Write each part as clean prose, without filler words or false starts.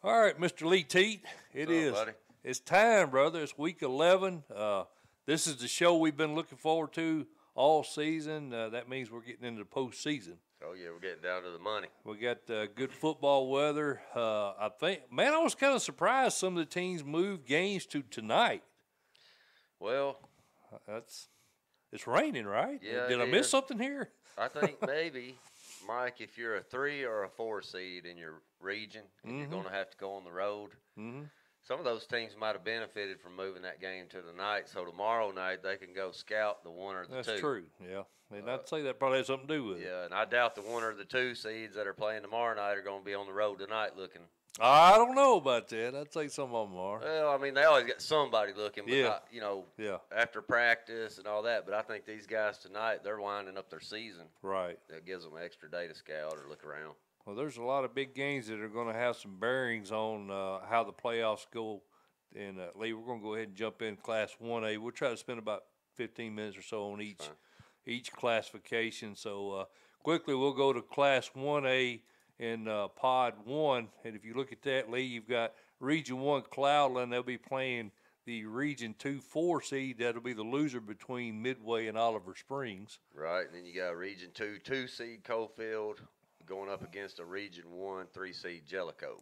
All right, Mr. Lee Teat, it is. Buddy? It's time, brother. It's week 11. This is the show we've been looking forward to all season. That means we're getting into the postseason. Oh, yeah, we're getting down to the money. We got good football weather. I was kind of surprised some of the teams moved games to tonight. Well, it's raining, right? Yeah. Did I miss something here? I think maybe, Mike, if you're a 3 or a 4 seed in your region, and you're going to have to go on the road, some of those teams might have benefited from moving that game to the night. So tomorrow night they can go scout the 1 or the 2. That's true, yeah. And I'd say that probably has something to do with it. Yeah, and I doubt the 1 or the 2 seeds that are playing tomorrow night are going to be on the road tonight looking. I don't know about that. I'd say some of them are. Well, I mean, they always got somebody looking, but not, after practice and all that. But I think these guys tonight, they're winding up their season. Right. That gives them an extra day to scout or look around. Well, there's a lot of big games that are going to have some bearings on how the playoffs go. And, Lee, we're going to go ahead and jump in Class 1A. We'll try to spend about 15 minutes or so on each classification. So, quickly, we'll go to Class 1A in Pod 1. And if you look at that, Lee, you've got Region 1 Cloudland. They'll be playing the Region 2 4 seed. That'll be the loser between Midway and Oliver Springs. Right, and then you got Region 2 2 seed Coalfield going up against a Region 1 3 seed Jellico.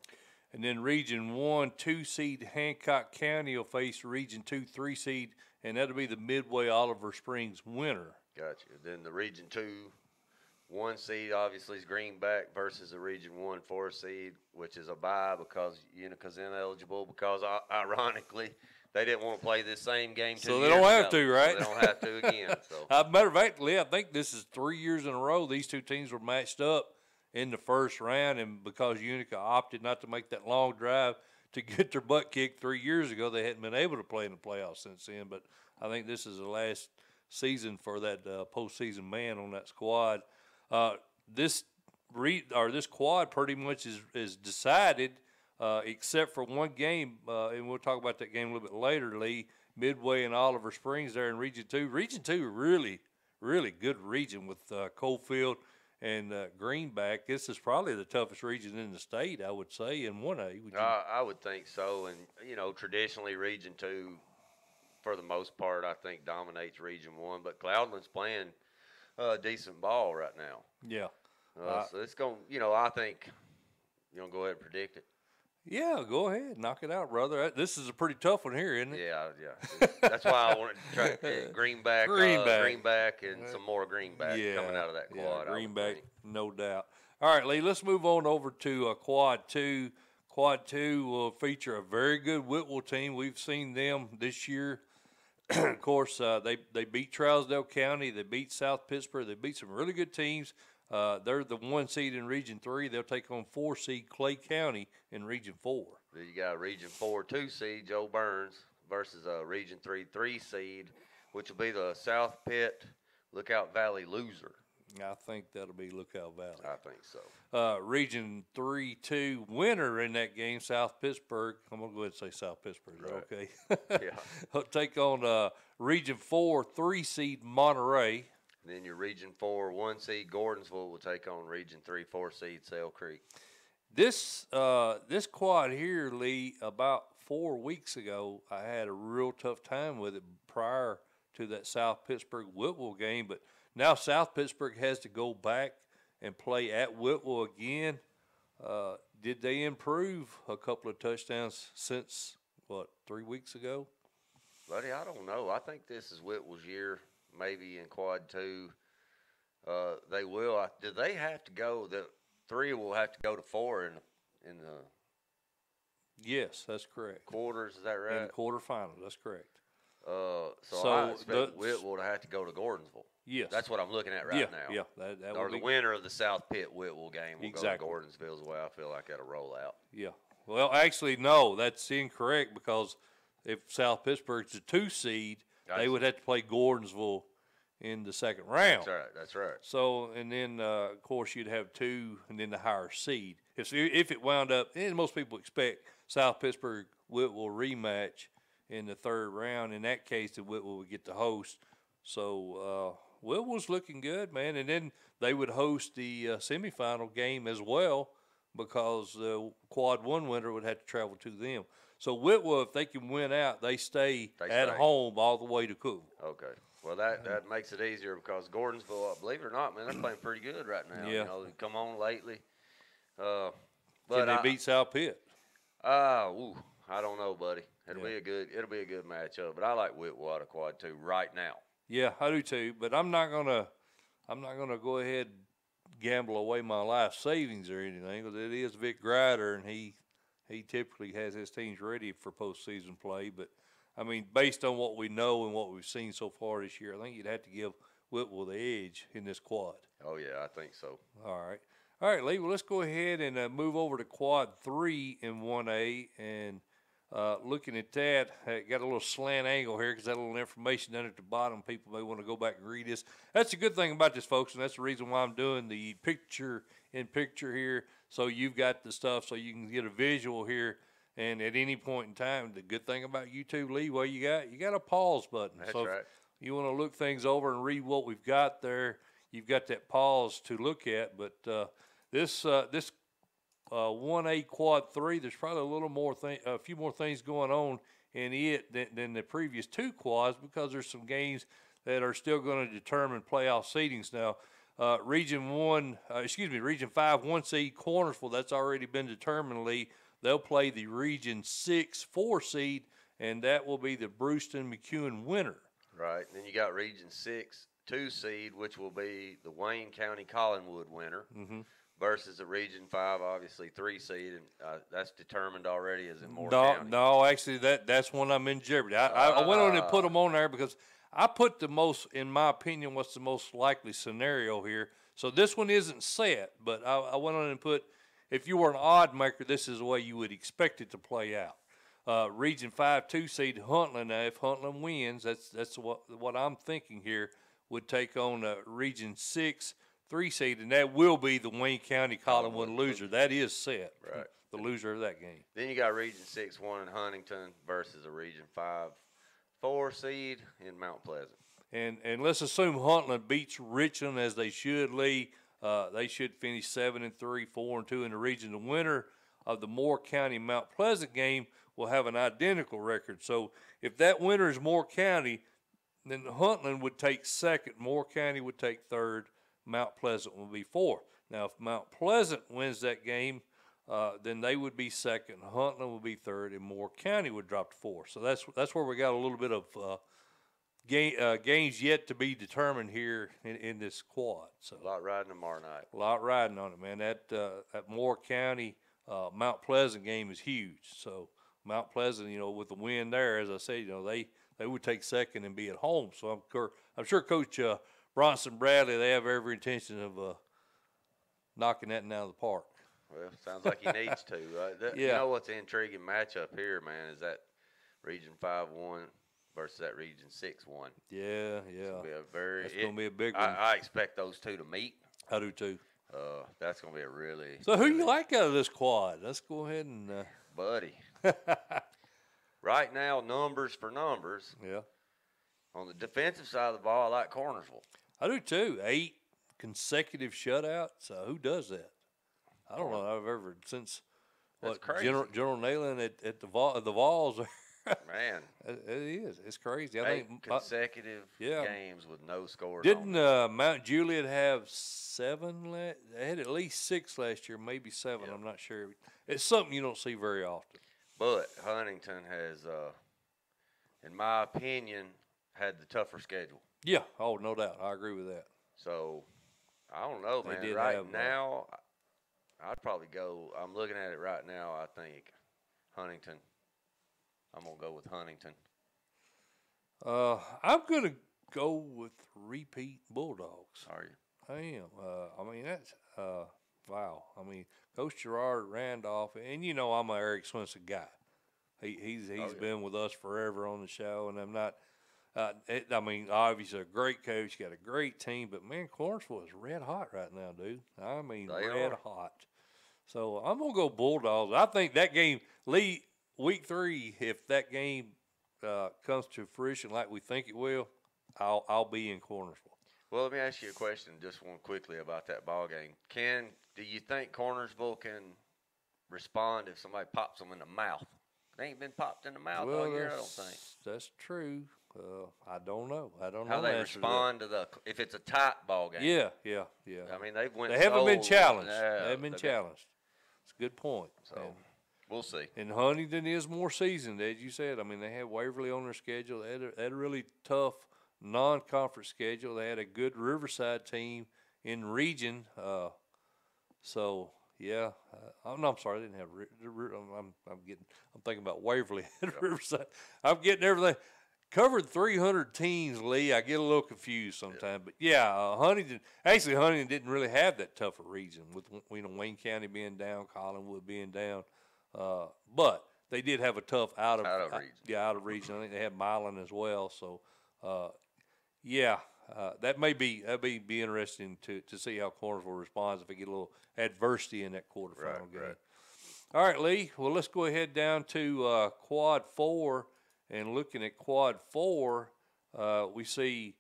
And then Region 1 2 seed Hancock County will face Region 2 3 seed, and that'll be the Midway Oliver Springs winner. Gotcha. Then the Region 2 1 seed obviously is Greenback versus a Region 1 4 seed, which is a bye because Unica's ineligible because, ironically, they didn't want to play this same game 2 years ago. So they don't have to, right? So they don't have to again. So. Matter of fact, Lee, I think this is 3 years in a row these two teams were matched up in the first round, and because Unica opted not to make that long drive to get their butt kicked 3 years ago, they hadn't been able to play in the playoffs since then. But I think this is the last season for that postseason man on that squad. This quad pretty much is decided, except for one game, and we'll talk about that game a little bit later, Lee. Midway and Oliver Springs there in Region 2. Region 2, really, really good region with Coalfield and Greenback. This is probably the toughest region in the state, I would say, in 1A. I would think so. And, traditionally Region 2, for the most part, I think dominates Region 1. But Cloudland's playing decent ball right now. Yeah. So it's going to, I think, you want to go ahead and predict it? Yeah, go ahead. Knock it out, brother. This is a pretty tough one here, isn't it? Yeah. That's why I wanted to try Greenback, and some more Greenback coming out of that quad. Yeah, Greenback, no doubt. All right, Lee, let's move on over to Quad 2. Quad 2 will feature a very good Whitwell team. We've seen them this year. Of course, they beat Trousdale County. They beat South Pittsburgh. They beat some really good teams. They're the 1 seed in Region 3. They'll take on 4 seed Clay County in Region 4. Then you got Region 4 2 seed Joe Byrns versus a Region 3 3 seed, which will be the South Pitt Lookout Valley loser. I think that'll be Lookout Valley. I think so. Region 3 2 winner in that game, South Pittsburgh. I'm going to go ahead and say South Pittsburgh. Right. Okay. Yeah. Take on Region 4 3 seed Monterey. Then your Region 4 1 seed Gordonsville will take on Region 3 4 seed Sail Creek. This quad here, Lee, about 4 weeks ago, I had a real tough time with it prior to that South Pittsburgh-Whitwell game. But now South Pittsburgh has to go back and play at Whitwell again. Did they improve a couple of touchdowns since, 3 weeks ago? Buddy, I don't know. I think this is Whitwell's year. Maybe in Quad 2, they will. Do they have to go? The 3 will have to go to 4 in the. Yes, that's correct. Quarters, is that right? In the quarterfinals, that's correct. So I expect Whitwell to have to go to Gordonsville. Yes, that's what I'm looking at right now. Yeah, that or the winner of the South Pitt Whitwell game will exactly. go to Gordonsville. Is the way I feel like that'll roll out. Yeah. Well, actually, no, that's incorrect because if South Pittsburgh's the 2 seed. They would have to play Gordonsville in the second round. That's right. So, and then, of course, you'd have 2 and then the higher seed. If it wound up, and most people expect South Pittsburgh-Whitwell rematch in the 3rd round. In that case, the Whitwell would get the host. So, Whitwell's looking good, man. And then they would host the semifinal game as well because the quad 1 winner would have to travel to them. So Whitwell, if they can win out, they stay at home all the way to Cookville. Okay. Well, that makes it easier because Gordonsville, believe it or not, man, they're playing pretty good right now. Yeah. You know, they've come on lately. Can they beat South Pitt? I don't know, buddy. It'll be a good matchup. But I like Whitwell out of quad 2 right now. Yeah, I do too. But I'm not gonna go ahead and gamble away my life savings or anything, because it is Vic Grider, and he typically has his teams ready for postseason play. But I mean, based on what we know and what we've seen so far this year, I think you'd have to give Whitwell the edge in this quad. Oh yeah, I think so. All right, Lee. Well, let's go ahead and move over to quad 3 in 1A, and looking at that, got a little slant angle here because that little information down at the bottom. People may want to go back and read this. That's the good thing about this, folks, and that's the reason why I'm doing the picture-in-picture here, so you've got the stuff so you can get a visual here. And at any point in time, the good thing about YouTube, Lee, well, you got a pause button. That's so right. If you want to look things over and read what we've got there, you've got that pause to look at. But this 1A quad 3, there's probably a few more things going on in it than the previous 2 quads, because there's some games that are still going to determine playoff seedings now. Region 5 1 seed Cornersville, that's already been determined, Lee. They'll play the Region 6 4 seed, and that will be the Brewston-McEwen winner. Right. Then you got Region 6 2 seed, which will be the Wayne County-Collinwood winner, versus the Region 5, obviously 3 seed, and that's determined already as in Moore County. No, actually, that's when I'm in jeopardy. I went on and put them on there because I put the most, in my opinion, what's the most likely scenario here. So this one isn't set, but I went on and put, if you were an odd maker, this is the way you would expect it to play out. Region 5 2 seed Huntland. Now, if Huntland wins, that's what I'm thinking here, would take on Region 6 3 seed, and that will be the Wayne County Collinwood loser. That is set. Right. The loser of that game. Then you got Region 6 1 in Huntington versus a Region 5 4 seed in Mount Pleasant. And let's assume Huntland beats Richland as they should, Lee. They should finish 7-3, 4-2 in the region. The winner of the Moore County Mount Pleasant game will have an identical record. So if that winner is Moore County, then Huntland would take second, Moore County would take third, Mount Pleasant will be fourth. Now, if Mount Pleasant wins that game, then they would be second, Huntland would be third, and Moore County would drop to fourth. So that's where we got a little bit of games yet to be determined here in this quad. So a lot riding tomorrow night. A lot riding on it, man. That Moore County Mount Pleasant game is huge. So Mount Pleasant, with the win there, as I said, they would take second and be at home. So I'm sure Coach Bronson Bradley, they have every intention of knocking that out of the park. Well, sounds like he needs to. Yeah. You know what's an intriguing matchup here, man, is that Region 5-1 versus that Region 6-1. Yeah. That's going to be a big one. I expect those two to meet. I do too. That's going to be a really. So who you like out of this quad? Let's go ahead and. Buddy. Right now, numbers for numbers. Yeah. On the defensive side of the ball, I like Cornersville. I do too. 8 consecutive shutouts. Who does that? I don't know. I've ever since General Nayland at the Vols. Man, it is. It's crazy. I 8 think consecutive games with no scores. Didn't Mount Juliet have 7? They had at least 6 last year, maybe 7. Yeah. I'm not sure. It's something you don't see very often. But Huntington has, in my opinion, had the tougher schedule. Yeah. Oh, no doubt. I agree with that. So I don't know, man. Right now, I'd probably go. I'm looking at it right now. I think Huntington. I'm going to go with Huntington. I'm going to go with repeat Bulldogs. Are you? I am. I mean, that's wow. I mean, Coach Gerard Randolph, and I'm an Eric Swenson guy. He's been with us forever on the show, and I'm not. I mean, obviously a great coach, got a great team, but man, Cornersville is red hot right now, dude. I mean, red hot. So I'm gonna go Bulldogs. I think that game, Lee. Week 3, if that game comes to fruition like we think it will, I'll be in Cornersville. Well, let me ask you a question, just one quickly about that ball game. Do you think Cornersville can respond if somebody pops them in the mouth? They ain't been popped in the mouth all year, I don't think. That's true. I don't know. I don't How know. they respond to if it's a tight ball game. Yeah. I mean, they haven't been challenged. Yeah, they haven't been challenged. It's a good point. So we'll see. And Huntington is more seasoned, as you said. I mean, they had Waverly on their schedule. They had a really tough non-conference schedule. They had a good Riverside team in region. So yeah, I'm sorry, I didn't have. I'm thinking about Waverly at Riverside. I'm getting everything covered. 300 teams, Lee. I get a little confused sometimes, but yeah, Huntington didn't really have that tough a region with Wayne County being down, Collinwood being down, but they did have a tough out of region. I think they had Milan as well. So that may be interesting to see how Cornersville responds if they get a little adversity in that quarterfinal game. Right. All right, Lee. Well, let's go ahead down to Quad 4, and looking at Quad 4, we see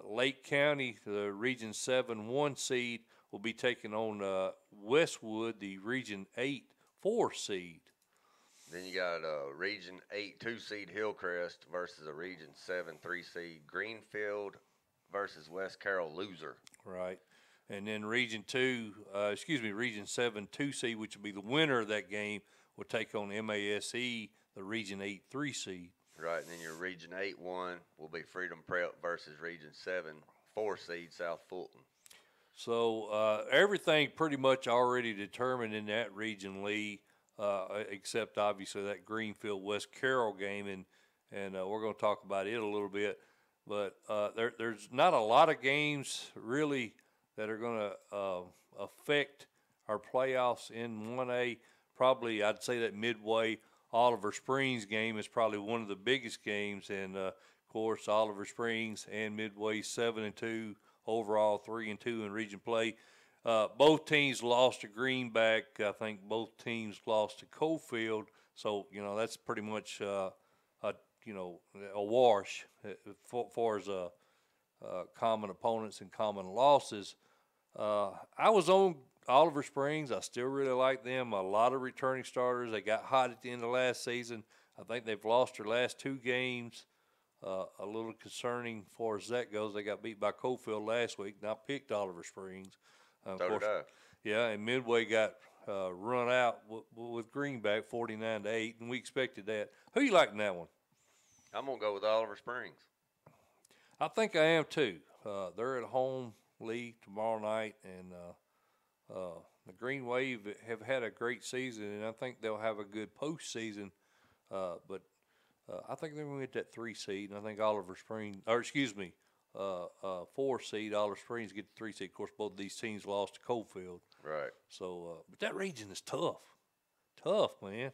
Lake County, the Region 7 1 seed, will be taking on Westwood, the Region 8 4 seed. Then you got Region 8 2 seed Hillcrest versus a Region 7 3 seed Greenfield versus West Carroll loser. Right. And then Region 7 2 seed, which will be the winner of that game, will take on MASE, the Region 8 3 seed. Right, and then your Region 8 1 will be Freedom Prep versus Region 7 4 seed South Fulton. So everything pretty much already determined in that region, Lee, except obviously that Greenfield West Carroll game, and we're going to talk about it a little bit. But there's not a lot of games really that are going to affect our playoffs in 1A. Probably I'd say that Midway Oliver Springs game is probably one of the biggest games, and of course Oliver Springs and Midway 7-2 overall, 3-2 in region play. Both teams lost to Greenback. I think both teams lost to Coalfield. So that's pretty much a wash as far as common opponents and common losses. I was on Oliver Springs. I still really like them. A lot of returning starters. They got hot at the end of last season. I think they've lost their last 2 games. A little concerning as far as that goes. They got beat by Coalfield last week, and I picked Oliver Springs. Of course, yeah, and Midway got run out with Greenback 49-8, and we expected that. Who you like in that one? I'm going to go with Oliver Springs. I think I am too. They're at home, Lee, tomorrow night, and the Green Wave have had a great season, and I think they'll have a good postseason. But I think they're going to get that 3 seed, and I think 4 seed, Oliver Springs get the 3 seed. Of course, both of these teams lost to Coalfield. Right. So, but that region is tough. Tough, man.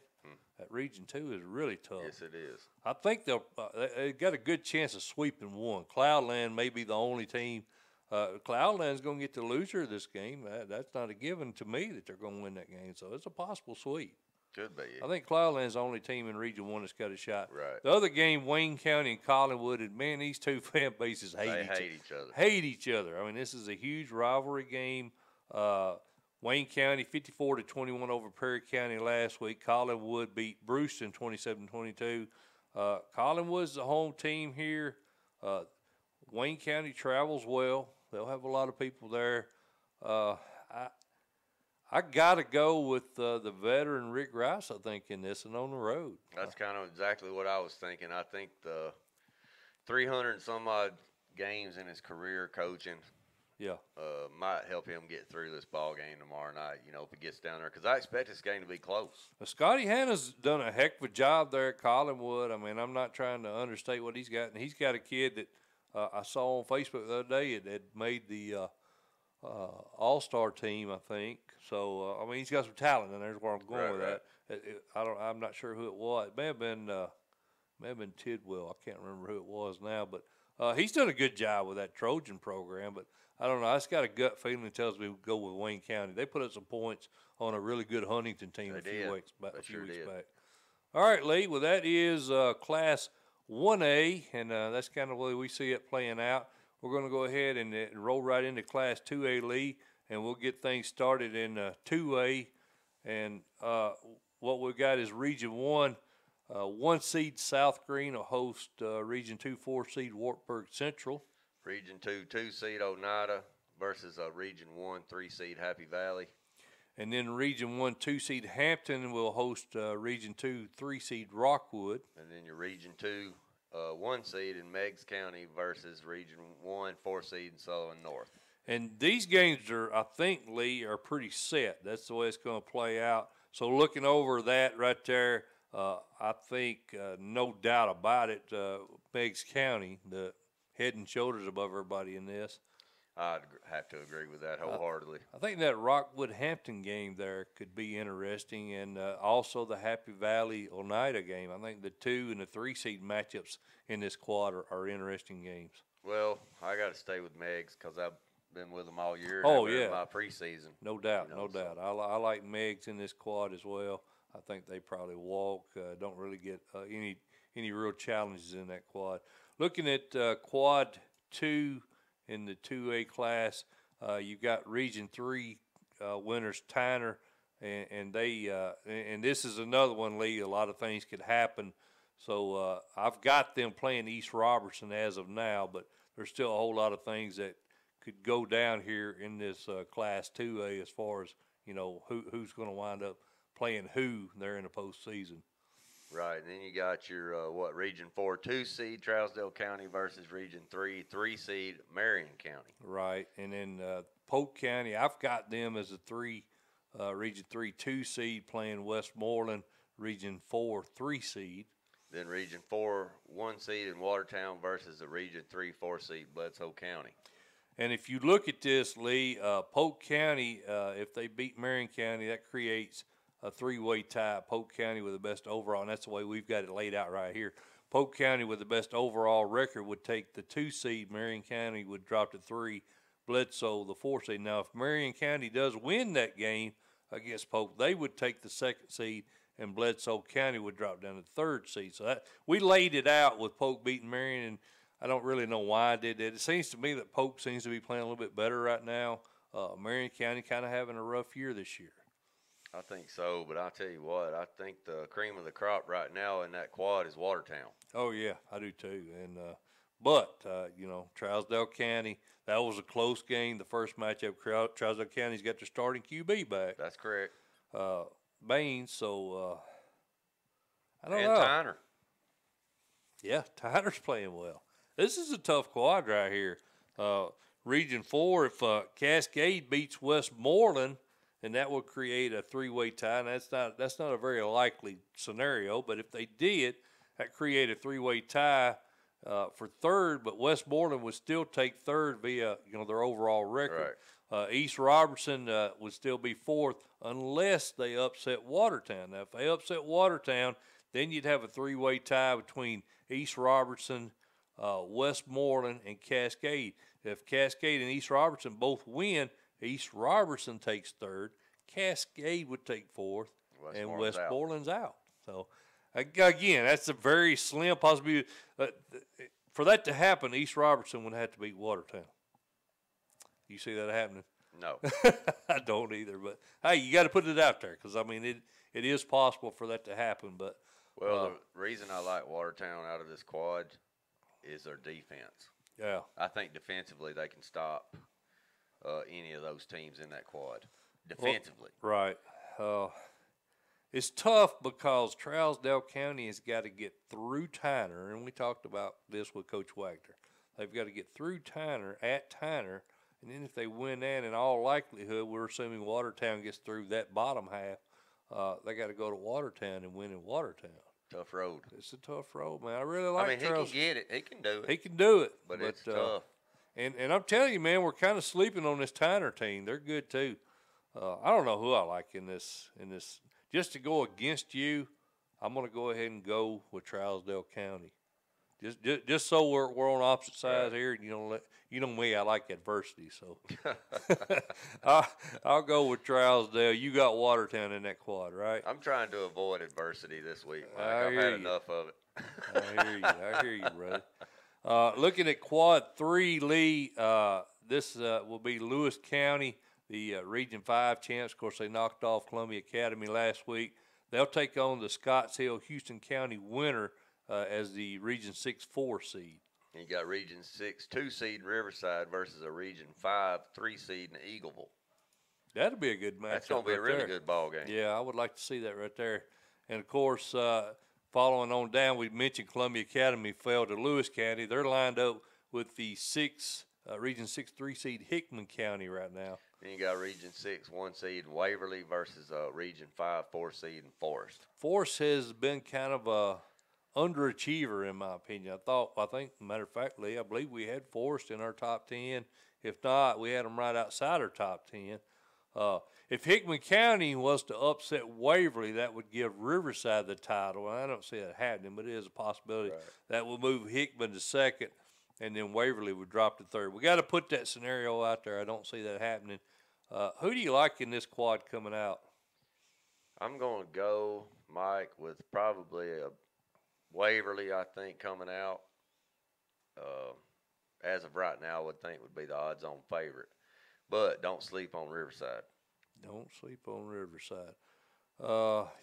That region 2 is really tough. Yes, it is. I think they got a good chance of sweeping one. Cloudland may be the only team. Cloudland's going to get the loser of this game. That's not a given to me that they're going to win that game. So it's a possible sweep. Could be. I think Cloudland's the only team in Region 1 that's got a shot. Right. The other game, Wayne County and Collinwood, and man, these two fan bases hate each other. I mean, this is a huge rivalry game. Wayne County 54-21 over Perry County last week. Collinwood beat Brewston 27-22. Collinwood's the home team here. Wayne County travels well. They'll have a lot of people there. I got to go with the veteran Rick Rice, I think, in this and on the road. That's kind of exactly what I was thinking. I think the 300 and some odd games in his career coaching might help him get through this ball game tomorrow night, if he gets down there. Because I expect this game to be close. Well, Scotty Hanna's done a heck of a job there at Collinwood. I mean, I'm not trying to understate what he's got. And he's got a kid that I saw on Facebook the other day had made the all-star team, I think. So, I mean, he's got some talent, and there's where I'm going with that. I'm not sure who it was. It may have been Tidwell. I can't remember who it was now, but he's done a good job with that Trojan program. But I don't know. I just got a gut feeling that tells me we'll go with Wayne County. They put up some points on a really good Huntington team a few weeks back. All right, Lee. Well, that is Class 1A, and that's kind of the way we see it playing out. We're going to go ahead and roll right into Class 2A, Lee, and we'll get things started in 2A. And what we've got is Region 1. 1 seed South Green will host Region 2 4 seed Wartburg Central. Region 2 2 seed Oneida versus Region 1 3 seed Happy Valley. And then Region 1 2 seed Hampton will host Region 2 3 seed Rockwood. And then your Region 2 1 seed in Meigs County versus Region 1 4 seed in Sullivan North. And these games are, I think, Lee, are pretty set. That's the way it's going to play out. So looking over that right there, I think no doubt about it, Meigs County, the head and shoulders above everybody in this. I'd have to agree with that wholeheartedly. I think that Rockwood-Hampton game there could be interesting, and also the Happy Valley-Oneida game. I think the 2 and the 3 seed matchups in this quad are interesting games. Well, I got to stay with Meigs because I've been with them all year. Oh, yeah. In my preseason. No doubt, no doubt. I like Meigs in this quad as well. I think they probably walk. Don't really get any real challenges in that quad. Looking at quad 2 in the 2A class, you've got Region 3 winners Tyner, and they and this is another one, Lee. A lot of things could happen. So I've got them playing East Robertson as of now, but there's still a whole lot of things that could go down here in this Class 2A as far as, who's going to wind up playing who there in the postseason. Right, and then you got your, Region 4 2 seed Trousdale County versus Region 3 3 seed Marion County. Right, and then Polk County, I've got them as a Region 3 2 seed playing Westmoreland, Region 4 3 seed. Then Region 4 1 seed in Watertown versus the Region 3 4 seed Bledsoe County. And if you look at this, Lee, Polk County, if they beat Marion County, that creates a 3-way tie. Polk County with the best overall, and that's the way we've got it laid out right here. Polk County with the best overall record would take the 2 seed. Marion County would drop to 3. Bledsoe, the 4 seed. Now, if Marion County does win that game against Polk, they would take the 2nd seed, and Bledsoe County would drop down to the 3rd seed. So that we laid it out with Polk beating Marion, and I don't really know why I did that. It seems to me that Polk seems to be playing a little bit better right now. Marion County kind of having a rough year this year. I think so, but I'll tell you what, I think the cream of the crop right now in that quad is Watertown. Oh, yeah, I do too. And but Trousdale County, that was a close game. The first matchup, Trousdale County's got their starting QB back. That's correct. Baines, so I don't know. And Tyner. Yeah, Tyner's playing well. This is a tough quad right here. Region 4, if Cascade beats Westmoreland, and that would create a 3-way tie. And that's not a very likely scenario, but if they did, that create a 3-way tie for 3rd. But Westmoreland would still take 3rd via their overall record. Right. East Robertson would still be 4th unless they upset Watertown. Now, if they upset Watertown, then you'd have a 3-way tie between East Robertson, Westmoreland, and Cascade. If Cascade and East Robertson both win, East Robertson takes 3rd, Cascade would take 4th, and Westmoreland's out. So, again, that's a very slim possibility. For that to happen, East Robertson would have to beat Watertown. You see that happening? No. I don't either. But, hey, you got to put it out there because, it is possible for that to happen. But the reason I like Watertown out of this quad is their defense. Yeah. I think defensively they can stop any of those teams in that quad defensively. Right. It's tough because Trousdale County has got to get through Tyner, and we talked about this with Coach Wagner. They've got to get through Tyner at Tyner, and then if they win that, in all likelihood, we're assuming Watertown gets through that bottom half. They got to go to Watertown and win in Watertown. Tough road. It's a tough road, man. I really like he can get it. He can do it. He can do it. But it's tough. And I'm telling you, man, we're kind of sleeping on this Tyner team. They're good too. I don't know who I like in this. Just to go against you, I'm going to go ahead and go with Trousdale County. Just so we're on opposite sides here. You know me, I like adversity, so I'll go with Trousdale. You got Watertown in that quad, right? I'm trying to avoid adversity this week, Mike. I've had enough of it. I hear you, brother. Looking at quad 3, Lee, this will be Lewis County the Region 5 champs. Of course, they knocked off Columbia Academy last week. They'll take on the Scotts Hill Houston County winner as the Region 6-4 seed. And you got Region 6 2-seed Riverside versus a Region 5 3-seed in Engleville. That'll be a good match. That's going to be a really good ball game. Yeah, I would like to see that right there. And, of course, following on down, we mentioned Columbia Academy fell to Lewis County. They're lined up with the Region 6 3-seed Hickman County right now. Then you got Region 6 1-seed in Waverly versus Region 5 4-seed in Forest. Forest has been kind of a underachiever, in my opinion. I think, matter of fact, Lee, I believe we had Forest in our top 10. If not, we had them right outside our top 10. If Hickman County was to upset Waverly, that would give Riverside the title. And I don't see that happening, but it is a possibility. Right. That will move Hickman to second, and then Waverly would drop to third. We got to put that scenario out there. I don't see that happening. Who do you like in this quad coming out? I'm going to go, Mike, with probably a Waverly, I think, coming out. As of right now, I would think would be the odds-on favorite. But don't sleep on Riverside. Don't sleep on Riverside.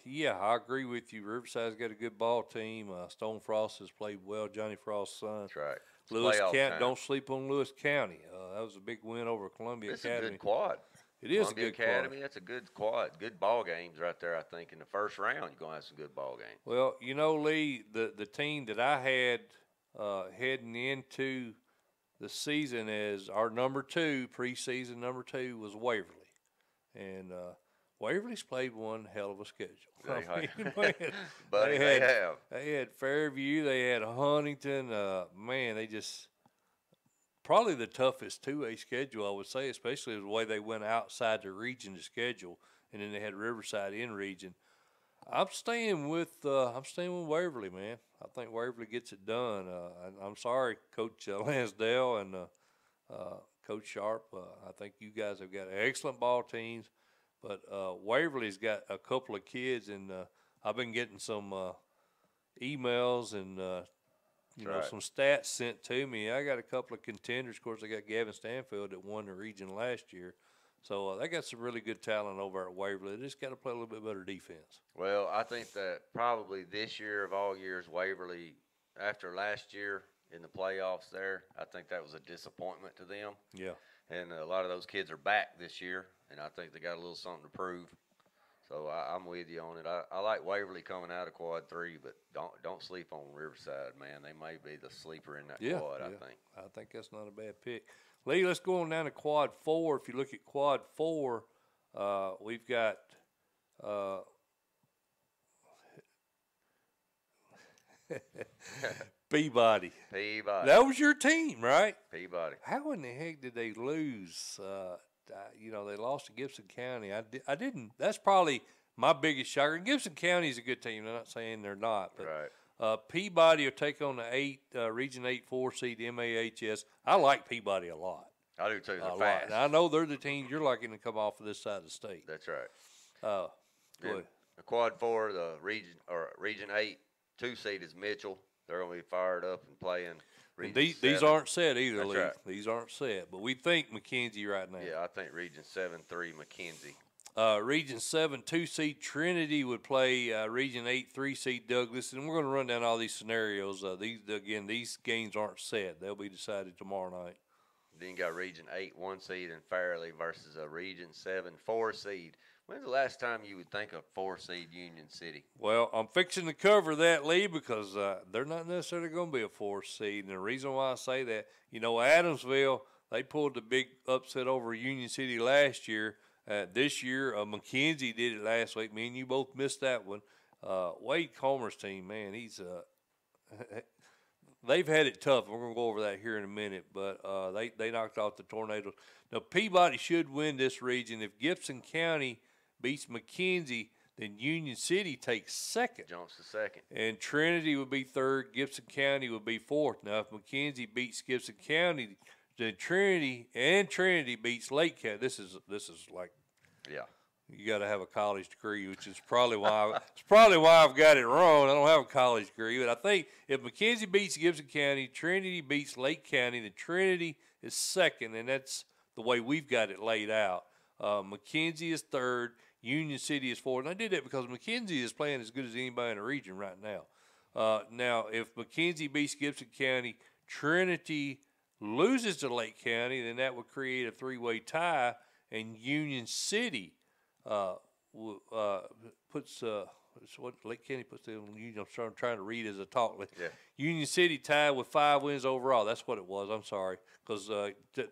Yeah, I agree with you. Riverside's got a good ball team. Stone Frost has played well. Johnny Frost's son. That's right. Lewis County. Don't sleep on Lewis County. That was a big win over Columbia Academy. It's a good quad. It is Columbia a good Academy, quad. that's a good quad. Good ball games right there, I think. In the first round, you're going to have some good ball games. Well, you know, Lee, the team that I had heading into the season as our preseason number 2 was Waverly. And Waverly's played one hell of a schedule. They have. They had Fairview. They had Huntington. Man, they just probably the toughest 2A schedule, I would say, especially the way they went outside the region to schedule, and then they had Riverside in region. I'm staying with Waverly, man. I think Waverly gets it done. I'm sorry, Coach Lansdale and Coach Sharp. I think you guys have got excellent ball teams, but Waverly's got a couple of kids, and I've been getting some emails and some stats sent to me. I got a couple of contenders. Of course, I got Gavin Stanfield that won the region last year. So they got some really good talent over at Waverly. They just got to play a little bit better defense. Well, I think that probably this year of all years, Waverly, after last year in the playoffs there, I think that was a disappointment to them. Yeah. And a lot of those kids are back this year, and I think they got a little something to prove. So I'm with you on it. I like Waverly coming out of Quad 3, but don't sleep on Riverside, man. They may be the sleeper in that quad, I think. I think that's not a bad pick. Lee, let's go on down to Quad 4. If you look at Quad 4, we've got Peabody. That was your team, right? Peabody. How in the heck did they lose? They lost to Gibson County. I didn't. That's probably my biggest shocker. Gibson County is a good team. I'm not saying they're not, but right. Peabody will take on the Region 8 4-seed MAHS. I like Peabody a lot. I do too. They're fast. I know they're the team you're liking to come off of this side of the state. That's right. Go ahead. The Quad 4, the Region 8 2-seed is Mitchell. They're going to be fired up and playing. These aren't set either, That's Lee. right. These aren't set, but we think McKenzie right now. Yeah, I think Region 7-3 McKenzie. Region 7 2-seed Trinity would play Region 8 3-seed Douglas, and we're going to run down all these scenarios. These games aren't set; they'll be decided tomorrow night. Then you got Region 8 1-seed in Fairleigh versus a Region 7 4-seed. When's the last time you would think of 4-seed Union City? Well, I'm fixing to cover that, Lee, because they're not necessarily going to be a 4-seed. And the reason why I say that, Adamsville, they pulled the big upset over Union City last year. This year, McKenzie did it last week. Me and you both missed that one. Wade Comer's team, man, he's they've had it tough. We're going to go over that here in a minute, but they knocked off the Tornadoes. Now, Peabody should win this region. If Gibson County beats McKenzie, then Union City takes second. Jumps to second. And Trinity would be third. Gibson County would be fourth. Now, if McKenzie beats Gibson County, then Trinity beats Lake County. This is like, yeah, you got to have a college degree, which is probably why I've got it wrong. I don't have a college degree, but I think if McKenzie beats Gibson County, Trinity beats Lake County, then Trinity is second, and that's the way we've got it laid out. McKenzie is third. Union City is fourth. And I did that because McKenzie is playing as good as anybody in the region right now. Now, if McKenzie beats Gibson County, Trinity loses to Lake County, then that would create a three-way tie, and Union City puts what Lake County puts in. I'm trying to read as I talk. Yeah. Union City tied with 5 wins overall. That's what it was. I'm sorry, because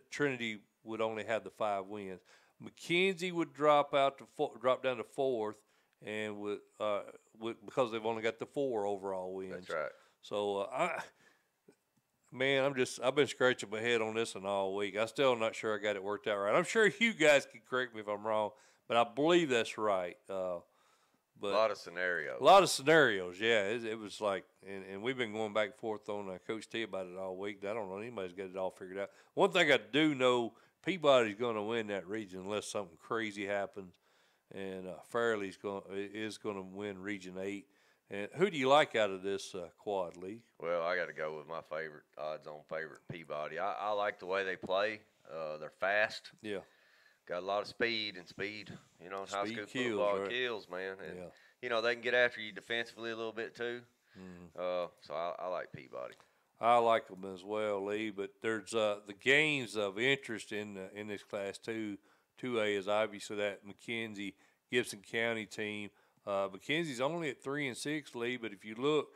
Trinity would only have the 5 wins. McKenzie would drop down to fourth, and because they've only got the 4 overall wins. That's right. So I've been scratching my head on this one all week. I still not sure I got it worked out right. I'm sure you guys can correct me if I'm wrong, but I believe that's right. But a lot of scenarios. A lot of scenarios, yeah. It was like, and we've been going back and forth on Coach T about it all week. I don't know anybody's got it all figured out. One thing I do know, Peabody's going to win that region unless something crazy happens, and Fairley's is going to win Region 8. And who do you like out of this quad, Lee? Well, I got to go with my odds-on favorite, Peabody. I like the way they play. They're fast. Yeah. Got a lot of speed, and high school kills, football right? kills, man. And, yeah. They can get after you defensively a little bit too. So I like Peabody. I like them as well, Lee. But there's the games of interest in this Class 2A is obviously that McKenzie Gibson County team. McKenzie's only at 3-6, Lee. But if you look,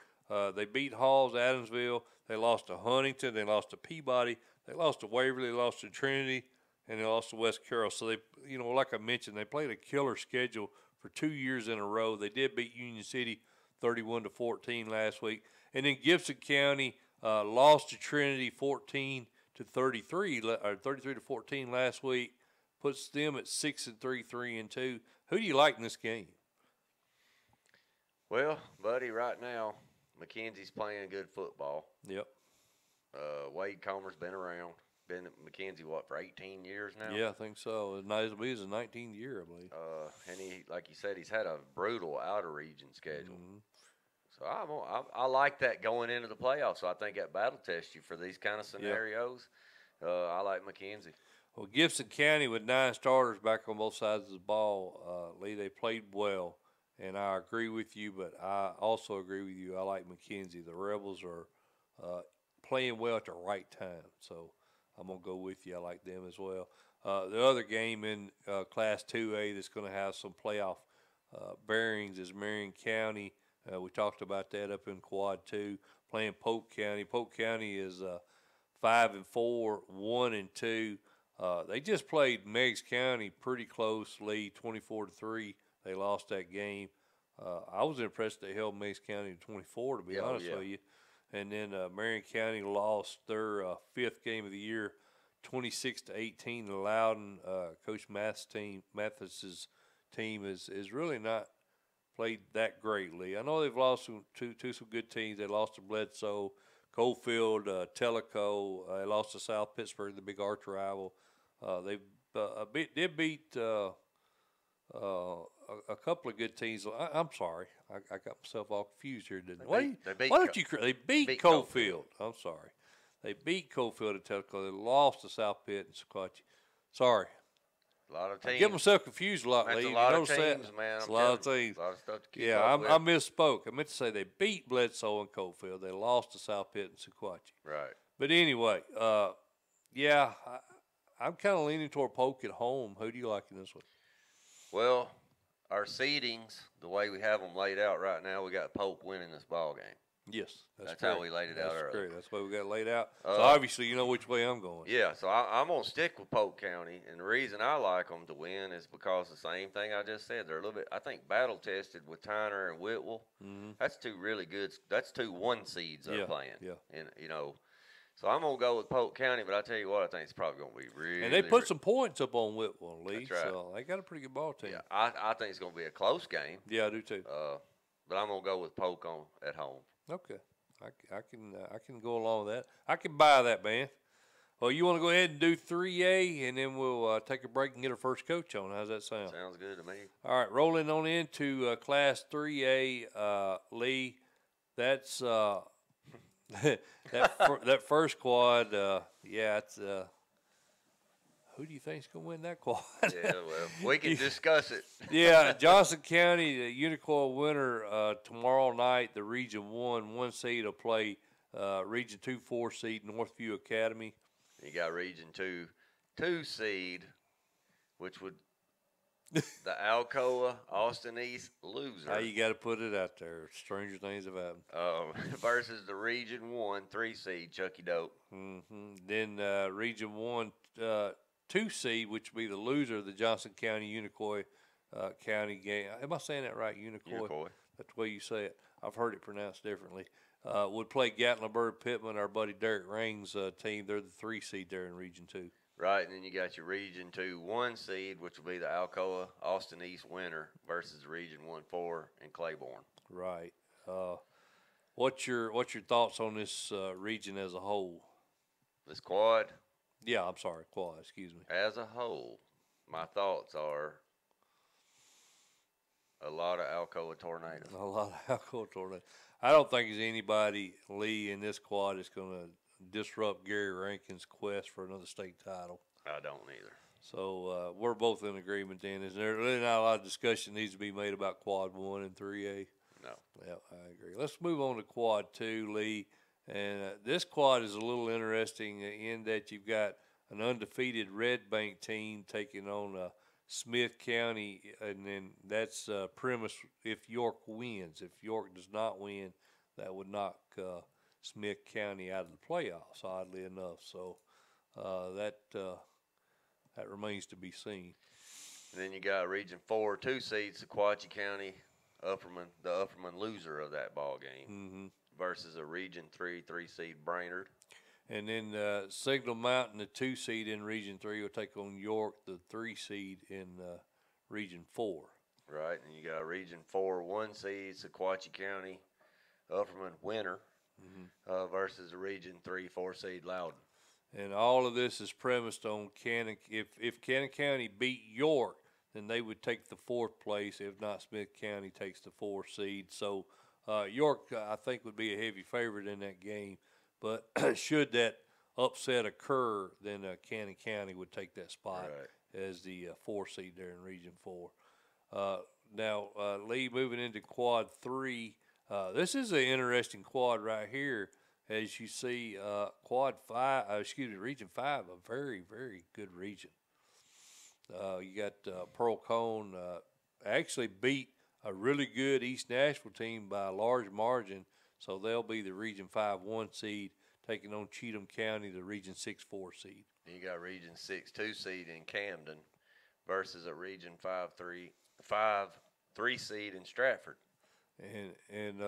they beat Halls, Adamsville. They lost to Huntington. They lost to Peabody. They lost to Waverly. They lost to Trinity. And they lost to West Carroll. So they, like I mentioned, they played a killer schedule for 2 years in a row. They did beat Union City 31-14 last week. And then Gibson County lost to Trinity 14-33, or 33-14 last week. Puts them at 6-3, 3-2. Who do you like in this game? Well, buddy, right now, McKenzie's playing good football. Yep. Wade Comer's been around. Been at McKenzie, for 18 years now? Yeah, I think so. It'll be his 19th year, I believe. And he, like you said, he's had a brutal outer-region schedule. Mm-hmm. So I like that going into the playoffs. So I think that battle tests you for these kind of scenarios. Yeah. I like McKenzie. Well, Gibson County with 9 starters back on both sides of the ball, Lee, they played well. And I agree with you, but I also agree with you. I like McKenzie. The Rebels are playing well at the right time. So I'm going to go with you. I like them as well. The other game in Class 2A that's going to have some playoff bearings is Marion County. We talked about that up in Quad 2, playing Polk County. Polk County is 5-4, 1-2. They just played Meigs County pretty closely, 24-3. They lost that game. I was impressed they held Meigs County to 24, to be honest with you. And then Marion County lost their 5th game of the year, 26-18 to Loudon. Coach Mathis's team is really not played that greatly. I know they've lost to some good teams. They lost to Bledsoe, Coalfield, Jellico. They lost to South Pittsburgh, the big arch rival. They did beat a couple of good teams. I'm sorry, I got myself all confused here, didn't I? They beat Coalfield. I'm sorry, they beat Coalfield at Telco. They lost to South Pitt and Sequatchie. Sorry, a lot of teams. I get myself confused a lot. That's Lee. a lot of teams, man. It's a lot of teams. A lot of stuff to keep yeah, up with. I misspoke. I meant to say they beat Bledsoe and Coalfield. They lost to South Pitt and Sequatchie. Right. But anyway, I'm kind of leaning toward Polk at home. Who do you like in this one? Well, our seedings, the way we have them laid out right now, we got Polk winning this ball game. Yes, that's how we laid it out earlier. Great. That's the way we got it laid out. So obviously, you know which way I'm going. Yeah, so I'm going to stick with Polk County, and the reason I like them to win is because the same thing I just said. They're a little bit, I think, battle-tested with Tyner and Whitwell. Mm-hmm. That's 2 really good. That's 2 1 seeds they're playing. Yeah. And, so I'm going to go with Polk County, but I tell you what, I think it's probably going to be really. And they put some points up on Whitwell, Lee. That's right. So they got a pretty good ball team. Yeah, I think it's going to be a close game. Yeah, I do too. But I'm going to go with Polk at home. Okay. I can go along with that. I can buy that, man. Well, you want to go ahead and do 3A, and then we'll take a break and get our first coach on. How's that sound? Sounds good to me. All right, rolling on into Class 3A, Lee. That's that first quad. It's who do you think's going to win that quad? Yeah, well, we can discuss it. Yeah, Johnson County, the Unicoi winner tomorrow night. The Region 1 seed will play Region 2 4 seed Northview Academy. You got Region 2 seed, which would the Alcoa Austin East loser. How you got to put it out there? Stranger things have happened. Versus the Region 1 3 seed Chucky-Doak. Then Region 1 2 seed, which would be the loser of the Johnson County Unicoi County game. Am I saying that right? Unicoi. That's the way you say it. I've heard it pronounced differently. Would play Gatlinburg Pittman, our buddy Derek Raing's team. They're the 3 seed there in Region 2. Right, and then you got your Region 2 1 seed, which will be the Alcoa Austin East winner versus Region 1 4 in Claiborne. Right. What's your thoughts on this region as a whole? This quad? Yeah, I'm sorry, quad. Excuse me. As a whole, my thoughts are a lot of Alcoa tornadoes. A lot of Alcoa tornadoes. I don't think there's anybody, Lee, in this quad that's going to disrupt Gary Rankin's quest for another state title. I don't either. So we're both in agreement then. Is there really not a lot of discussion needs to be made about quad 1 and 3A? No. Yeah, I agree. Let's move on to quad 2, Lee. And this quad is a little interesting in that you've got an undefeated Red Bank team taking on Smith County, and then that's premise if York wins. If York does not win, that would knock Smith County out of the playoffs, oddly enough. So that remains to be seen. And then you got Region 4 2 seeds, Sequatchie County, Upperman, the Upperman loser of that ball game, versus a Region 3 3 seed Brainerd. And then Signal Mountain, the 2 seed in Region 3, will take on York, the 3 seed in Region 4. Right, and you got Region 4 1 seed, Sequatchie County, Upperman winner, versus a Region 3 4 seed Loudon. And all of this is premised on if Cannon County beat York, then they would take the 4th place. If not, Smith County takes the 4 seed. So York, I think, would be a heavy favorite in that game. But should that upset occur, then Cannon County would take that spot as the 4 seed there in Region 4. Now, Lee, moving into Quad 3, this is an interesting quad right here. As you see, Region 5, a very, very good region. You got Pearl Cone actually beat a really good East Nashville team by a large margin, so they'll be the Region 5 1 seed taking on Cheatham County, the Region 6 4 seed. You got Region 6 2 seed in Camden versus a Region 5 3 seed in Stratford. And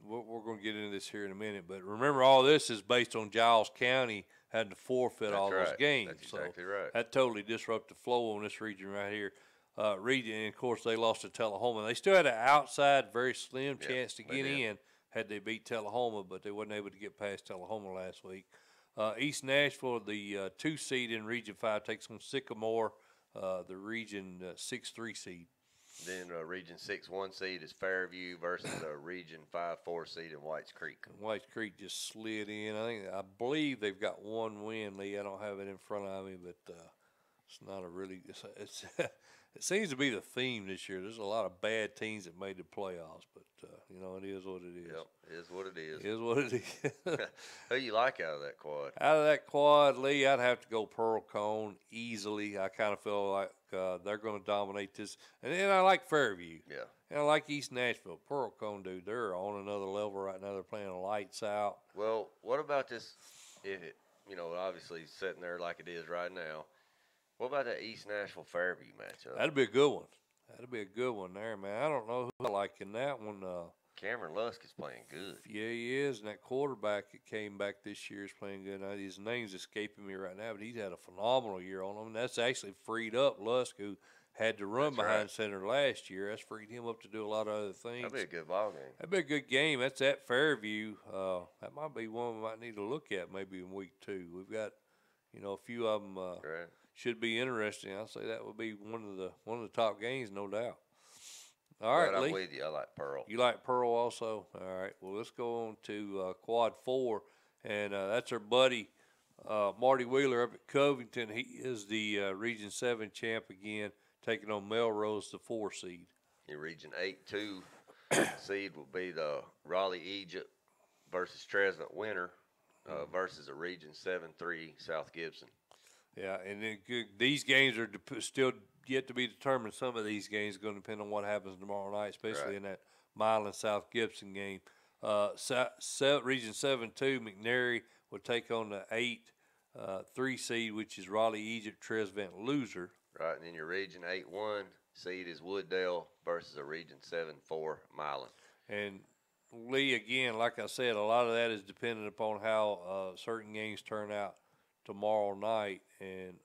we're going to get into this here in a minute, but remember, all this is based on Giles County having to forfeit those games. That's exactly right. That totally disrupted the flow on this region right here. And of course, they lost to Tullahoma. They still had an outside, very slim chance to get in had they beat Tullahoma, but they wasn't able to get past Tullahoma last week. East Nashville, the 2 seed in Region 5, takes on Sycamore, the Region 6 3 seed. Then Region 6 1 seed is Fairview versus a Region 5 4 seed in Whites Creek. Whites Creek just slid in. I believe they've got 1 win, Lee. I don't have it in front of me, but it's not a really it seems to be the theme this year. There's a lot of bad teams that made the playoffs, but it is what it is. Yep, it is what it is. It is what it is. Who you like out of that quad? Out of that quad, Lee, I'd have to go Pearl Cone easily. I kind of feel like they're going to dominate this. And then I like Fairview. Yeah. And I like East Nashville. Pearl Cone, dude, they're on another level right now. They're playing lights out. Well, what about this? Obviously sitting there like it is right now. What about that East Nashville Fairview matchup? That'd be a good one. That'd be a good one there, man. I don't know who I like in that one. Cameron Lusk is playing good. Yeah, he is. And that quarterback that came back this year is playing good. Now, his name's escaping me right now, but he's had a phenomenal year on him. And that's actually freed up Lusk, who had to run behind center last year. That's freed him up to do a lot of other things. That'd be a good ball game. That'd be a good game. That's at Fairview. That might be one we might need to look at maybe in week 2. We've got, a few of them should be interesting. I'll say that would be one of the top games, no doubt. All right, Lee. I'm with you. I like Pearl. You like Pearl also? All right. Well, let's go on to Quad 4, and that's our buddy Marty Wheeler up at Covington. He is the Region 7 champ again, taking on Melrose, the 4 seed. In Region 8-2 seed will be the Raleigh Egypt versus Trezevant winner versus a Region 7-3 South Gibson. Yeah, and then these games are still yet to be determined. Some of these games are going to depend on what happens tomorrow night, especially in that Milan South Gibson game. Region 7-2, McNary will take on the 8-3 seed, which is Raleigh Egypt Trezevant loser. Right, and then your Region 8-1 seed is Wooddale versus a Region 7-4 Milan. And Lee, again, like I said, a lot of that is dependent upon how certain games turn out tomorrow night, and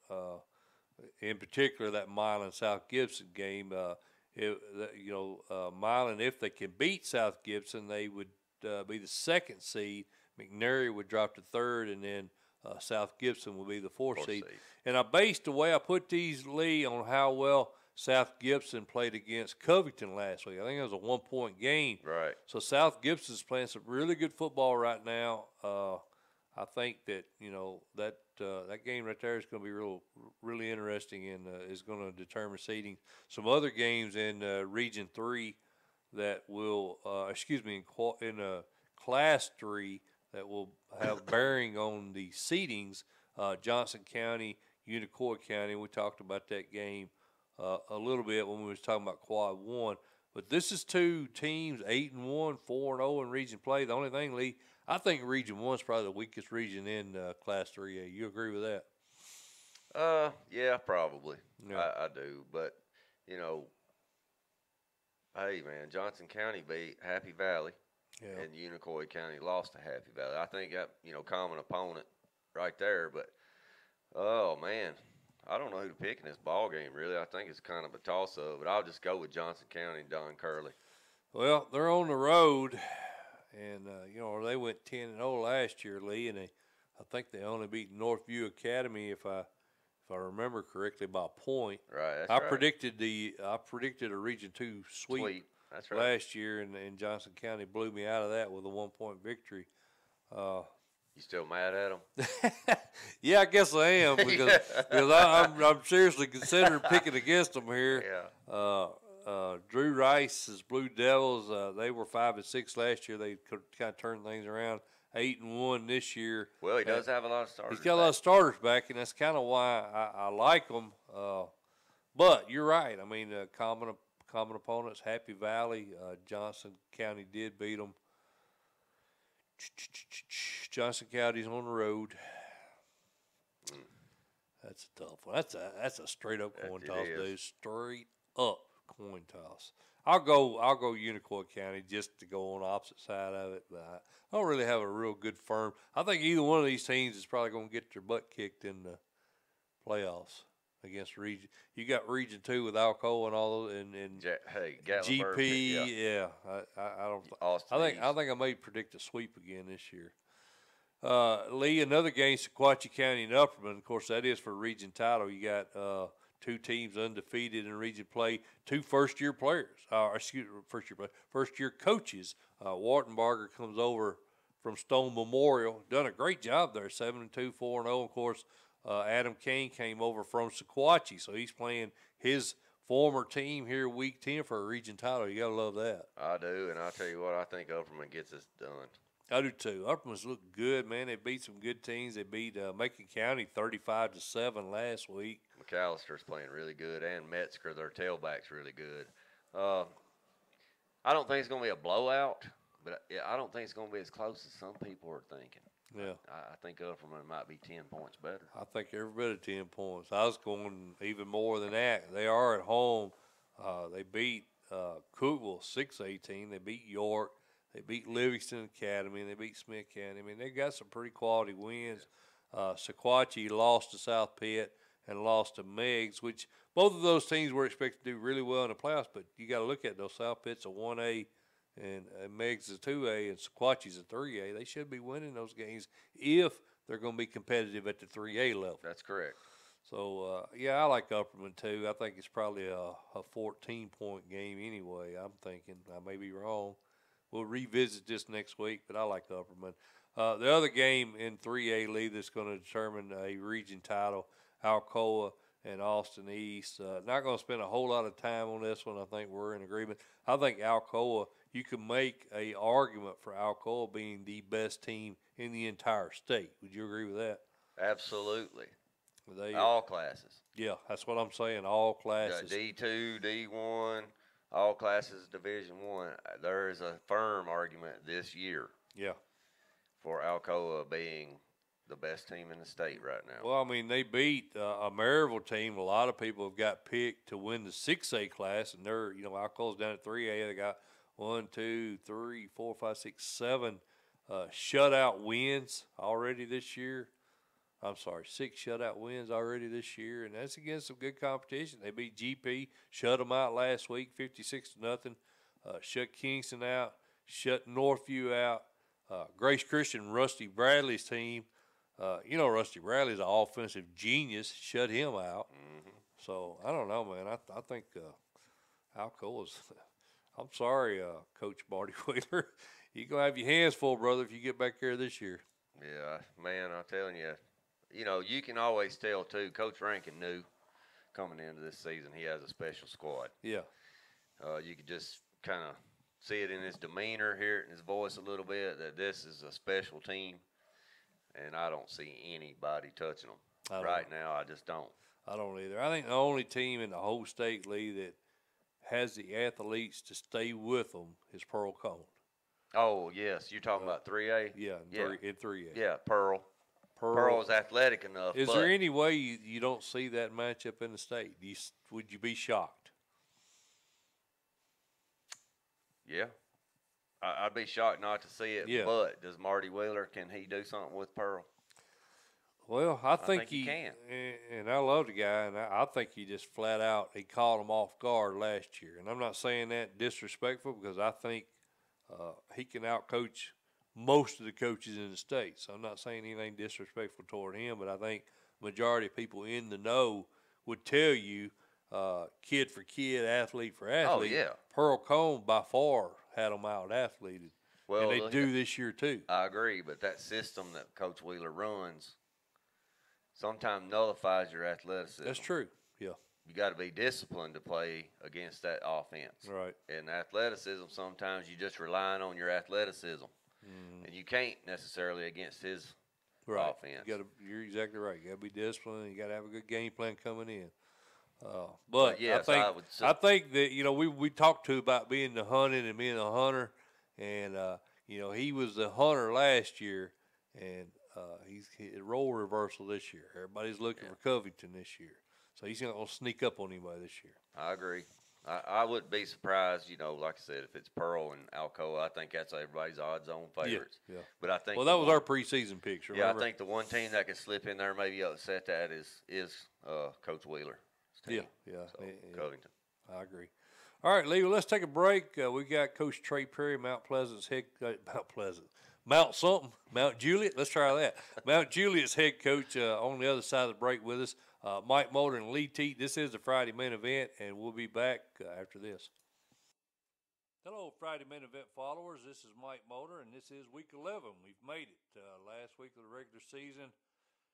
in particular that Milan South Gibson game. Milan, if they can beat South Gibson, they would be the 2nd seed. McNary would drop to 3rd, and then South Gibson will be the 4th seed. And I based the way I put these, Lee, on how well South Gibson played against Covington last week. I think it was a 1-point game. Right. So South Gibson's playing some really good football right now. I think that that game right there is going to be really interesting, and is going to determine seeding. Some other games in Region 3 that will, in Class 3 that will have bearing on the seedings. Johnson County, Unicoi County. We talked about that game a little bit when we was talking about Quad 1. But this is 2 teams, 8-1, 4-0 in region play. The only thing, Lee, I think Region 1 is probably the weakest region in Class 3A. You agree with that? Yeah, probably. Yeah. I do. But, hey, man, Johnson County beat Happy Valley. Yeah. And Unicoi County lost to Happy Valley. I think that, common opponent right there. But, oh, man, I don't know who to pick in this ball game, really. I think it's kind of a toss-up. But I'll just go with Johnson County and Don Curley. Well, they're on the road. And, they went 10-0 last year, Lee, and I think they only beat Northview Academy, if I remember correctly, by a point. Right, that's I right. predicted a Region 2 sweep. That's right. Last year, and Johnson County blew me out of that with a 1-point victory. You still mad at them? Yeah, I guess I am, because I'm seriously considering picking against them here. Yeah. Drew Rice's Blue Devils, they were 5-6 last year. They could kind of turn things around. 8-1 this year. Well, he does have a lot of starters. He's got a lot of starters back, and that's kind of why I like them. But you're right. I mean, common opponents, Happy Valley, Johnson County did beat them. Johnson County's on the road. That's a tough one. That's a straight up coin toss, dude. Straight up coin toss. I'll go Unicoi County just to go on the opposite side of it, but I don't really have a real good firm. I think either one of these teams is probably going to get their butt kicked in the playoffs against Region. You got Region 2 with Alcoa and all those, and GP. Yeah. I think I may predict a sweep again this year. Lee, another game, Sequatchie County and Upperman. Of course, that is for region title. You got 2 teams undefeated in region play, 2 first-year players. First-year coaches. Wartenbarger comes over from Stone Memorial. Done a great job there, 7-2, 4-0. Of course, Adam Kane came over from Sequatchie, so he's playing his former team here week 10 for a region title. You got to love that. I do, and I'll tell you what, I think Upperman gets this done. I do too. Upperman's looked good, man. They beat some good teams. They beat Macon County 35-7 last week. McAllister's playing really good, and Metzger, their tailback's really good. I don't think it's going to be a blowout, but I don't think it's going to be as close as some people are thinking. Yeah. I think Upperman might be 10 points better. I think every bit of 10 points. I was going even more than that. They are at home. They beat Cookville 6-18. They beat York. They beat Livingston Academy, and they beat Smith County. I mean, they got some pretty quality wins. Sequatchie lost to South Pitt and lost to Meigs, which both of those teams were expected to do really well in the playoffs, but you got to look at those. South Pitt's a 1A, and Meigs is a 2A, and Sequatchie's a 3A. They should be winning those games if they're going to be competitive at the 3A level. That's correct. So, I like Upperman, too. I think it's probably a 14-point game anyway, I'm thinking. I may be wrong. We'll revisit this next week, but I like Upperman. The other game in 3A Lee that's going to determine a region title, Alcoa and Austin East. Not going to spend a whole lot of time on this one. I think we're in agreement. I think Alcoa, you can make a argument for Alcoa being the best team in the entire state. Would you agree with that? Absolutely. They, all classes. Yeah, that's what I'm saying. All classes. D2, D1, all classes, Division I. There is a firm argument this year. Yeah. For Alcoa being the best team in the state right now. Well, I mean, they beat a Maryville team. A lot of people have got picked to win the 6A class, and they're, Alcoa's down at 3A. They got 1, 2, 3, 4, 5, 6, 7 shutout wins already this year. I'm sorry, 6 shutout wins already this year, and that's against some good competition. They beat GP, shut them out last week, 56-0. Shut Kingston out, shut Northview out. Grace Christian, Rusty Bradley's team. Rusty Bradley's an offensive genius. Shut him out. Mm-hmm. So, I don't know, man. I think Alcoa's – I'm sorry, Coach Marty Wheeler. You're going to have your hands full, brother, if you get back there this year. Yeah, man, I'm telling you. You can always tell, too. Coach Rankin knew coming into this season he has a special squad. Yeah. You could just kind of see it in his demeanor, hear it in his voice a little bit, that this is a special team, and I don't see anybody touching them right now. I just don't. I don't either. I think the only team in the whole state, Lee, that has the athletes to stay with them is Pearl Cone. Oh, yes. You're talking about 3A? Yeah, in 3A. Yeah, Pearl. Pearl's athletic enough. Is there any way you don't see that matchup in the state? Would you be shocked? Yeah. I'd be shocked not to see it. Yeah. But does Marty Wheeler, can he do something with Pearl? Well, I think he can. And I love the guy, and I think he just flat out, he caught him off guard last year. And I'm not saying that disrespectful, because I think he can outcoach most of the coaches in the state. So I'm not saying anything disrespectful toward him, but I think majority of people in the know would tell you, kid for kid, athlete for athlete. Oh, yeah. Pearl Cone by far had them out athleted. Well, and they do this year too. I agree, but that system that Coach Wheeler runs sometimes nullifies your athleticism. That's true. Yeah. You got to be disciplined to play against that offense. Right. And athleticism, sometimes you just relying on your athleticism. And you can't necessarily against his offense. You're exactly right. You got to be disciplined. You got to have a good game plan coming in. But yes, I think that we talked to about being the hunted and being a hunter, and he was the hunter last year, and he's role reversal this year. Everybody's looking for Covington this year, so he's not going to sneak up on anybody this year. I agree. I wouldn't be surprised, like I said, if it's Pearl and Alcoa. I think that's everybody's odds-on favorites. Yeah. But I think that was our preseason picks. Remember? Yeah, I think the one team that could slip in there, maybe upset that is Coach Wheeler. Yeah. Covington. I agree. All right, Lee, let's take a break. We got Coach Trey Perry, Mount Juliet. Let's try that. Mount Juliet's head coach on the other side of the break with us. Mike Moulder and Lee Teat. This is the Friday main event, and we'll be back after this. Hello, Friday main event followers. This is Mike Moulder, and this is week 11. We've made it last week of the regular season.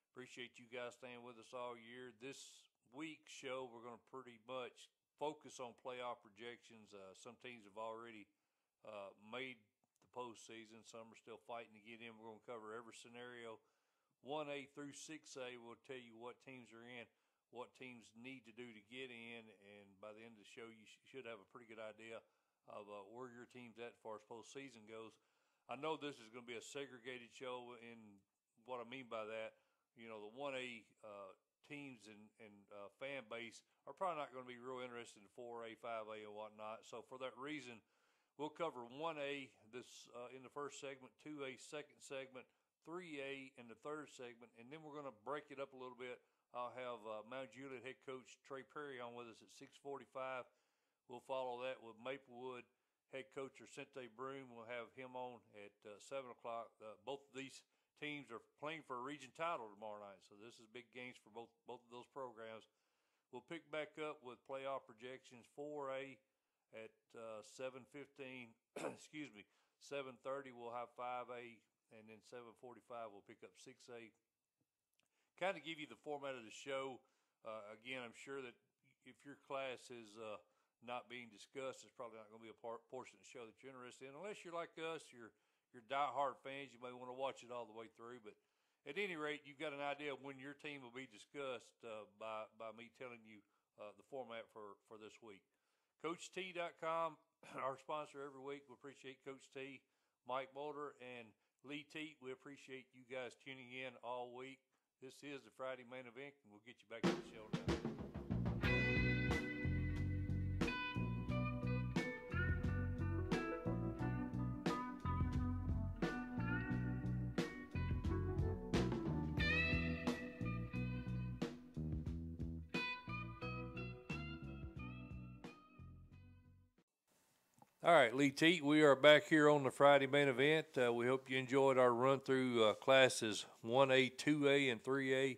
Appreciate you guys staying with us all year. This week's show, we're going to pretty much focus on playoff projections. Some teams have already made the postseason. Some are still fighting to get in. We're going to cover every scenario. 1A through 6A will tell you what teams are in, what teams need to do to get in, and by the end of the show, you should have a pretty good idea of where your team's at as far as postseason goes. I know this is going to be a segregated show, and what I mean by that, the 1A teams and fan base are probably not going to be real interested in 4A, 5A, and whatnot. So for that reason, we'll cover 1A this in the first segment, 2A second segment, 3A in the third segment, and then we're going to break it up a little bit. I'll have Mount Juliet head coach Trey Perry on with us at 6:45. We'll follow that with Maplewood head coach Arcente Broom. We'll have him on at 7 o'clock. Both of these teams are playing for a region title tomorrow night, so this is big games for both of those programs. We'll pick back up with playoff projections. 4A at 7:15. Excuse me, 7:30. We'll have 5A and then 7:45 we'll pick up 6A. Kind of give you the format of the show. Again, I'm sure that if your class is not being discussed, it's probably not going to be a portion of the show that you're interested in. Unless you're like us, you're diehard fans, you may want to watch it all the way through. But at any rate, you've got an idea of when your team will be discussed by me telling you the format for this week. CoachT.com, our sponsor every week. We appreciate Coach T, Mike Mulder, and Lee Teat. We appreciate you guys tuning in all week. This is the Friday main event, and we'll get you back to the show now. All right, Lee Teat, we are back here on the Friday main event. We hope you enjoyed our run through classes 1A, 2A, and 3A.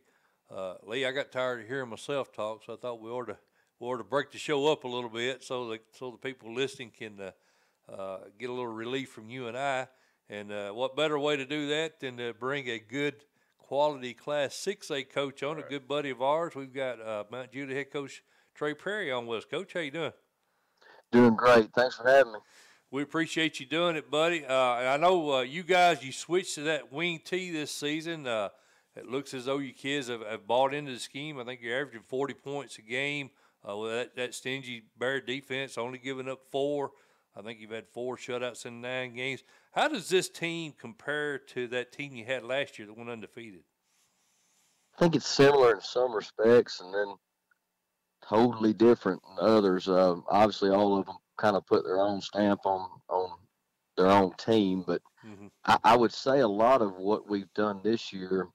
Lee, I got tired of hearing myself talk, so I thought we ought to break the show up a little bit so the people listening can get a little relief from you and I. And what better way to do that than to bring a good quality Class 6A coach on, a good buddy of ours. We've got Mount Judah head coach Trey Perry on with us. Coach, how you doing? Doing great. Thanks for having me. We appreciate you doing it, buddy. And I know you guys, you switched to that wing tee this season. It looks as though you kids have bought into the scheme. I think you're averaging 40 points a game with that stingy Bear defense, only giving up 4. I think you've had 4 shutouts in 9 games. How does this team compare to that team you had last year that went undefeated? I think it's similar in some respects and then totally different in others. Obviously, all of them kind of put their own stamp on their own team, but I would say a lot of what we've done this year,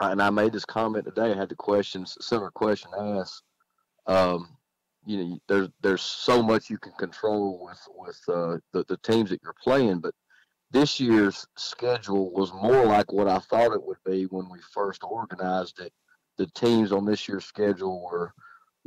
and I made this comment today, I had similar question asked. There's so much you can control with the teams that you're playing, but this year's schedule was more like what I thought it would be when we first organized it. The teams on this year's schedule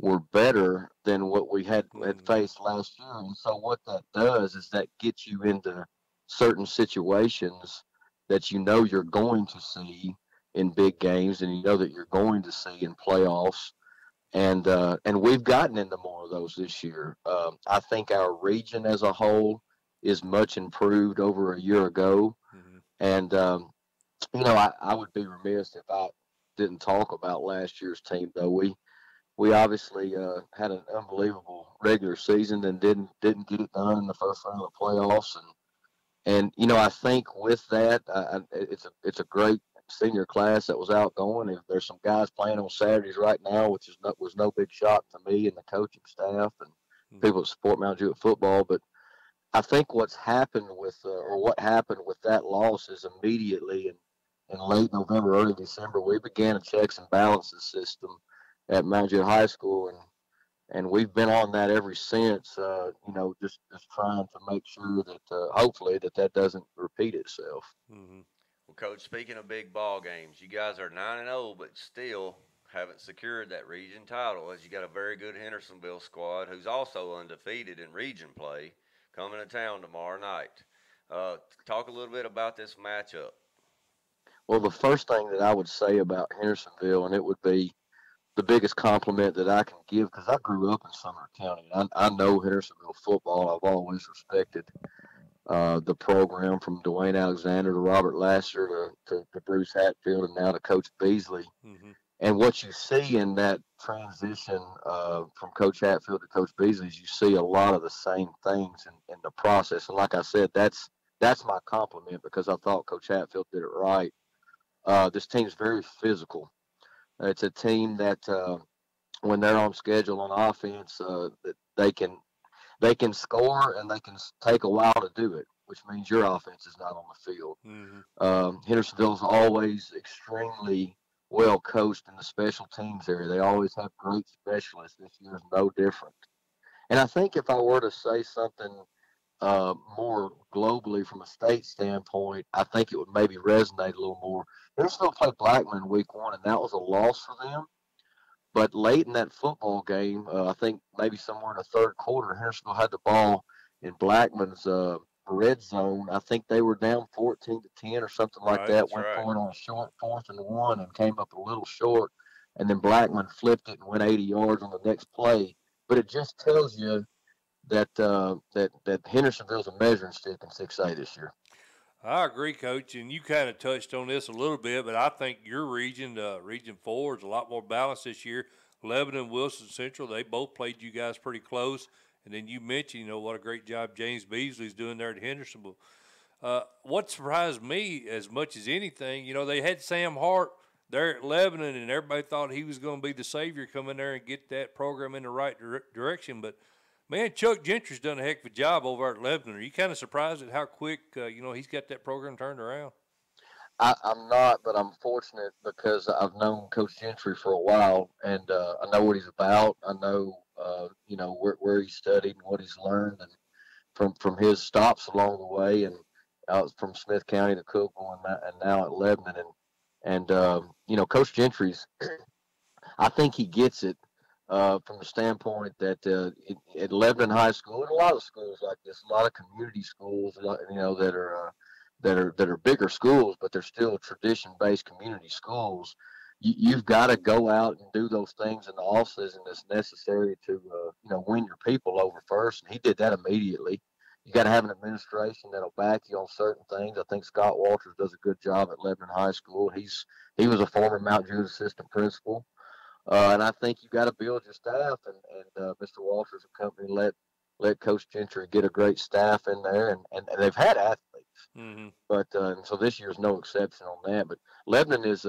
were better than what we had faced last year. And so what that does is that gets you into certain situations that you know you're going to see in big games and you know that you're going to see in playoffs. And we've gotten into more of those this year. I think our region as a whole is much improved over a year ago. And, I would be remiss if I didn't talk about last year's team, though. We obviously had an unbelievable regular season and didn't get it done in the first round of the playoffs. And I think with that, it's a great senior class that was outgoing. There's some guys playing on Saturdays right now, which was no big shock to me and the coaching staff and people that support Mount Juliet football. But I think what happened with that loss is immediately in late November, early December, we began a checks and balances system at Mount Juliet High School, and we've been on that ever since. Just trying to make sure that hopefully that doesn't repeat itself. Well, Coach, speaking of big ball games, you guys are 9-0, but still haven't secured that region title, as you got a very good Hendersonville squad who's also undefeated in region play coming to town tomorrow night. Talk a little bit about this matchup. Well, the first thing that I would say about Hendersonville, and it would be the biggest compliment that I can give, because I grew up in Sumner County. I know Hendersonville football. I've always respected the program, from Dwayne Alexander to Robert Lasser to Bruce Hatfield and now to Coach Beasley. And what you see in that transition from Coach Hatfield to Coach Beasley is you see a lot of the same things in the process. And like I said, that's my compliment, because I thought Coach Hatfield did it right. This team's very physical. It's a team that when they're on schedule on offense, that they can score and they can take a while to do it, which means your offense is not on the field. Hendersonville's always extremely well coached in the special teams area. They always have great specialists. This year is no different. And I think if I were to say something more globally from a state standpoint, I think it would maybe resonate a little more. Hendersonville played Blackman week 1, and that was a loss for them. But late in that football game, I think maybe somewhere in the third quarter, Hendersonville had the ball in Blackman's red zone. I think they were down 14-10 or something like Right. that. That's Went right. for it on a short 4th and 1 and came up a little short. And then Blackman flipped it and went 80 yards on the next play. But it just tells you that that Hendersonville's a measuring stick in 6A this year. I agree, Coach, and you kind of touched on this a little bit, but I think your region, Region 4, is a lot more balanced this year. Lebanon, Wilson Central, they both played you guys pretty close. And then you mentioned, what a great job James Beasley's doing there at Hendersonville. What surprised me as much as anything, they had Sam Hart there at Lebanon, and everybody thought he was going to be the savior, come in there and get that program in the right direction. But, man, Chuck Gentry's done a heck of a job over at Lebanon. Are you kind of surprised at how quick, he's got that program turned around? I'm not, but I'm fortunate because I've known Coach Gentry for a while, and I know what he's about. I know, where he studied and what he's learned, and from his stops along the way, and out from Smith County to Cookville, and now at Lebanon, and Coach Gentry's. I think he gets it from the standpoint that at Lebanon High School and a lot of schools like this, a lot of community schools, that are bigger schools, but they're still tradition-based community schools. You've got to go out and do those things in the off season that's necessary to win your people over first. And he did that immediately. You got to have an administration that'll back you on certain things. I think Scott Walters does a good job at Lebanon High School. He was a former Mount Jude assistant principal. And I think you got to build your staff, and Mr. Walters and company let Coach Gentry get a great staff in there, and they've had athletes, but and so this year's no exception on that. But Lebanon is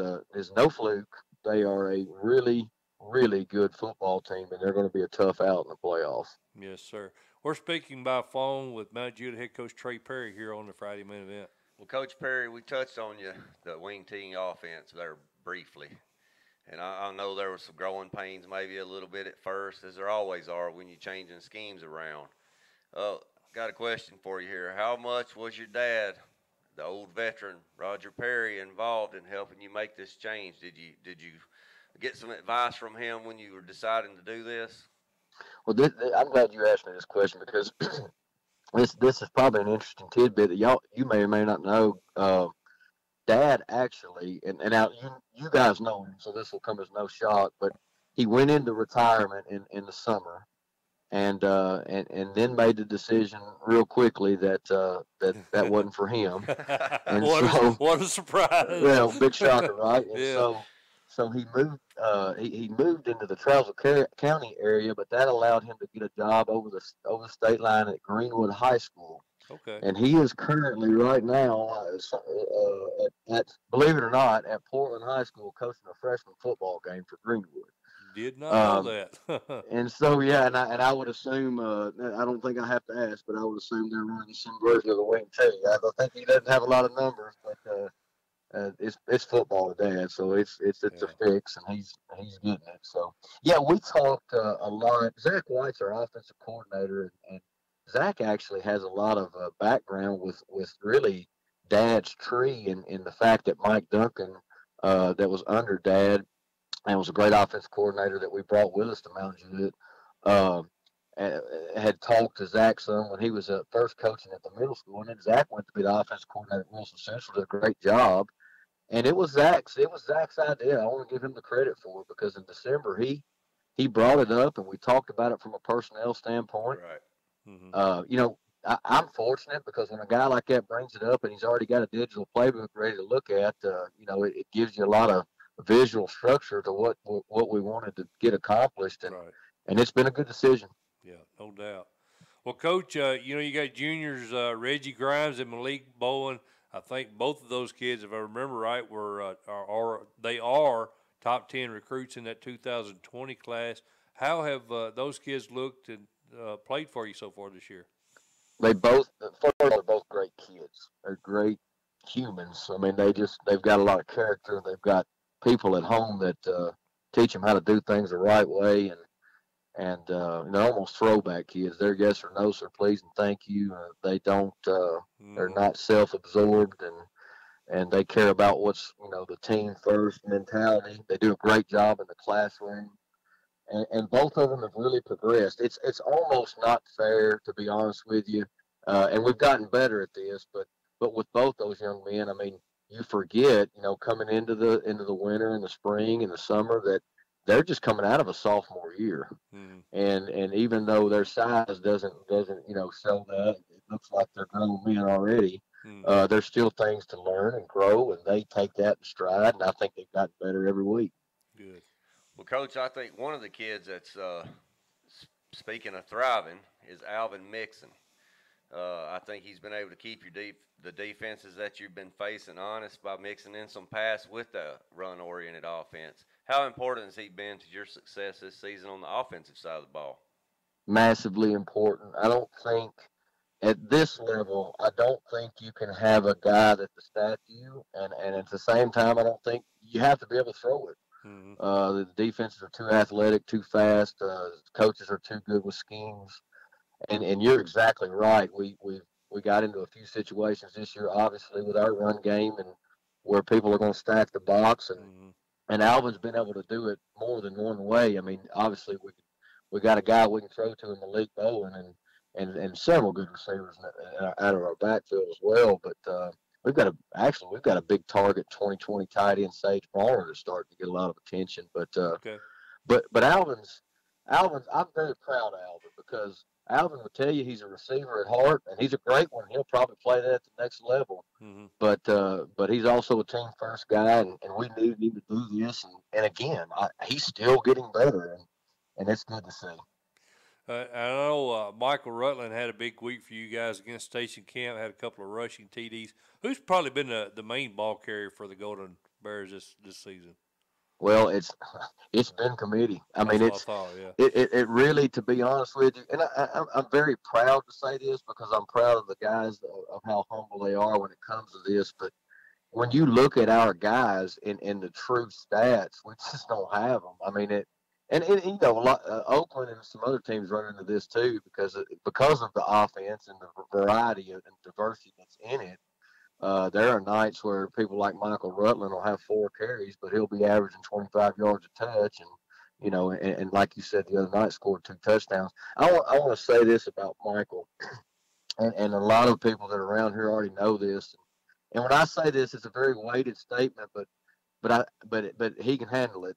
no fluke. They are a really, really good football team, and they're going to be a tough out in the playoffs. Yes, sir. We're speaking by phone with Mount Judah head coach Trey Perry here on the Friday main event. Well, Coach Perry, we touched on the wing team offense there briefly. And I know there were some growing pains maybe a little bit at first, as there always are when you're changing schemes around. Got a question for you here. How much was your dad, the old veteran Roger Perry, involved in helping you make this change? Did you get some advice from him when you were deciding to do this? Well, I'm glad you asked me this question because this is probably an interesting tidbit that you may or may not know. Dad actually, and now you guys know him, so this will come as no shock, but he went into retirement in the summer, and then made the decision real quickly that wasn't for him. And what a surprise! Well, big shocker, right? And yeah. So he moved. He moved into the Trezevant County area, but that allowed him to get a job over the state line at Greenwood High School. Okay. And he is currently right now, at believe it or not, at Portland High School coaching a freshman football game for Greenwood. Did not know that. And so and I would assume I don't think I have to ask, but I would assume they're running some version of the wing too. I don't think he doesn't have a lot of numbers, but it's football to Dad, so it's a fix, and he's getting it. So we talked a lot. Zach White's our offensive coordinator, and Zach actually has a lot of background with really Dad's tree in the fact that Mike Duncan, that was under Dad, and was a great offensive coordinator that we brought with us to Mount Juliet, had talked to Zach some when he was first coaching at the middle school, and then Zach went to be the offensive coordinator at Wilson Central, did a great job, and it was Zach's idea. I want to give him the credit for it because in December he brought it up, and we talked about it from a personnel standpoint. Right. I'm fortunate because when a guy like that brings it up and he's already got a digital playbook ready to look at, it gives you a lot of visual structure to what we wanted to get accomplished, and it's been a good decision. Yeah, no doubt. Well, Coach, you got juniors Reggie Grimes and Malik Bowen. I think both of those kids, if I remember right, they are top 10 recruits in that 2020 class. How have those kids looked and played for you so far this year? They're both great kids. They're great humans. I mean, they've got a lot of character. They've got people at home that teach them how to do things the right way, and they're almost throwback kids. They're yes or no, sir, please, and thank you. They don't. They're not self-absorbed, and they care about what's the team first mentality. They do a great job in the classroom. And both of them have really progressed. It's almost not fair, to be honest with you, And we've gotten better at this, but with both those young men, I mean, you forget, coming into the winter and the spring and the summer that they're just coming out of a sophomore year. And even though their size doesn't show that, it looks like they're grown men already. There's still things to learn and grow, and they take that in stride, and I think they've gotten better every week. Good. Well, Coach, I think one of the kids that's speaking of thriving is Alvin Mixon. I think he's been able to keep the defenses that you've been facing honest by mixing in some pass with the run-oriented offense. How important has he been to your success this season on the offensive side of the ball? Massively important. I don't think at this level, I don't think you can have a guy that's a statue, and at the same time, I don't think you have to be able to throw it. The defenses are too athletic, too fast. Coaches are too good with schemes, and you're exactly right. We got into a few situations this year, obviously, with our run game, and where people are going to stack the box, and Alvin's been able to do it more than one way. I mean, obviously, we got a guy we can throw to in Malik Bowen, and several good receivers out of our backfield as well. But we've got a big target 2020 tight end Sage Barner that's starting to get a lot of attention. But but Alvin's I'm very proud of Alvin, because Alvin would tell you he's a receiver at heart, and he's a great one. He'll probably play that at the next level. But he's also a team first guy, and we needed him to do this. And again, he's still getting better, and it's good to see. I know Michael Rutland had a big week for you guys against Station Camp, had a couple of rushing TDs. Who's probably been the main ball carrier for the Golden Bears this season? Well, it's been committee. I mean, it really, to be honest with you, and I'm very proud to say this, because I'm proud of the guys of how humble they are when it comes to this. But when you look at our guys in the true stats, we just don't have them. I mean, Oakland and some other teams run into this too, because of the offense and the variety and diversity that's in it. There are nights where people like Michael Rutland will have 4 carries, but he'll be averaging 25 yards a touch, and like you said the other night, scored 2 touchdowns. I want to say this about Michael, and a lot of people that are around here already know this. And when I say this, it's a very weighted statement, but he can handle it.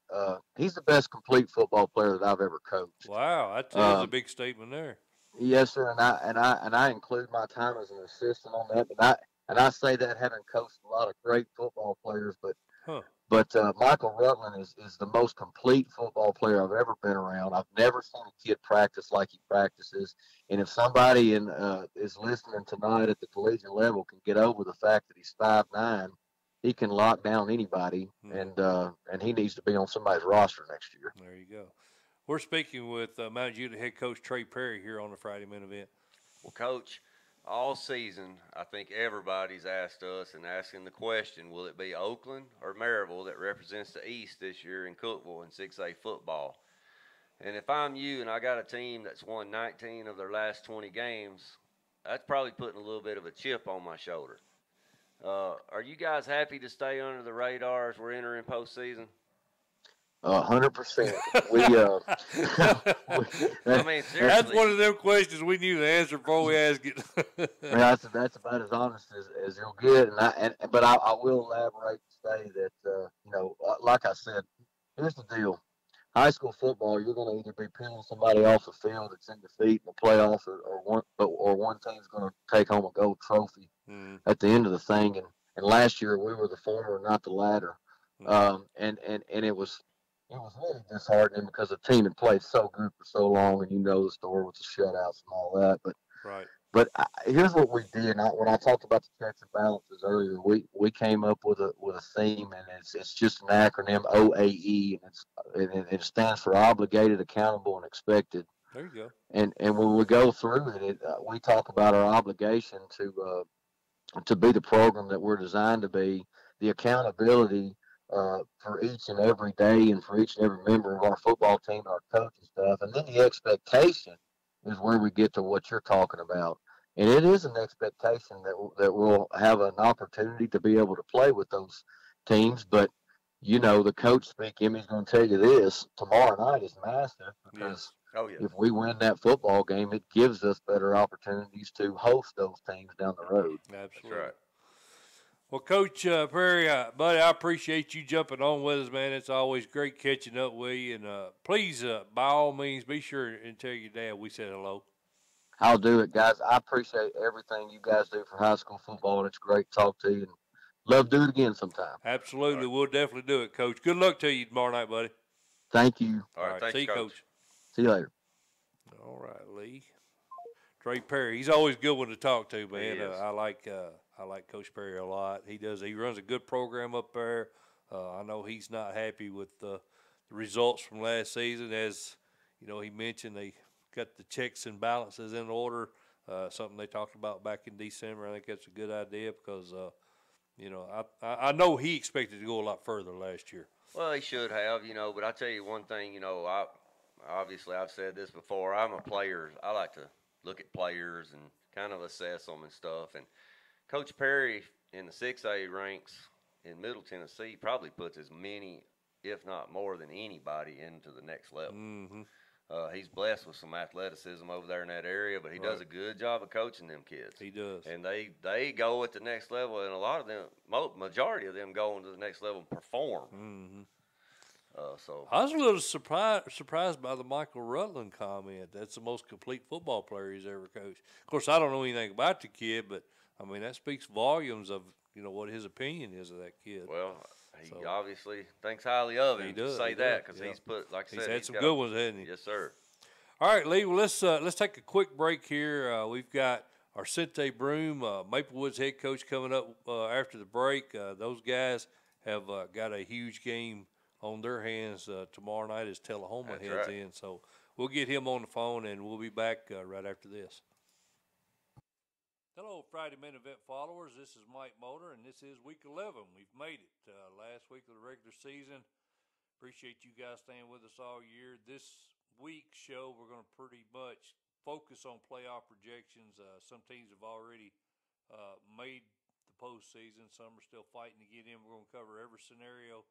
He's the best complete football player that I've ever coached. Wow, that's a big statement there. Yes, sir, and I include my time as an assistant on that. But I say that having coached a lot of great football players, but Michael Rutland is the most complete football player I've ever been around. I've never seen a kid practice like he practices. And if somebody is listening tonight at the collegiate level can get over the fact that he's 5'9", he can lock down anybody, and he needs to be on somebody's roster next year. There you go. We're speaking with Mount Judah head coach Trey Perry here on the Friday Men event. Well, Coach, all season, I think everybody's asked us and asking the question, will it be Oakland or Maryville that represents the East this year in Cookeville in 6A football? And if I'm you and I got a team that's won 19 of their last 20 games, that's probably putting a little bit of a chip on my shoulder. Are you guys happy to stay under the radar as we're entering postseason? 100%. I mean, seriously. That's one of them questions we knew the answer before we asked it. That's about as honest as you'll get. But I will elaborate and say that, like I said, here's the deal. High school football, you're going to either be peeling somebody off the field that's in defeat in the playoffs, or one team's going to take home a gold trophy at the end of the thing. And last year we were the former, not the latter. And it was really disheartening, because the team had played so good for so long, and the story with the shutouts and all that. But here's what we did. When I talked about the checks and balances earlier, we came up with a theme, and it's just an acronym, OAE, and it stands for obligated, accountable, and expected. There you go. And when we go through it, we talk about our obligation to be the program that we're designed to be, the accountability for each and every day, and for each and every member of our football team, our coaching staff, and then the expectation is where we get to what you're talking about. And it is an expectation that we'll have an opportunity to be able to play with those teams. But, the coach speak, Emmy's going to tell you this, tomorrow night is massive, because Oh, yeah. if we win that football game, it gives us better opportunities to host those teams down the road. Absolutely. That's right. Well, Coach Perry, buddy, I appreciate you jumping on with us, man. It's always great catching up with you. And please, by all means, be sure and tell your dad we said hello. I'll do it, guys. I appreciate everything you guys do for high school football, and it's great to talk to you. And love to do it again sometime. Absolutely. We'll definitely do it, Coach. Good luck to you tomorrow night, buddy. Thank you. All right. Thanks, See you, Coach. See you later. All right, Lee. Trey Perry. He's always a good one to talk to, man. I like Coach Perry a lot. He runs a good program up there. I know he's not happy with the results from last season. As you know, he mentioned they got the checks and balances in order. Something they talked about back in December. I think that's a good idea because I know he expected to go a lot further last year. Well, he should have, but I tell you one thing, I've said this before. I'm a player. I like to look at players and kind of assess them and stuff. And Coach Perry in the 6A ranks in Middle Tennessee probably puts as many, if not more than anybody, into the next level. Mm-hmm. He's blessed with some athleticism over there in that area, but he does a good job of coaching them kids. He does. And they go at the next level, and a lot of them, majority of them go into the next level and perform. Mm-hmm. So I was a little surprised by the Michael Rutland comment. That's the most complete football player he's ever coached. Of course, I don't know anything about the kid, but I mean that speaks volumes of what his opinion is of that kid. Well, he obviously thinks highly of him. He does say that because he's put, like I said, he's had some good ones, hasn't he? Yes, sir. All right, Lee. Well, let's take a quick break here. We've got our Sente Broom, Maplewood's head coach, coming up after the break. Those guys have got a huge game on their hands tomorrow night as Tullahoma heads in. So we'll get him on the phone, and we'll be back right after this. Hello, Friday Main Event followers. This is Mike Motor, and this is Week 11. We've made it last week of the regular season. Appreciate you guys staying with us all year. This week's show, we're going to pretty much focus on playoff projections. Some teams have already made the postseason. Some are still fighting to get in. We're going to cover every scenario.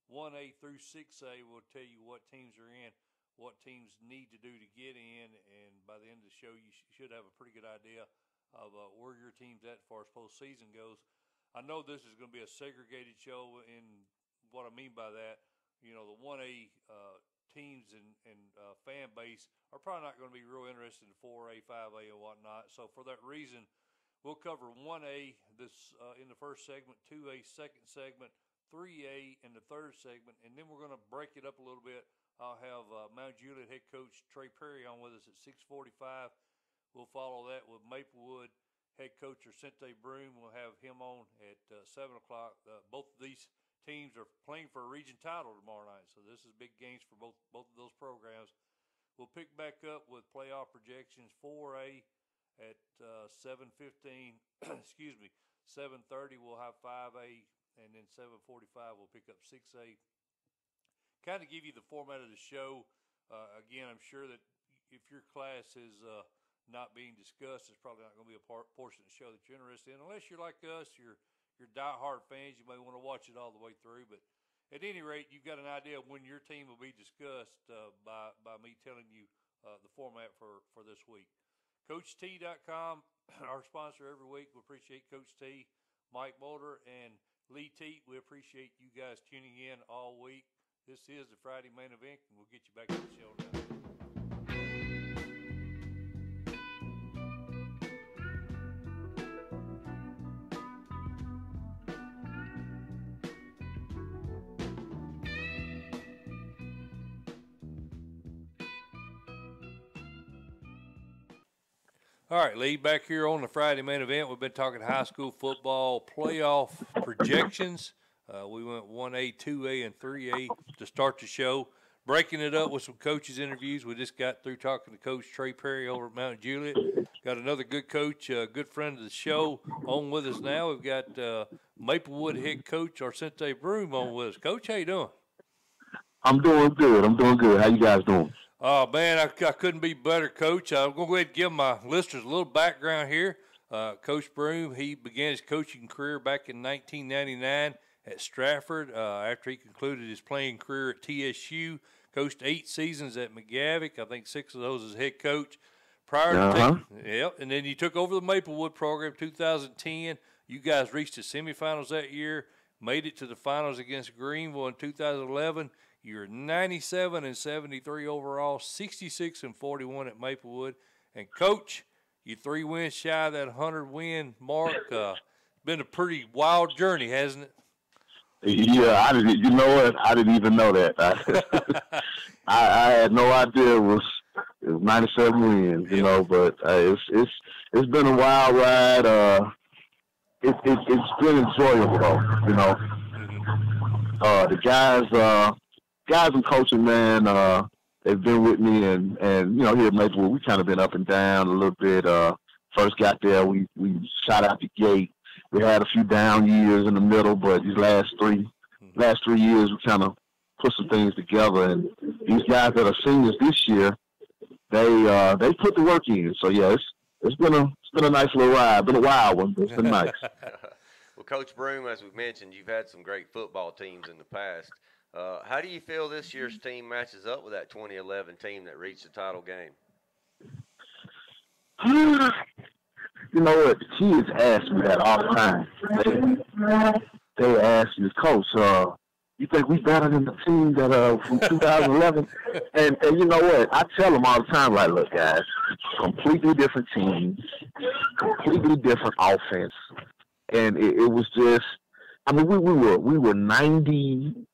1A through 6A will tell you what teams are in, what teams need to do to get in, and by the end of the show, you should have a pretty good idea of where your team's at as far as postseason goes. I know this is going to be a segregated show, and what I mean by that, the 1A teams and fan base are probably not going to be real interested in 4A, 5A, and whatnot. So for that reason, we'll cover 1A this in the first segment, 2A second segment, 3A in the third segment, and then we're going to break it up a little bit. I'll have Mount Juliet head coach Trey Perry on with us at 6:45. We'll follow that with Maplewood head coach or Sente Broom. We'll have him on at 7 o'clock. Both of these teams are playing for a region title tomorrow night, so this is big games for both of those programs. We'll pick back up with playoff projections 4A at 7:15. Excuse me, 7:30 we'll have 5A, and then 7:45 we'll pick up 6A. Kind of give you the format of the show. Again, I'm sure that if your class is not being discussed, it's probably not going to be a portion of the show that you're interested in. Unless you're like us, you're diehard fans, you may want to watch it all the way through. But at any rate, you've got an idea of when your team will be discussed by me telling you the format for this week. CoachT.com, our sponsor every week. We appreciate Coach T, Mike Mulder, and Lee Teat. We appreciate you guys tuning in all week. This is the Friday Main Event, and we'll get you back to the show now. All right, Lee, back here on the Friday Main Event, we've been talking high school football playoff projections. We went 1A, 2A, and 3A to start the show, breaking it up with some coaches' interviews. We just got through talking to Coach Trey Perry over at Mount Juliet. Got another good coach, a good friend of the show, on with us now. We've got Maplewood head coach Sente Broom on with us. Coach, how you doing? I'm doing good. How you guys doing? Oh, man, I couldn't be better, Coach. I'm going to go ahead and give my listeners a little background here. Coach Broom, he began his coaching career back in 1999 at Stratford after he concluded his playing career at TSU. Coached 8 seasons at McGavick. I think 6 of those as head coach. Prior to and then you took over the Maplewood program 2010. You guys reached the semifinals that year, made it to the finals against Greenville in 2011. You're 97-73 overall, 66-41 at Maplewood. And Coach, you're 3 wins shy of that 100-win mark. Been a pretty wild journey, hasn't it? Yeah, you know what? I didn't even know that. I had no idea it was 97 wins, you know. But it's been a wild ride. It's been enjoyable, though, you know. The guys I'm coaching, man, they've been with me, and you know, here at Maplewood, we kind of been up and down a little bit. First got there, we shot out the gate. We had a few down years in the middle, but these last three years, we kind of put some things together. And these guys that are seniors this year, they put the work in. So yeah, it's been a nice little ride. Been a wild one, but it's been nice. Well, Coach Broom, as we mentioned, you've had some great football teams in the past. How do you feel this year's team matches up with that 2011 team that reached the title game? You know what? The kids ask me that all the time. They ask me, Coach, you think we better than the team that from 2011? and you know what? I tell them all the time, like, look, guys, completely different teams, completely different offense, and it was just, I mean, we were 97%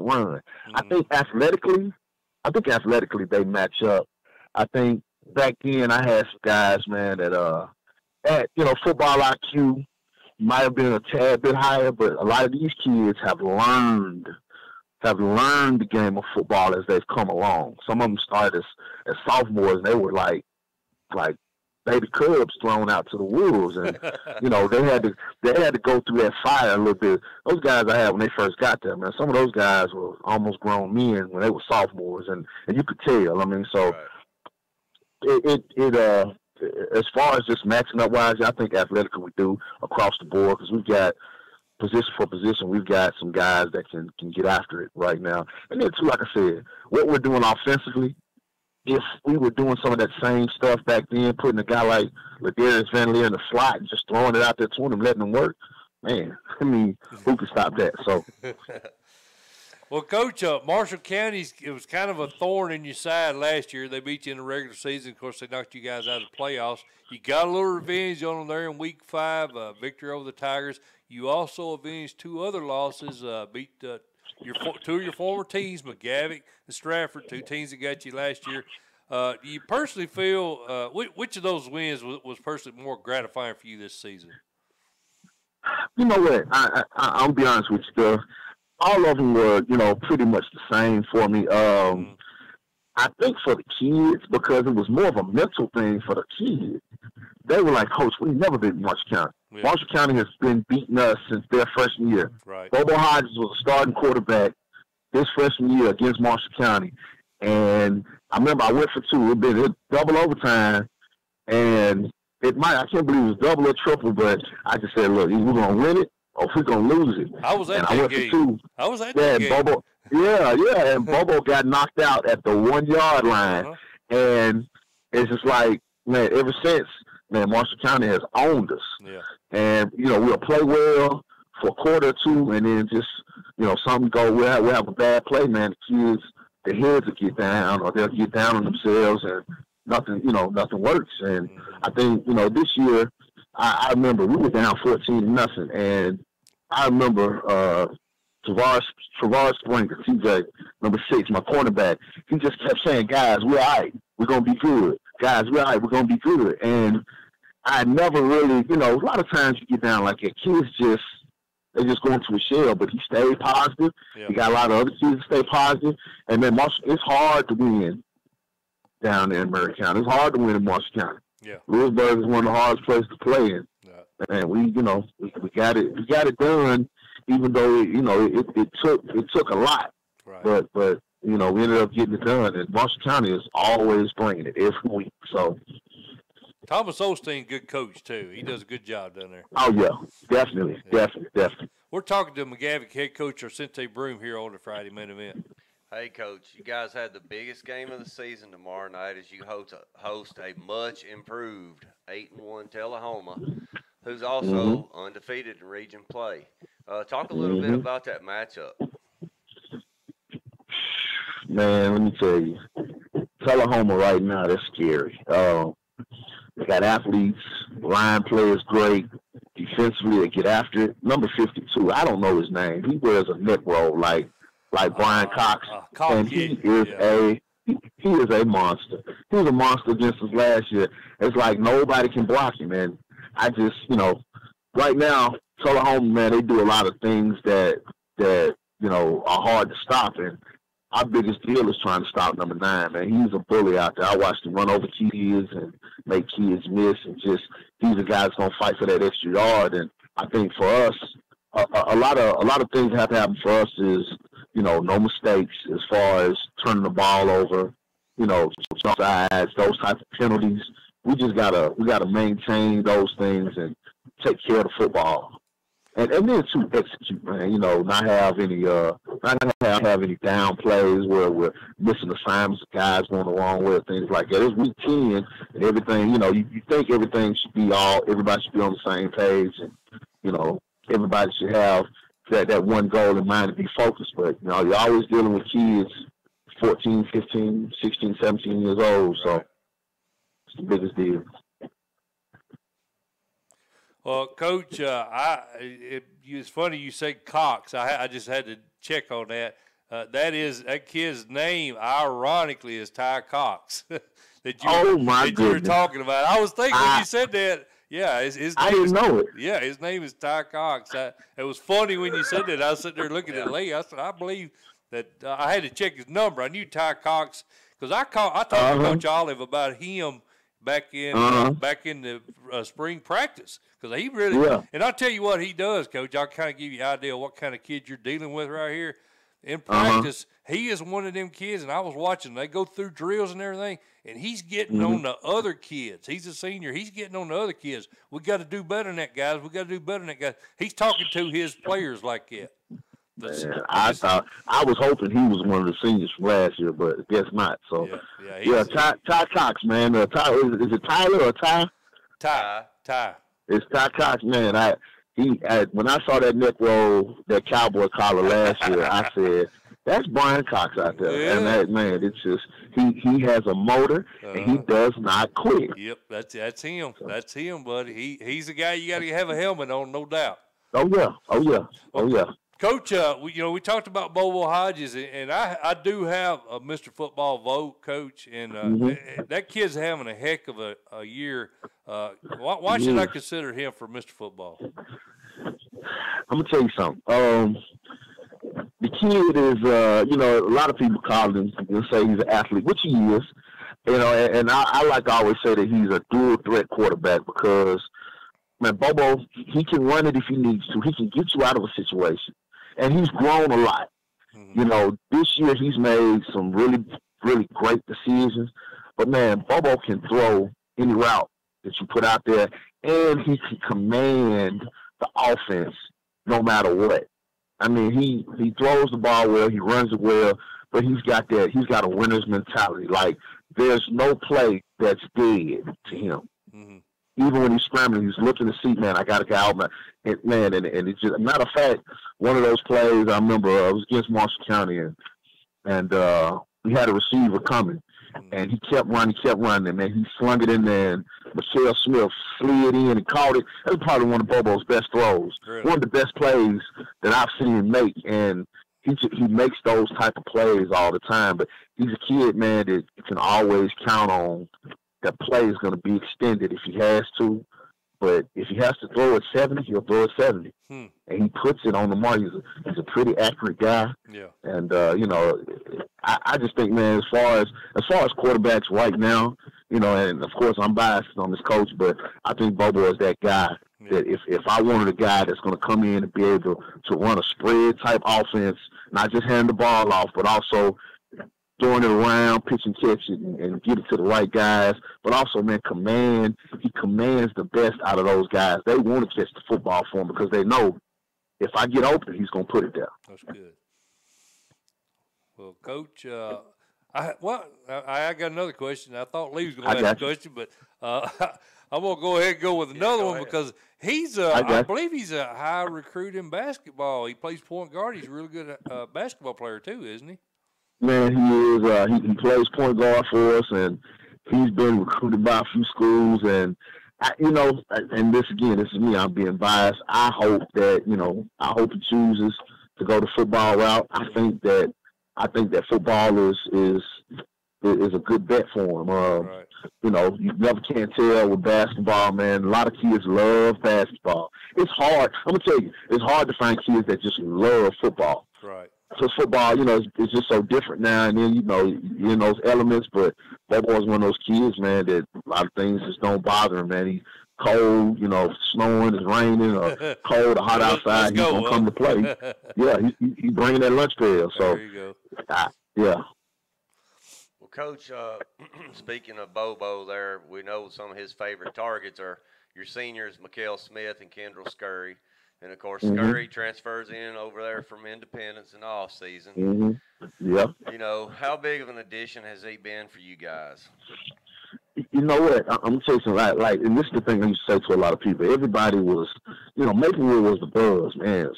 run. I think athletically they match up. I think back then I had some guys, man, that at, you know, football IQ might have been a tad bit higher, but a lot of these kids have learned the game of football as they've come along. Some of them started as sophomores, and they were like baby cubs thrown out to the wolves, and you know, they had to go through that fire a little bit. Those guys I had when they first got there, man, some of those guys were almost grown men when they were sophomores, and you could tell. I mean, so it as far as just matching up wise, I think athletically we do across the board, because we've got position for position, we've got some guys that can get after it right now. And then too, like I said, what we're doing offensively, if we were doing some of that same stuff back then, putting a guy like Ladarius Van Leer in the slot and just throwing it out there to him, letting him work, man, I mean, who could stop that? So. Well, Coach, Marshall County, it was kind of a thorn in your side last year. They beat you in the regular season. Of course, they knocked you guys out of the playoffs. You got a little revenge on them there in Week 5, victory over the Tigers. You also avenged 2 other losses, beat 2 of your former teams, McGavick and Stratford, 2 teams that got you last year. Do you personally feel which of those wins was personally more gratifying for you this season? You know what? I'll be honest with you, all of them were, you know, pretty much the same for me. I think for the kids, because it was more of a mental thing for the kids, they were like, Coach, we never beat Marshall County. Yeah. Marshall County has been beating us since their freshman year. Right. Bobo Hodges was a starting quarterback this freshman year against Marshall County. And I remember I went for 2. It been double overtime, and I can't believe it was double or triple, but I just said, look, we're going to win it, or we're going to lose it. I was at that game. I was at that game. Bobo, and Bobo got knocked out at the 1-yard line. And it's just like, man, ever since, man, Marshall County has owned us. Yeah. And, you know, we'll play well for a quarter or 2, and then just, you know, something we'll have a bad play, man. The kids, their heads will get down, or they'll get down on themselves, and nothing works. And I think, you know, this year, I remember we were down 14-0, and I remember Travaris Springer, TJ, number 6, my cornerback, he just kept saying, guys, we're all right. We're going to be good. Guys, we're all right. We're going to be good. And I never really, you know, a lot of times you get down like that. Kids they just go into a shell, but he stayed positive. Yeah. He got a lot of other kids to stay positive. And then it's hard to win down there in Murray County. It's hard to win in Marshall County. Yeah. Lewisburg is one of the hardest places to play in. Yeah. And we got it done, even though it took a lot. Right. But you know, we ended up getting it done. And Marshall County is always bringing it every week. So Thomas Osteen, good coach too. He does a good job down there. Oh yeah, definitely. We're talking to McGavick head coach Arcente Broom here on the Friday Main Event. Hey, Coach, you guys had the biggest game of the season tomorrow night as you host a much improved 8-1 Tullahoma, who's also undefeated in region play. Talk a little bit about that matchup. Man, let me tell you, Tullahoma right now, they're scary. They got athletes, line players great. Defensively, they get after it. Number 52, I don't know his name. He wears a neck roll like Brian Cox, and he is a monster. He was a monster against us last year. It's like nobody can block him, and I just, right now, Tullahoma, man, they do a lot of things that are hard to stop, and our biggest deal is trying to stop number 9, man. He's a bully out there. I watched him run over kids and make kids miss, and just he's a guy that's gonna fight for that extra yard. And I think for us, a lot of things have to happen for us is, no mistakes as far as turning the ball over, sides, those type of penalties. We gotta maintain those things and take care of the football. And then to execute, man, not have any down plays where we're missing assignments, guys going the wrong way, things like that. It's week 10 and everything, you think everything everybody should be on the same page, and, everybody should have that one goal in mind to be focused. But, you're always dealing with kids 14, 15, 16, 17 years old, so it's the biggest deal. Well, Coach, it's funny you say Cox. I just had to check on that. That kid's name, ironically, is Ty Cox. You were talking about. I was thinking when you said that. Yeah, his name I didn't know it. Yeah, his name is Ty Cox. It was funny when you said that. I was sitting there looking at Lee. I said, I believe that I had to check his number. I knew Ty Cox because I talked to Coach Olive about him back in the spring practice because he really and I'll tell you what he does, Coach. I'll kind of give you an idea of what kind of kid you're dealing with right here. In practice, he is one of them kids, and I was watching. They go through drills and everything, and he's getting on the other kids. He's a senior. He's getting on the other kids. We got to do better than that, guys. We got to do better than that, guys. He's talking to his players like that. I was hoping he was one of the seniors from last year, but I guess not. So Ty Cox, man. Is it Tyler or Ty? Ty. It's Ty Cox, man. When I saw that neck roll, that cowboy collar last year, I said, that's Brian Cox out there. Yeah. And that, man, it's just, he has a motor, and he does not quit. Yep, that's him. That's him, buddy. He's the guy you got to have a helmet on, no doubt. Oh, yeah. Coach, we talked about Bobo Hodges, and I do have a Mr. Football vote, Coach, and that kid's having a heck of a year. Why should I consider him for Mr. Football? I'm going to tell you something. The kid is, a lot of people call him and say he's an athlete, which he is. And I like to always say that he's a dual threat quarterback because, man, Bobo, he can run it if he needs to. He can get you out of a situation. And he's grown a lot. This year he's made some really, really great decisions. But, man, Bobo can throw any route that you put out there, and he can command the offense no matter what. I mean, he throws the ball well, he runs it well, but he's got a winner's mentality. Like, there's no play that's dead to him. Even when he's scrambling, he's looking to see, man, I got to get out, man. And it's just, matter of fact, one of those plays I remember, it was against Marshall County, and we had a receiver coming, and he kept running, and then he slung it in there, and Michelle Smith slid in and caught it. That was probably one of Bobo's best throws. Really? One of the best plays that I've seen him make, and he makes those type of plays all the time. But he's a kid, man, that you can always count on. That play is going to be extended if he has to. But if he has to throw it 70, he'll throw it 70. And he puts it on the mark. He's a pretty accurate guy. Yeah. And, I just think, man, as far as quarterbacks right now, and, of course, I'm biased on this coach, but I think Bobo is that guy that if I wanted a guy that's going to come in and be able to run a spread-type offense, not just hand the ball off, but also – throwing it around, pitch and catch it, and get it to the right guys. But also, man, he commands the best out of those guys. They want to catch the football for him because they know if I get open, he's going to put it there. That's good. Well, Coach, I got another question. I thought Lee was going to ask a question, but I'm going to go ahead and go with another one because he's, I believe he's a high recruit in basketball. He plays point guard. He's a really good basketball player too, isn't he? Man, he is. He plays point guard for us, and he's been recruited by a few schools. And and this is me. I'm being biased. I hope he chooses to go the football route. I think that football is a good bet for him. Right. You never can tell with basketball, man. A lot of kids love basketball. It's hard. I'm gonna tell you, it's hard to find kids that just love football. Right. So football, it's just so different now. And then in those elements, but that boy's one of those kids, man, that a lot of things just don't bother him, man. He's cold, snowing, it's raining, or cold or hot outside. He's gonna come to play. Yeah, he's bringing that lunch pail. So there you go. Yeah. Well, Coach, speaking of Bobo there, we know some of his favorite targets are your seniors, Mikael Smith and Kendall Scurry. And, of course, Scurry transfers in over there from Independence in the offseason. Yeah. How big of an addition has he been for you guys? You know what? I'm going to tell you something. Like, and this is the thing I used to say to a lot of people. Everybody was, Maplewood was the buzz, man.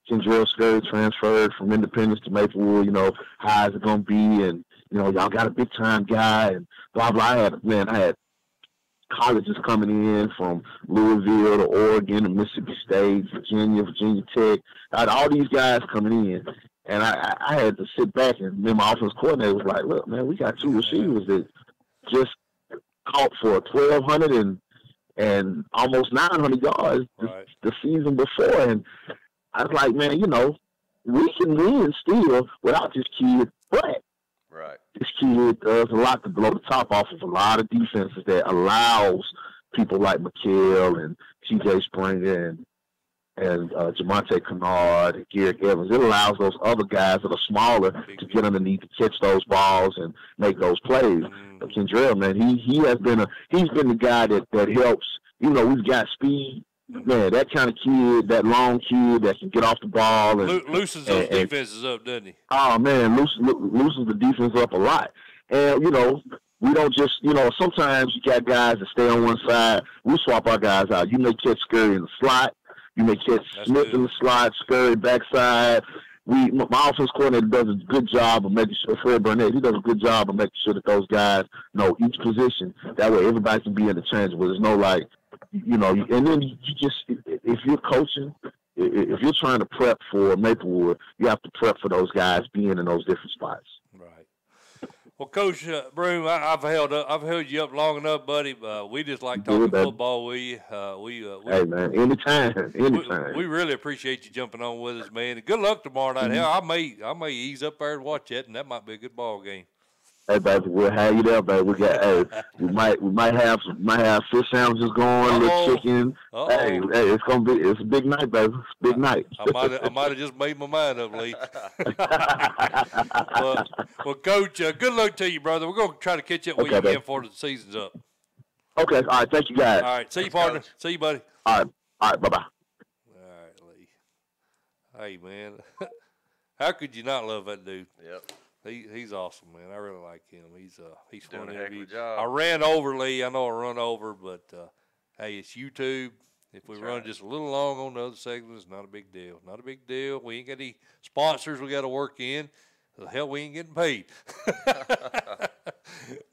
Kendall Scurry transferred from Independence to Maplewood. How is it going to be? And, y'all got a big-time guy and blah, blah. I had colleges coming in from Louisville to Oregon to Mississippi State, Virginia Tech. I had all these guys coming in, and I had to sit back, and then my offense coordinator was like, look, man, we got two receivers that just caught for 1,200 and almost 900 yards the season before. And I was like, man, we can win still without this kid, but this kid does a lot to blow the top off of a lot of defenses that allows people like Mikael and T.J. Springer and Jamonte Kennard and Garrett Evans. It allows those other guys that are smaller to get underneath to catch those balls and make those plays. But Kendrell, man, he's been the guy that helps. We've got speed. Man, that kind of kid, that long kid that can get off the ball and loosens those defenses up, doesn't he? Oh man, loosens the defense up a lot. And we don't just sometimes you got guys that stay on one side. We swap our guys out. You may catch Scurry in the slot. You may catch Smith in the slot, Scurry backside. My offense coordinator does a good job of making sure. Fred Burnett, he does a good job of making sure that those guys know each position. That way, everybody can be interchangeable. There's no and then you just, if you're coaching, if you're trying to prep for Maplewood, you have to prep for those guys being in those different spots. Right. Well, Coach Broom, I've held you up long enough, buddy. We just like talking football with you. Hey man, anytime. We really appreciate you jumping on with us, man. And good luck tomorrow night. Hell, I may ease up there and watch it, and that might be a good ball game. Hey, baby, we'll have you there, baby. We might have fish sandwiches going, little chicken. Hey, it's a big night, baby. It's a big night. I might have just made my mind up, Lee. well, Coach, good luck to you, brother. We're going to try to catch up with you again before the season's up. Okay, all right. Thank you, guys. All right, see you, partner. Coach. See you, buddy. All right, bye-bye. All right, Lee. Hey, man. How could you not love that dude? Yep. He's awesome, man. I really like him. He's fun to interview. Job. I ran over Lee. I know I run over, but hey, it's YouTube. If we run just a little long on the other segment, it's not a big deal. Not a big deal. We ain't got any sponsors we got to work in. Hell, we ain't getting paid.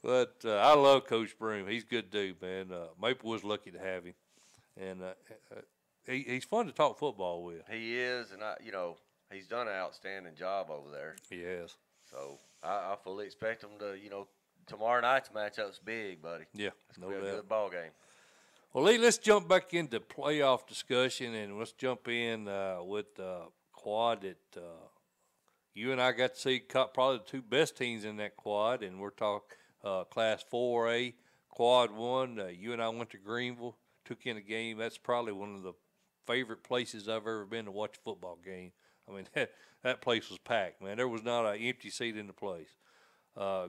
But I love Coach Broom. He's a good dude, man. Maplewood's lucky to have him, and he's fun to talk football with. He is, and he's done an outstanding job over there. He has. So I fully expect him to, tomorrow night's matchup's big, buddy. Yeah, it's going to be a good ball game. Well, Lee, let's jump back into playoff discussion, and let's jump in with quad that you and I got to see probably the two best teams in that quad, and we're talking Class 4A, Quad 1. You and I went to Greenville, took in a game. That's probably one of the favorite places I've ever been to watch a football game. I mean, that place was packed, man. There was not an empty seat in the place.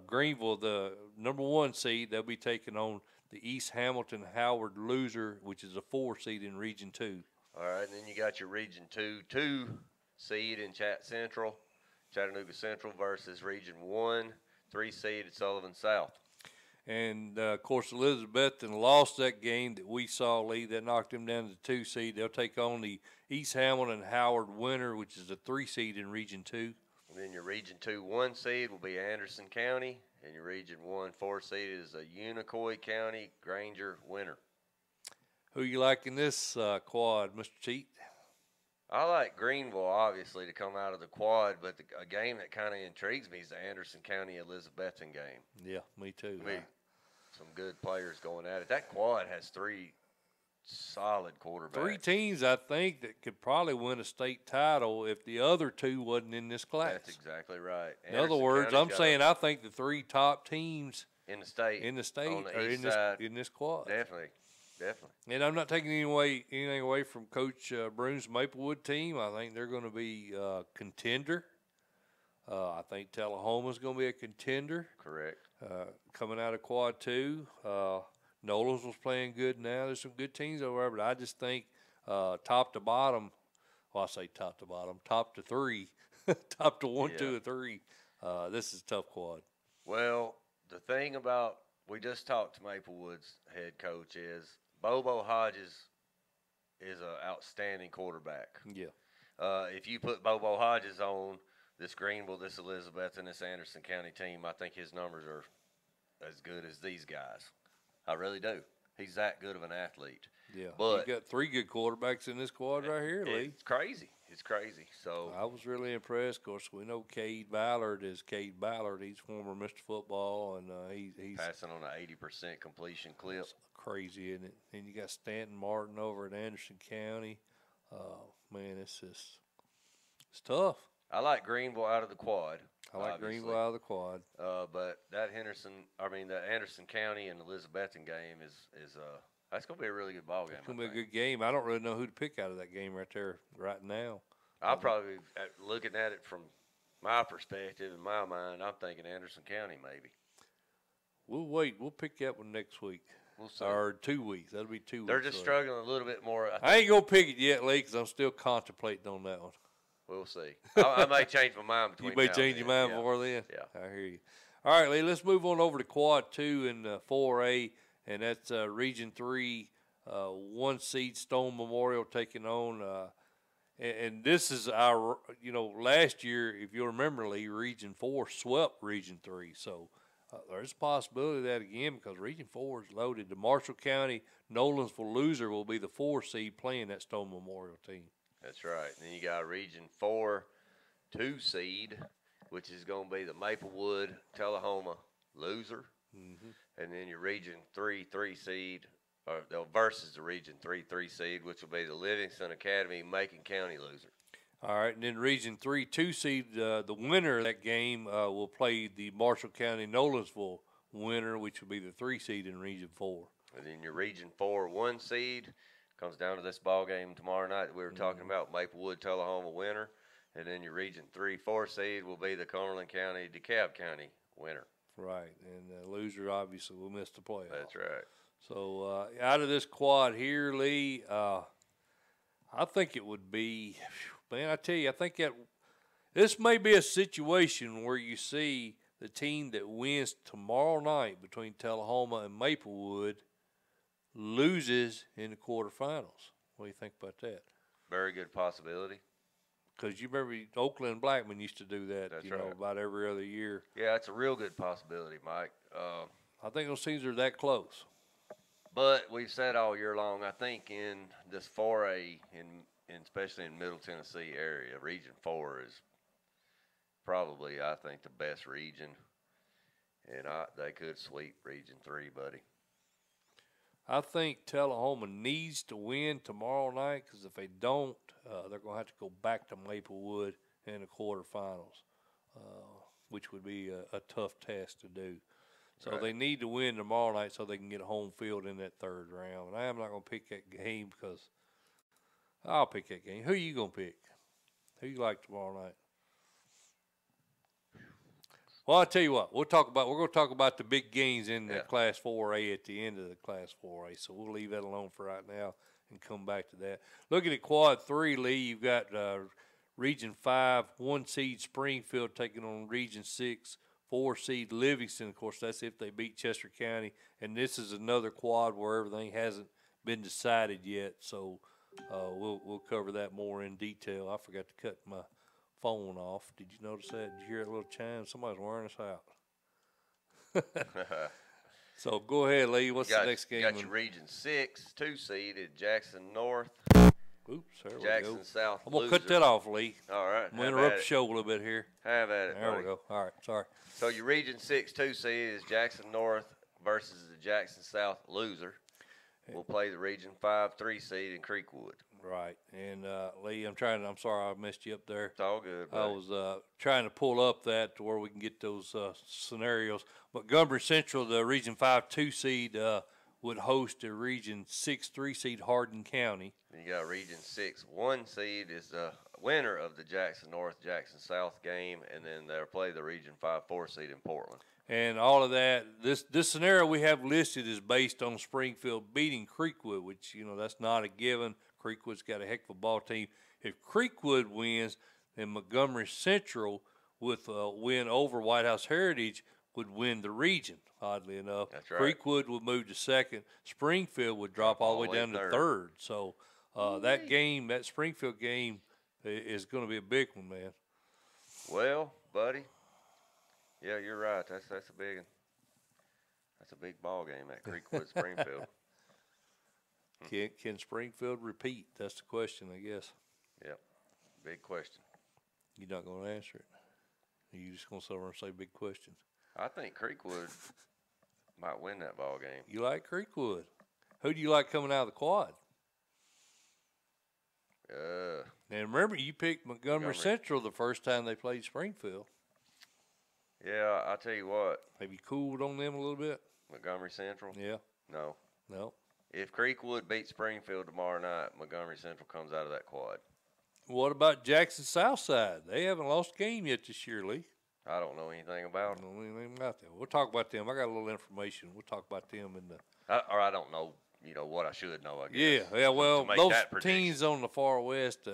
Greenville, the number 1 seed, they'll be taking on the East Hamilton Howard loser, which is a 4 seed in Region 2. All right, and then you got your Region 2 seed in Chat Central, Chattanooga Central versus Region 1, 3-seeded Sullivan South. And, of course, Elizabethton lost that game that we saw, Lee. That knocked them down to the 2 seed. They'll take on the East Hamilton Howard winner, which is a 3 seed in Region 2. And then your Region 2 1 seed will be Anderson County. And your Region 1 4 seed is a Unicoi County Granger winner. Who you like in this quad, Mr. Cheat? I like Greenville, obviously, to come out of the quad, but a game that kind of intrigues me is the Anderson County Elizabethton game. Yeah, me too. Some good players going at it. That quad has 3 solid quarterbacks. 3 teams, I think, that could probably win a state title if the other 2 wasn't in this class. That's exactly right. In other words, I'm saying I think the 3 top teams in the state are in this quad. Definitely. And I'm not taking anything away from Coach Byrns' Maplewood team. I think they're going to be a contender. I think Tullahoma's going to be a contender. Correct. Coming out of Quad 2. Nolan's was playing good now. There's some good teams over there, but I just think top to bottom, well, I say top to bottom, top to 3, top to 1, 2, and 3. This is a tough quad. Well, the thing about, we just talked to Maplewood's head coach is Bobo Hodges is an outstanding quarterback. Yeah. If you put Bobo Hodges on this Greenville, this Elizabeth, and this Anderson County team, I think his numbers are as good as these guys. I really do. He's that good of an athlete. Yeah. But you got 3 good quarterbacks in this quad right here, Lee. It's crazy. It's crazy. So I was really impressed. Of course, we know Cade Ballard is Cade Ballard. He's former Mr. Football, and he's passing on an 80% completion clip. Crazy, isn't it? And you got Stanton Martin over at Anderson County. Man, it's tough. I like Greenville out of the quad. I like obviously. Greenville out of the quad. But that the Anderson County and Elizabethton game is that's going to be a really good ball game. It's going to be a good game. I don't really know who to pick out of that game right there right now. I'll probably, looking at it from my perspective, in my mind, I'm thinking Anderson County maybe. We'll wait. We'll pick that one next week. We'll see. Or 2 weeks. That'll be 2 weeks. They're just struggling a little bit more. I ain't going to pick it yet, Lee, because I'm still contemplating on that one. We'll see. I may change my mind between You may now change and your mind then. before then? Yeah. I hear you. All right, Lee, let's move on over to Quad 2 and 4A, and that's Region 3, 1 seed Stone Memorial taking on and this is our, last year, if you remember, Lee, Region 4 swept Region 3. So there's a possibility of that again because Region 4 is loaded. The Marshall County Nolensville loser will be the 4 seed playing that Stone Memorial team. That's right. And then you got Region 4 2 seed, which is going to be the Maplewood Tullahoma loser. Mm-hmm. And then your Region 3 3 seed, versus the Region 3 3 seed, which will be the Livingston Academy Macon County loser. All right, and then Region 3 2 seed, the winner of that game will play the Marshall County Nolensville winner, which will be the 3 seed in Region 4. And then your Region 4 1 seed comes down to this ball game tomorrow night that we were talking about, Maplewood Tullahoma winner. And then your Region 3 4 seed will be the Cumberland County DeKalb County winner. Right, and the loser obviously will miss the playoff. That's right. So out of this quad here, Lee, I think it would be, man, I tell you, I think that this may be a situation where you see the team that wins tomorrow night between Tullahoma and Maplewood loses in the quarterfinals. What do you think about that? Very good possibility. Because you remember Oakland and Blackman used to do that, That's you know, right. about every other year. Yeah, it's a real good possibility, Mike. I think those teams are that close. But we've said all year long, I think in this 4A, especially in Middle Tennessee area, Region 4 is probably, I think, the best region. And they could sweep Region 3, buddy. I think Tullahoma needs to win tomorrow night because if they don't, they're going to have to go back to Maplewood in the quarterfinals, which would be a tough task to do. So Right. they need to win tomorrow night so they can get home field in that third round. And I am not going to pick that game because I'll pick that game. Who you going to pick? Who you like tomorrow night? Well, I'll tell you what. We're going to talk about the big games in the Class 4A at the end of the Class 4A. So we'll leave that alone for right now and come back to that. Looking at Quad 3, Lee, you've got Region 5, 1 seed Springfield taking on Region 6, 4 seed Livingston. Of course, that's if they beat Chester County. And this is another quad where everything hasn't been decided yet. So we'll cover that more in detail. I forgot to cut my phone off. Did you notice that? Did you hear that little chime? Somebody's wearing us out. So go ahead, Lee. What's the next game? You got your Region 6, 2 seeded Jackson North. Oops, there Jackson we go. South. I'm going to cut that off, Lee. All right. I'm going to interrupt the show a little bit here. Have at it. There buddy. we go. All right, sorry. So your Region 6, 2 seed is Jackson North versus the Jackson South loser. We'll play the Region 5, 3 seed in Creekwood. Right. And, Lee, I'm sorry I messed you up there. It's all good, buddy. I was trying to pull up that to where we can get those scenarios. Montgomery Central, the Region 5 2 seed, would host a Region 6 3 seed Hardin County. You got Region 6 1 seed is the winner of the Jackson North Jackson South game, and then they'll play the Region 5 4 seed in Portland. And all of that, this scenario we have listed is based on Springfield beating Creekwood, which, that's not a given. Creekwood's got a heck of a ball team. If Creekwood wins, then Montgomery Central, with a win over White House Heritage, would win the region, oddly enough. That's right. Creekwood would move to second. Springfield would drop all the way down to third. So that Springfield game is going to be a big one, man. Well, buddy, yeah, you're right. That's a big ball game, that Creekwood Springfield. Can Springfield repeat? That's the question, I guess. Yep, big question. You're not going to answer it. You just going to sit over and say big questions. I think Creekwood might win that ball game. You like Creekwood? Who do you like coming out of the quad? And remember, you picked Montgomery Central the first time they played Springfield. Yeah, I'll tell you what. Have you cooled on them a little bit? Montgomery Central? Yeah. No. If Creekwood beats Springfield tomorrow night, Montgomery Central comes out of that quad. What about Jackson Southside? They haven't lost a game yet this year, Lee. I don't know anything about them. I don't know anything about them. We'll talk about them. I got a little information. We'll talk about them in the. I don't know. What I should know, I guess. Yeah. Well, those teams on the far west,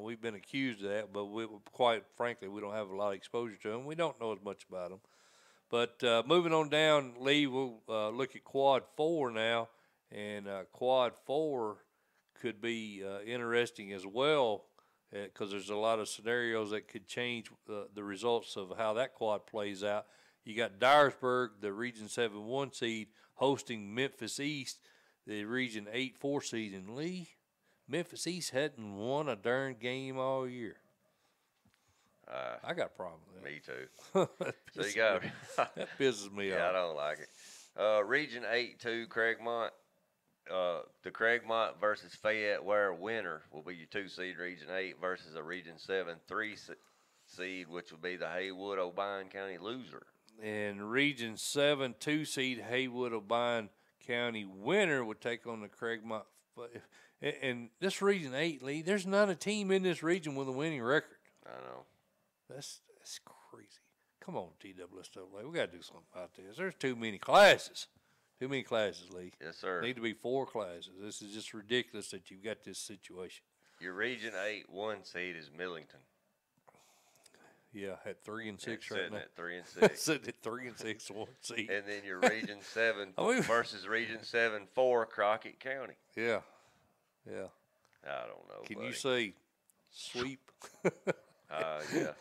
we've been accused of that, but quite frankly, we don't have a lot of exposure to them. We don't know as much about them. But moving on down, Lee, we'll look at Quad 4 now, and Quad 4 could be interesting as well because there's a lot of scenarios that could change the results of how that quad plays out. You got Dyersburg, the Region 7 1 seed, hosting Memphis East, the Region 8 4 seed. And Lee, Memphis East hadn't won a darn game all year. I got a problem with that. Me too. So you got that pisses me off. Yeah, I don't like it. Region 8-2 Craigmont. The Craigmont versus Fayette Ware winner will be your 2 seed Region 8 versus a Region 7 3 seed, which will be the Haywood Obion County loser. And Region 7 2 seed Haywood Obion County winner would take on the Craigmont. And this Region 8, Lee, there's not a team in this region with a winning record. I know. That's crazy. Come on, TWSAA. We got to do something about this. There's too many classes. Too many classes, Lee. Yes, sir. Need to be 4 classes. This is just ridiculous that you've got this situation. Your Region 8 1 seed is Millington. Yeah, at 3 and 6 right now. Sitting at 3 and 6. Sitting at 3 and 6, 1 seed. And then your Region 7 versus Region 7 4 Crockett County. Yeah. I don't know. Can buddy. you say sweep? Yeah.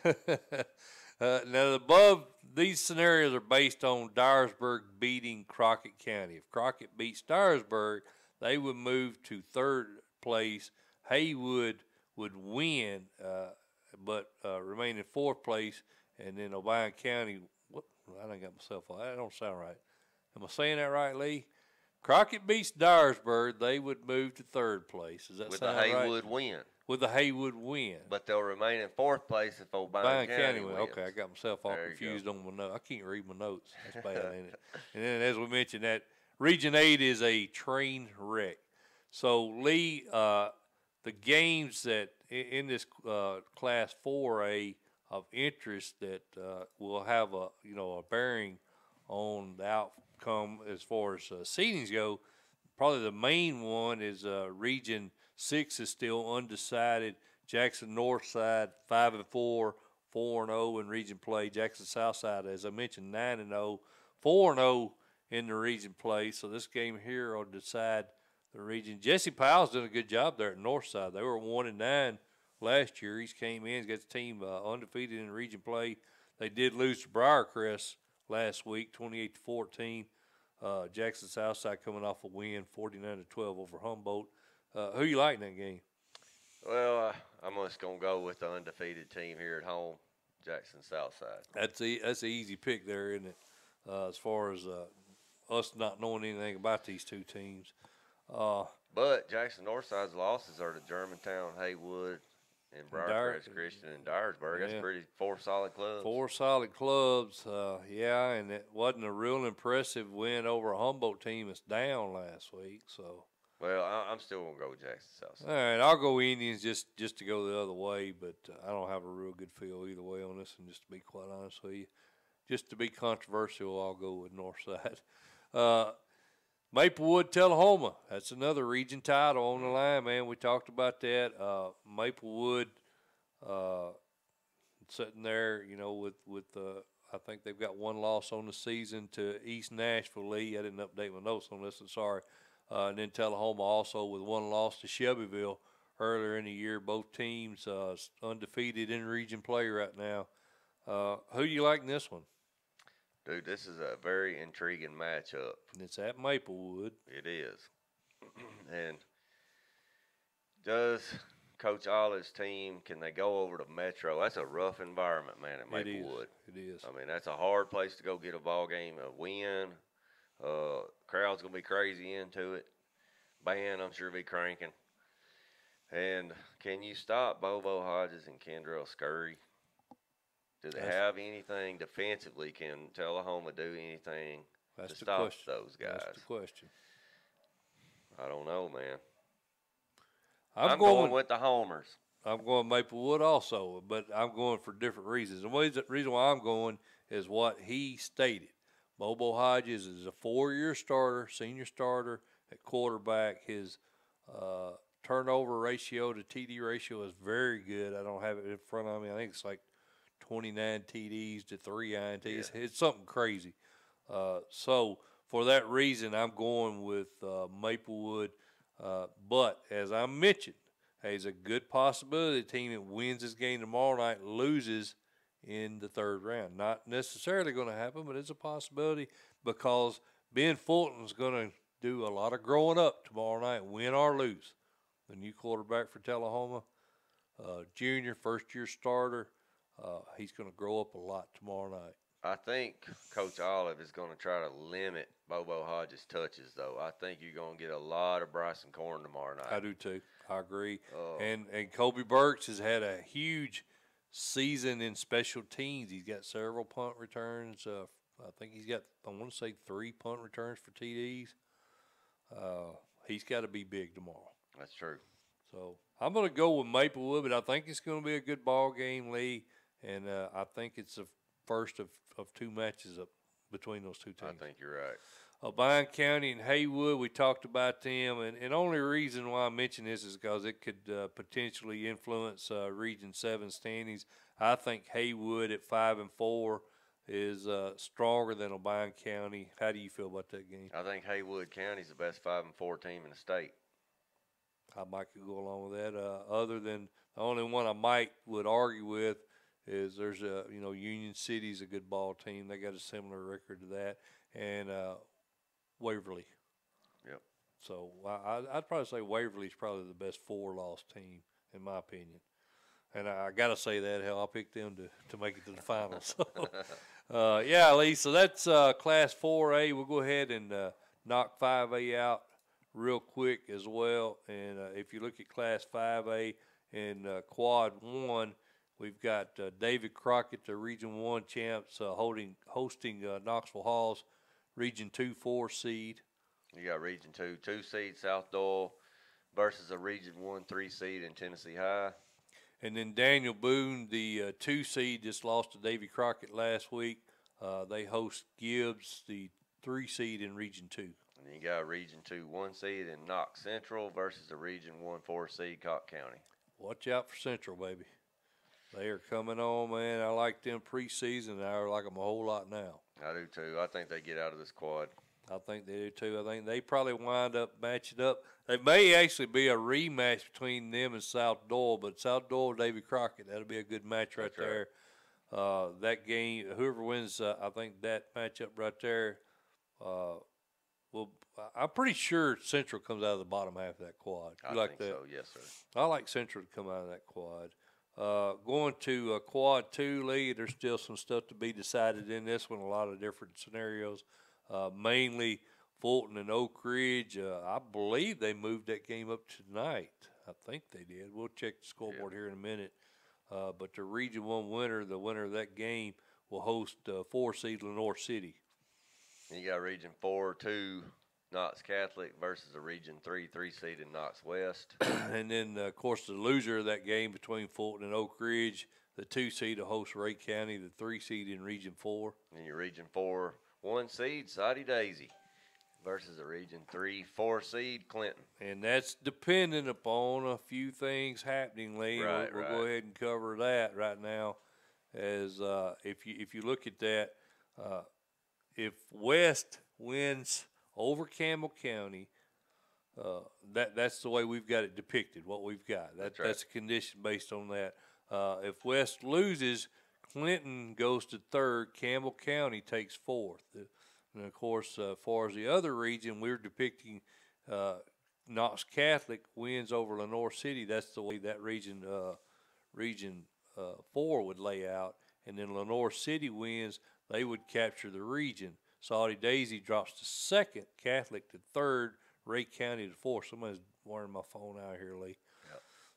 Now, above these scenarios are based on Dyersburg beating Crockett County. If Crockett beats Dyersburg, they would move to 3rd place. Haywood would win, but remain in 4th place. And then Obion County, I done got myself on. That don't sound right. Am I saying that right, Lee? Crockett beats Dyersburg, they would move to 3rd place. Does that sound right? With the Haywood win. With the Haywood win. But they'll remain in 4th place if Obion County wins. Okay, I got myself all confused on my notes. I can't read my notes. That's bad, ain't it? And then, as we mentioned, that Region 8 is a train wreck. So, Lee, the games that in this Class 4A of interest that will have a bearing on the outcome as far as seedings go, probably the main one is Region 6 is still undecided. Jackson Northside 5-4, 4-0 in region play. Jackson Southside, as I mentioned, 9-0, 4-0 in the region play. So this game here will decide the region. Jesse Powell's done a good job there at Northside. They were 1-9 last year. He's came in, he's got the team undefeated in region play. They did lose to Briarcrest last week, 28-14. Jackson Southside coming off a win, 49-12 over Humboldt. Who you like in that game? Well, I'm just gonna go with the undefeated team here at home, Jackson Southside. That's an easy pick there, isn't it? As far as us not knowing anything about these two teams. But Jackson Northside's losses are to Germantown, Haywood, and Briarcrest Christian and Dyersburg. That's pretty 4 solid clubs. 4 solid clubs, and it wasn't a real impressive win over a Humboldt team that's down last week. So, well, I'm still gonna go with Jackson Southside. All right, I'll go Indians just to go the other way, but I don't have a real good feel either way on this one. Just to be quite honest with you, just to be controversial, I'll go with Northside. Maplewood, Tullahoma. That's another region title on the line, man. We talked about that. Maplewood sitting there, with I think they've got 1 loss on the season to East Nashville Lee. I didn't update my notes on this, I'm sorry. And then Tullahoma also with 1 loss to Shelbyville earlier in the year. Both teams undefeated in region play right now. Who do you like in this one? Dude, this is a very intriguing matchup. It's at Maplewood. It is. And does Coach Olive's team, can they go over to Metro? That's a rough environment, man, at Maplewood. It is. I mean, that's a hard place to go get a ball game, a win. Crowd's going to be crazy into it. Band, I'm sure, be cranking. And can you stop Bobo Hodges and Kendrell Scurry? Do they have anything defensively? Can Tullahoma do anything to stop those guys? That's the question. I don't know, man. I'm going with the homers. I'm going Maplewood also, but I'm going for different reasons. The reason why I'm going is what he stated. Bobo Hodges is a 4-year starter, senior starter at quarterback. His turnover ratio to TD ratio is very good. I don't have it in front of me. I think it's like 29 TDs to 3 INTs. Yeah. It's something crazy. So for that reason, I'm going with Maplewood. But as I mentioned, there's a good possibility the team that wins this game tomorrow night loses in the 3rd round. Not necessarily going to happen, but it's a possibility because Ben Fulton's going to do a lot of growing up tomorrow night, win or lose. The new quarterback for Tullahoma, junior, 1st-year starter. He's going to grow up a lot tomorrow night. I think Coach Olive is going to try to limit Bobo Hodges' touches, though. I think you're going to get a lot of Bryson Corn tomorrow night. I do, too. I agree. And Kobe Burks has had a huge season in special teams. He's got several punt returns. I think he's got, I want to say, 3 punt returns for TDs. He's got to be big tomorrow. That's true. So I'm going to go with Maplewood, but I think it's going to be a good ball game, Lee. And I think it's the first of 2 matches up between those 2 teams. I think you're right. Albion County and Haywood, we talked about them. And only reason why I mention this is because it could potentially influence Region 7 standings. I think Haywood at 5-4 is stronger than Albion County. How do you feel about that game? I think Haywood County is the best 5-4 team in the state. I might could go along with that. Other than the only one I might would argue with is there's Union City's a good ball team. They got a similar record to that, and Waverly. Yep. So I'd probably say Waverly's probably the best 4-loss team in my opinion. And I got to say that, hell, I picked them to make it to the finals. Yeah, Lee, so that's Class 4A. We'll go ahead and knock 5A out real quick as well. And if you look at Class 5A in Quad 1, we've got David Crockett, the Region 1 champs, hosting Knoxville Hall's Region 2 4 seed. You got Region 2 seed South Doyle versus a Region 1 3 seed in Tennessee High. And then Daniel Boone, the 2 seed, just lost to Davy Crockett last week. They host Gibbs, the 3 seed in Region 2. And you got Region 2 1 seed in Knox Central versus a Region 1 4 seed Cocke County. watch out for Central, baby. They are coming on, man. I like them preseason. I like them a whole lot now. I do too. I think they get out of this quad. I think they do too. I think they probably wind up matching up. They may actually be a rematch between them and South Doyle, but South Doyle, Davy Crockett, that'll be a good match right there. That game, whoever wins, I think that matchup right there, I'm pretty sure Central comes out of the bottom half of that quad. I like think that? so, yes, sir. I like Central to come out of that quad. Going to Quad 2, Lee, there's still some stuff to be decided in this one, a lot of different scenarios. Mainly Fulton and Oak Ridge. I believe they moved that game up tonight. I think they did. We'll check the scoreboard here in a minute. But the Region 1 winner, the winner of that game, will host 4-seed Lenoir City. And you got Region 4-2 Knox Catholic versus the Region 3-seed in Knox West. And then, of course, the loser of that game between Fulton and Oak Ridge, the 2-seed will host Ray County, the 3-seed in Region 4. And your Region 4 1-seed, Soddy Daisy, versus the Region 3 4-seed, Clinton. And that's dependent upon a few things happening, Lee. Right, we'll go ahead and cover that right now. As if you look at that, if West wins over Campbell County, that's the way we've got it depicted. What we've got, that's a condition based on that. If West loses, Clinton goes to 3rd. Campbell County takes 4th. And, of course, as far as the other region, we're depicting Knox Catholic wins over Lenoir City. That's the way that region 4 would lay out. And then Lenoir City wins, they would capture the region. Soddy Daisy drops to 2nd, Catholic to 3rd, Ray County to 4th. Somebody's wiring my phone out here, Lee.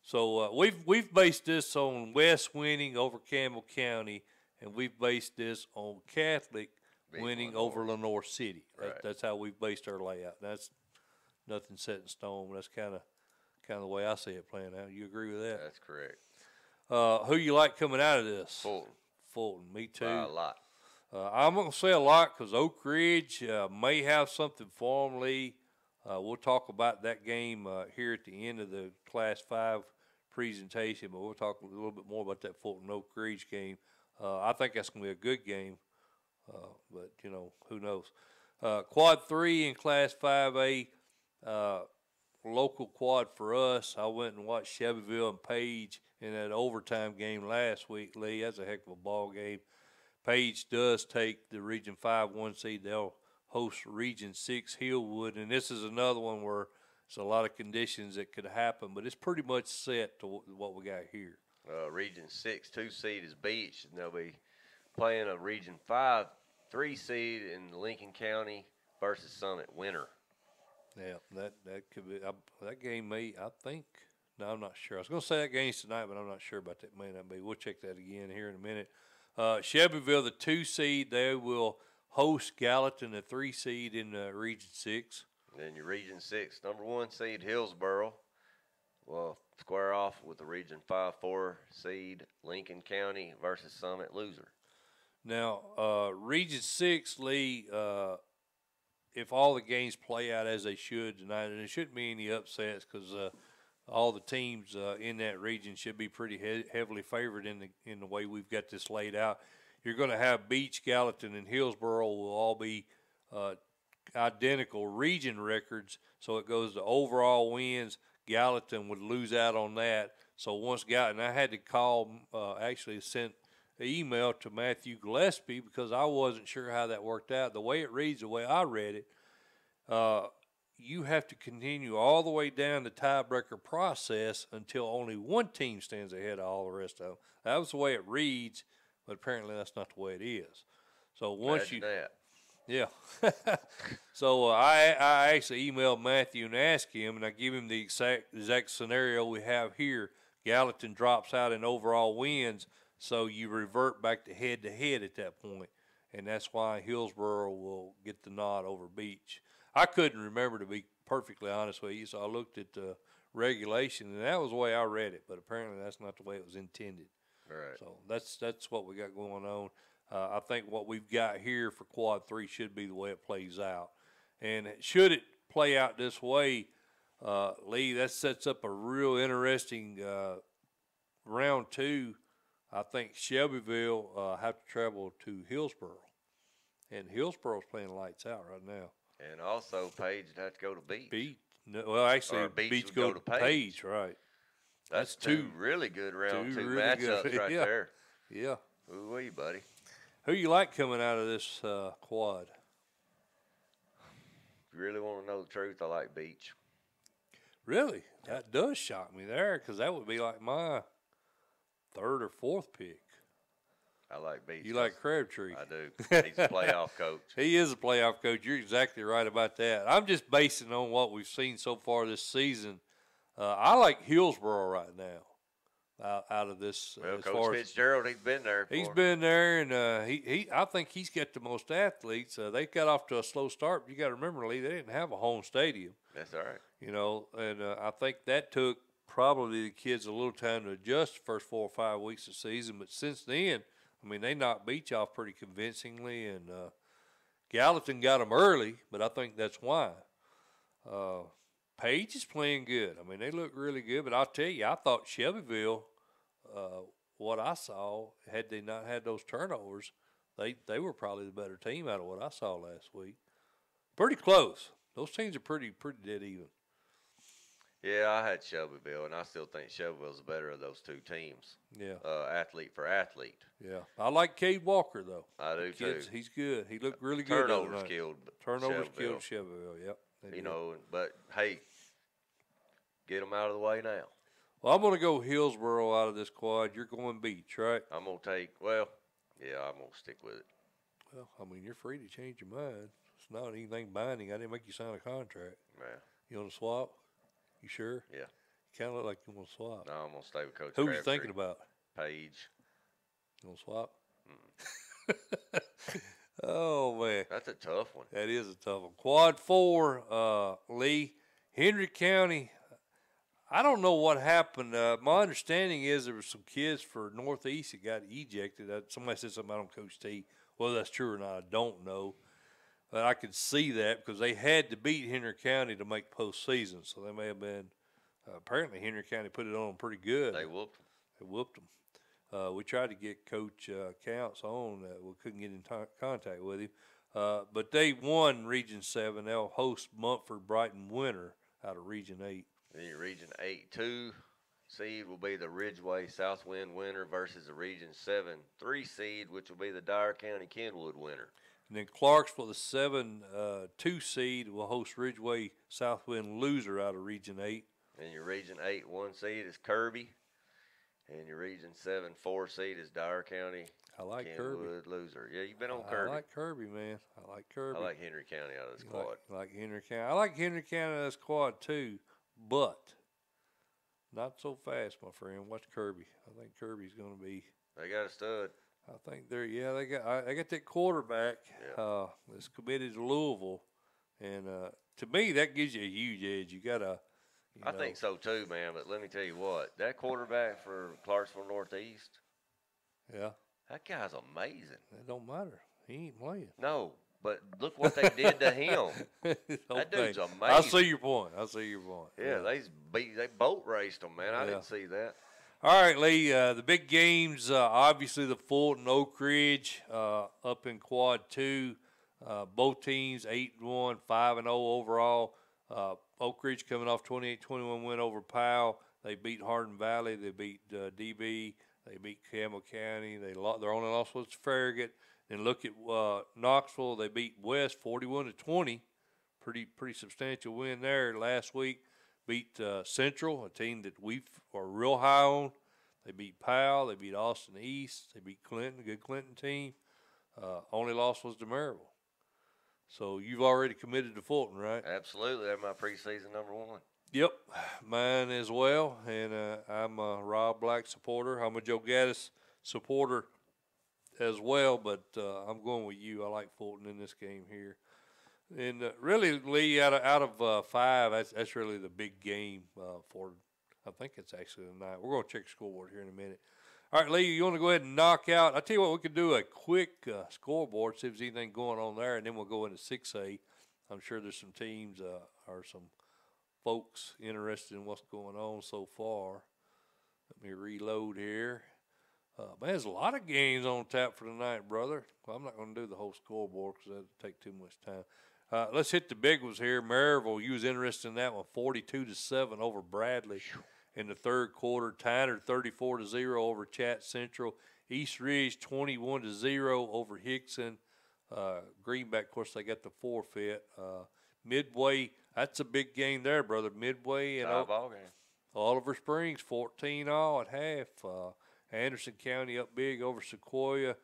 So we've based this on West winning over Campbell County, and we've based this on Catholic winning over Lenoir City. That's how we've based our layout. That's nothing set in stone. That's kind of the way I see it playing out. You agree with that? That's correct. Who you like coming out of this? Fulton. Me too. By a lot. I'm going to say a lot because Oak Ridge may have something for them, Lee. We'll talk about that game here at the end of the Class 5 presentation, but we'll talk a little bit more about that Fulton Oak Ridge game. I think that's going to be a good game, but, who knows. Quad 3 in Class 5A, local quad for us. I went and watched Shelbyville and Page in that overtime game last week, Lee. That's a heck of a ball game. Page does take the Region 5 1-seed. They'll host Region 6 Hillwood, and this is another one where there's a lot of conditions that could happen, but it's pretty much set to what we got here. Region 6 2-seed is Beach, and they'll be playing a Region 5 3-seed in Lincoln County versus Summit winner. Yeah, that could be that game may, I think. No, I'm not sure. I was going to say that game's tonight, but I'm not sure about that. May not be. We'll check that again here in a minute. Shelbyville, the 2-seed, they will host Gallatin, the 3-seed in Region 6. Then your Region 6, number 1-seed Hillsboro will square off with the Region 5 4-seed Lincoln County versus Summit loser. Now, Region 6, Lee, if all the games play out as they should tonight, and there shouldn't be any upsets because all the teams in that region should be pretty heavily favored in the way we've got this laid out. You're going to have Beach, Gallatin, and Hillsboro will all be identical region records, so it goes to overall wins. Gallatin would lose out on that. So once Gallatin, I had to call, actually sent an email to Matthew Gillespie because I wasn't sure how that worked out. The way it reads, the way I read it, you have to continue all the way down the tiebreaker process until only one team stands ahead of all the rest of them. That was the way it reads, but apparently that's not the way it is. So once Imagine that. Yeah. So I actually emailed Matthew and asked him, and I give him the exact scenario we have here. Gallatin drops out in overall wins, so you revert back to head-to-head at that point, and that's why Hillsboro will get the nod over Beach. I couldn't remember, to be perfectly honest with you, so I looked at the regulation, and that was the way I read it, but apparently that's not the way it was intended. Right. So that's what we got going on. I think what we've got here for Quad 3 should be the way it plays out. And should it play out this way, Lee, that sets up a real interesting round 2, I think Shelbyville have to travel to Hillsboro. And Hillsboro's playing lights out right now. And also, Page would have to go to Beach. Beach. No, well, actually, Or Beach would go to Page, right. That's two really good round 2 really matchups good. right Yeah. there. Yeah. Ooh-wee, buddy. Who you like coming out of this quad? If you really want to know the truth, I like Beach. Really? That does shock me there because that would be like my 3rd or 4th pick. I like Beach. You like Crabtree. I do. He's a playoff coach. He is a playoff coach. You're exactly right about that. I'm just basing on what we've seen so far this season. I like Hillsboro right now out of this. Well, as Coach far Fitzgerald, he's been there. He's been there, and I think he's got the most athletes. They got off to a slow start. But you got to remember, Lee, they didn't have a home stadium. That's all right. You know, and I think that took probably the kids a little time to adjust the first 4 or 5 weeks of the season. But since then, I mean, they knocked Beach off pretty convincingly, and Gallatin got them early, but I think that's why. Page is playing good. I mean, they look really good, but I'll tell you, I thought Shelbyville, what I saw, had they not had those turnovers, they were probably the better team out of what I saw last week. Pretty close. Those teams are pretty dead even. Yeah, I had Shelbyville, and I still think Shelbyville's the better of those two teams. Yeah. Athlete for athlete. Yeah. I like Cade Walker, though. I do, too. He's good. He looked really good. Turnovers killed Shelbyville, yep. You know, but, hey, get them out of the way now. Well, I'm going to go Hillsboro out of this quad. You're going Beach, right? I'm going to I'm going to stick with it. Well, I mean, you're free to change your mind. It's not anything binding. I didn't make you sign a contract. Yeah. You want to swap? You sure? Yeah. You kind of look like you want to swap. No, I'm going to stay with Coach Who are Crabtree. you thinking about? Page. You want to swap? Oh, man. That's a tough one. That is a tough one. Quad 4, Lee, Henry County. I don't know what happened. My understanding is there were some kids for Northeast that got ejected. Somebody said something about Coach T. Whether that's true or not, I don't know. But I could see that because they had to beat Henry County to make postseason. So they may have been apparently Henry County put it on them pretty good. They whooped them. They whooped them. We tried to get Coach Counts on. We couldn't get in contact with him. But they won Region 7. They'll host Montford Brighton Winter out of Region 8. Then your Region 8-2 seed will be the Ridgeway Southwind winner versus the Region 7-3 seed, which will be the Dyer County Kenwood winner. And then Clarksville, the 7-2 seed, will host Ridgeway Southwind loser out of Region 8. And your Region 8-1 seed is Kirby. And your Region 7-4 seed is Dyer County Kenwood loser. Yeah, you've been on Kirby. I like Kirby, man. I like Kirby. I like Henry County out of this quad. Like Henry County. I like Henry County out of this quad, too. But not so fast, my friend. Watch Kirby. I think Kirby's going to be. They got a stud. I think they got that quarterback that's committed to Louisville, and to me that gives you a huge edge. You got to. I think so too, man. But let me tell you what, that quarterback for Clarksville Northeast. Yeah. That guy's amazing. It don't matter. He ain't playing. No. But look what they did to him. That dude's amazing. I see your point. Yeah, they boat raced them, man. I didn't see that. All right, Lee, the big games, obviously the Fulton Oak Ridge up in Quad 2. Both teams 8-1, 5-0 overall. Oak Ridge coming off 28-21 win over Powell. They beat Hardin Valley. They beat DB. They beat Campbell County. Their only loss was Farragut. And look at Knoxville. They beat West 41-20. Pretty substantial win there last week. Beat Central, a team that we are real high on. They beat Powell. They beat Austin East. They beat Clinton, a good Clinton team. Only loss was to Maryville. So you've already committed to Fulton, right? Absolutely. They're my preseason #1. Yep, mine as well. And I'm a Rob Black supporter. I'm a Joe Gaddis supporter as well, but I'm going with you. I like Fulton in this game here. And really, Lee, out of 5, that's really the big game for, I think it's actually tonight. We're going to check the scoreboard here in a minute. All right, Lee, you want to go ahead and knock out? I'll tell you what, we could do a quick scoreboard, see if there's anything going on there, and then we'll go into 6A. I'm sure there's some teams or some folks interested in what's going on so far. Let me reload here. Man, there's a lot of games on tap for tonight, brother. Well, I'm not going to do the whole scoreboard because that would take too much time. Let's hit the big ones here. Maryville, you was interested in that one, 42-7 over Bradley in the third quarter. Tyner 34-0 over Chat Central. East Ridge 21-0 over Hickson. Greenback, of course, they got the forfeit. Midway, that's a big game there, brother. Midway and ball game. Oliver Springs 14-all at half. Anderson County up big over Sequoia,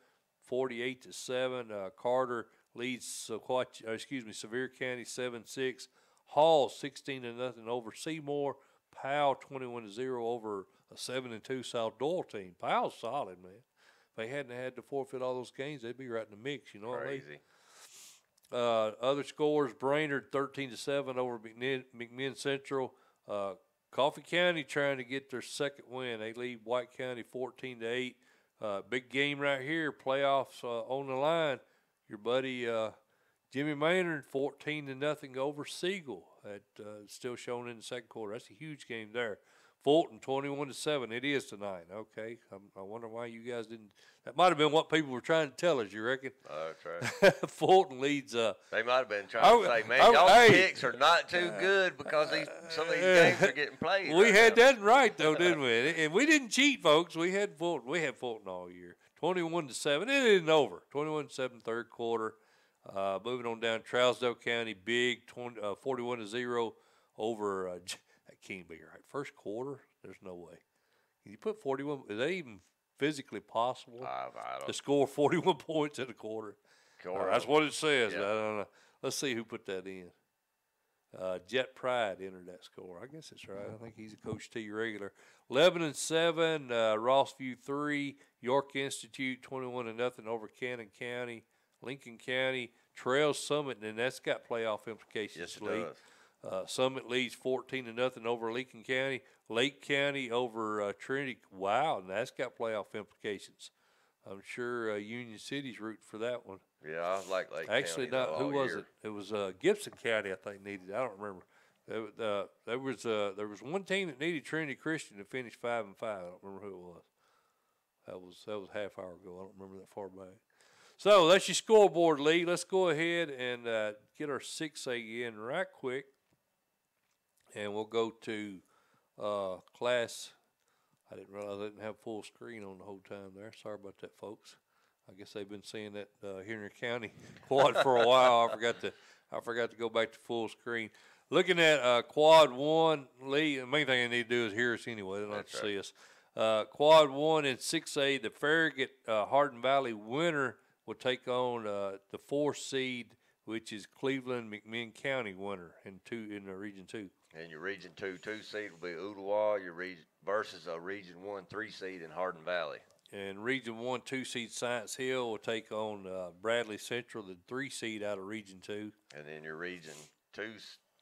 48-7. Carter leads Sevier County 7-6. Hall 16-0 over Seymour. Powell 21-0 over a 7-2 South Doyle team. Powell's solid, man. If they hadn't had to forfeit all those games, they'd be right in the mix. You know what I mean? Crazy. Other scores: Brainerd 13-7 over McMinn Central. Coffee County trying to get their second win. They lead White County 14-8. Big game right here. Playoffs on the line. Your buddy Jimmy Maynard 14-0 over Siegel. That still showing in the second quarter. That's a huge game there. Fulton 21-7. It is tonight. Okay. I wonder why you guys didn't. That might have been what people were trying to tell us. You reckon? That's right. Fulton leads. They might have been trying to say, man, y'all picks are not too good because some of these games are getting played. We had that right though, didn't we? And we didn't cheat, folks. We had Fulton. We had Fulton all year. 21-7. It isn't over. 21-7 third quarter. Moving on down, Trousdale County big 41-0 over. That can't be right. First quarter, there's no way. Can you put 41? Is that even physically possible to score 41 points in a quarter? That's what it says. Yeah. I don't know. Let's see who put that in. Jet Pride entered that score. I guess it's right. I think he's a Coach T regular. 11-7, Rossview 3, York Institute 21-0 over Cannon County, Lincoln County, Trail Summit, and that's got playoff implications. Yes, it does. Summit leads 14-0 over Lincoln County. Lake County over Trinity. Wow, and that's got playoff implications. I'm sure Union City's rooting for that one. Yeah, I like Lake Actually, County. not. Who was it? It was Gibson County, I think, needed. I don't remember. There was one team that needed Trinity Christian to finish 5-5. I don't remember who it was. That was half hour ago. I don't remember that far back. So that's your scoreboard, Lee. Let's go ahead and get our 6A in right quick. And we'll go to class. I didn't realize I didn't have full screen on the whole time there. Sorry about that, folks. I guess they've been seeing that Henry County quad for a while. I forgot to go back to full screen. Looking at quad 1, Lee, the main thing I need to do is hear us anyway. They don't have to see us. Quad 1 and 6A, the Farragut Hardin Valley winner will take on the 4 seed, which is Cleveland McMinn County winner in the Region 2. And your Region 2 seed will be Ooltewah, versus a Region 1 3 seed in Hardin Valley. And Region 1 2 seed Science Hill will take on Bradley Central, the 3 seed out of Region 2. And then your Region 2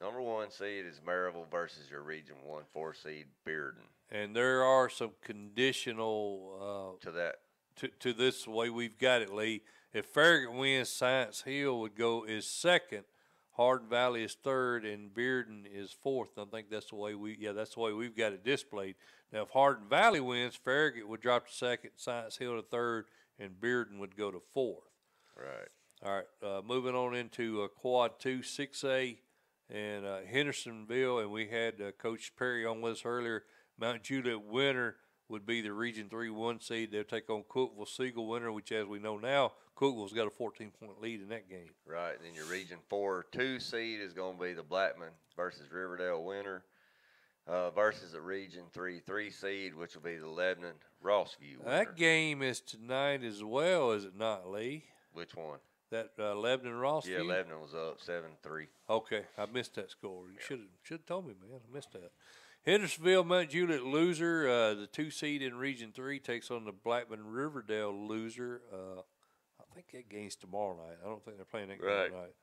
number 1 seed is Maryville versus your Region 1 4 seed Bearden. And there are some conditional to that. To this way we've got it, Lee. If Farragut wins, Science Hill is second. Hardin Valley is third, and Bearden is fourth. I think that's the way we've got it displayed. Now, if Hardin Valley wins, Farragut would drop to second, Science Hill to third, and Bearden would go to fourth. Right. All right. Moving on into Quad 2, 6A, and Hendersonville, and we had Coach Perry on with us earlier. Mount Juliet winner would be the Region 3 1 seed. They'll take on Cookeville Siegel winner, which, as we know now, Cookeville's got a 14-point lead in that game. Right. And then your Region 4 2 seed is going to be the Blackman versus Riverdale winner versus a Region 3 3 seed, which will be the Lebanon Rossview winner. That game is tonight as well, is it not, Lee? Which one? That Lebanon Rossview? Yeah, Lebanon was up 7-3. Okay, I missed that score. You should have told me, man. I missed that. Hendersonville, Mount Juliet loser. The 2 seed in Region 3 takes on the Blackman Riverdale loser. I think that game's tomorrow night. I don't think they're playing that game tonight.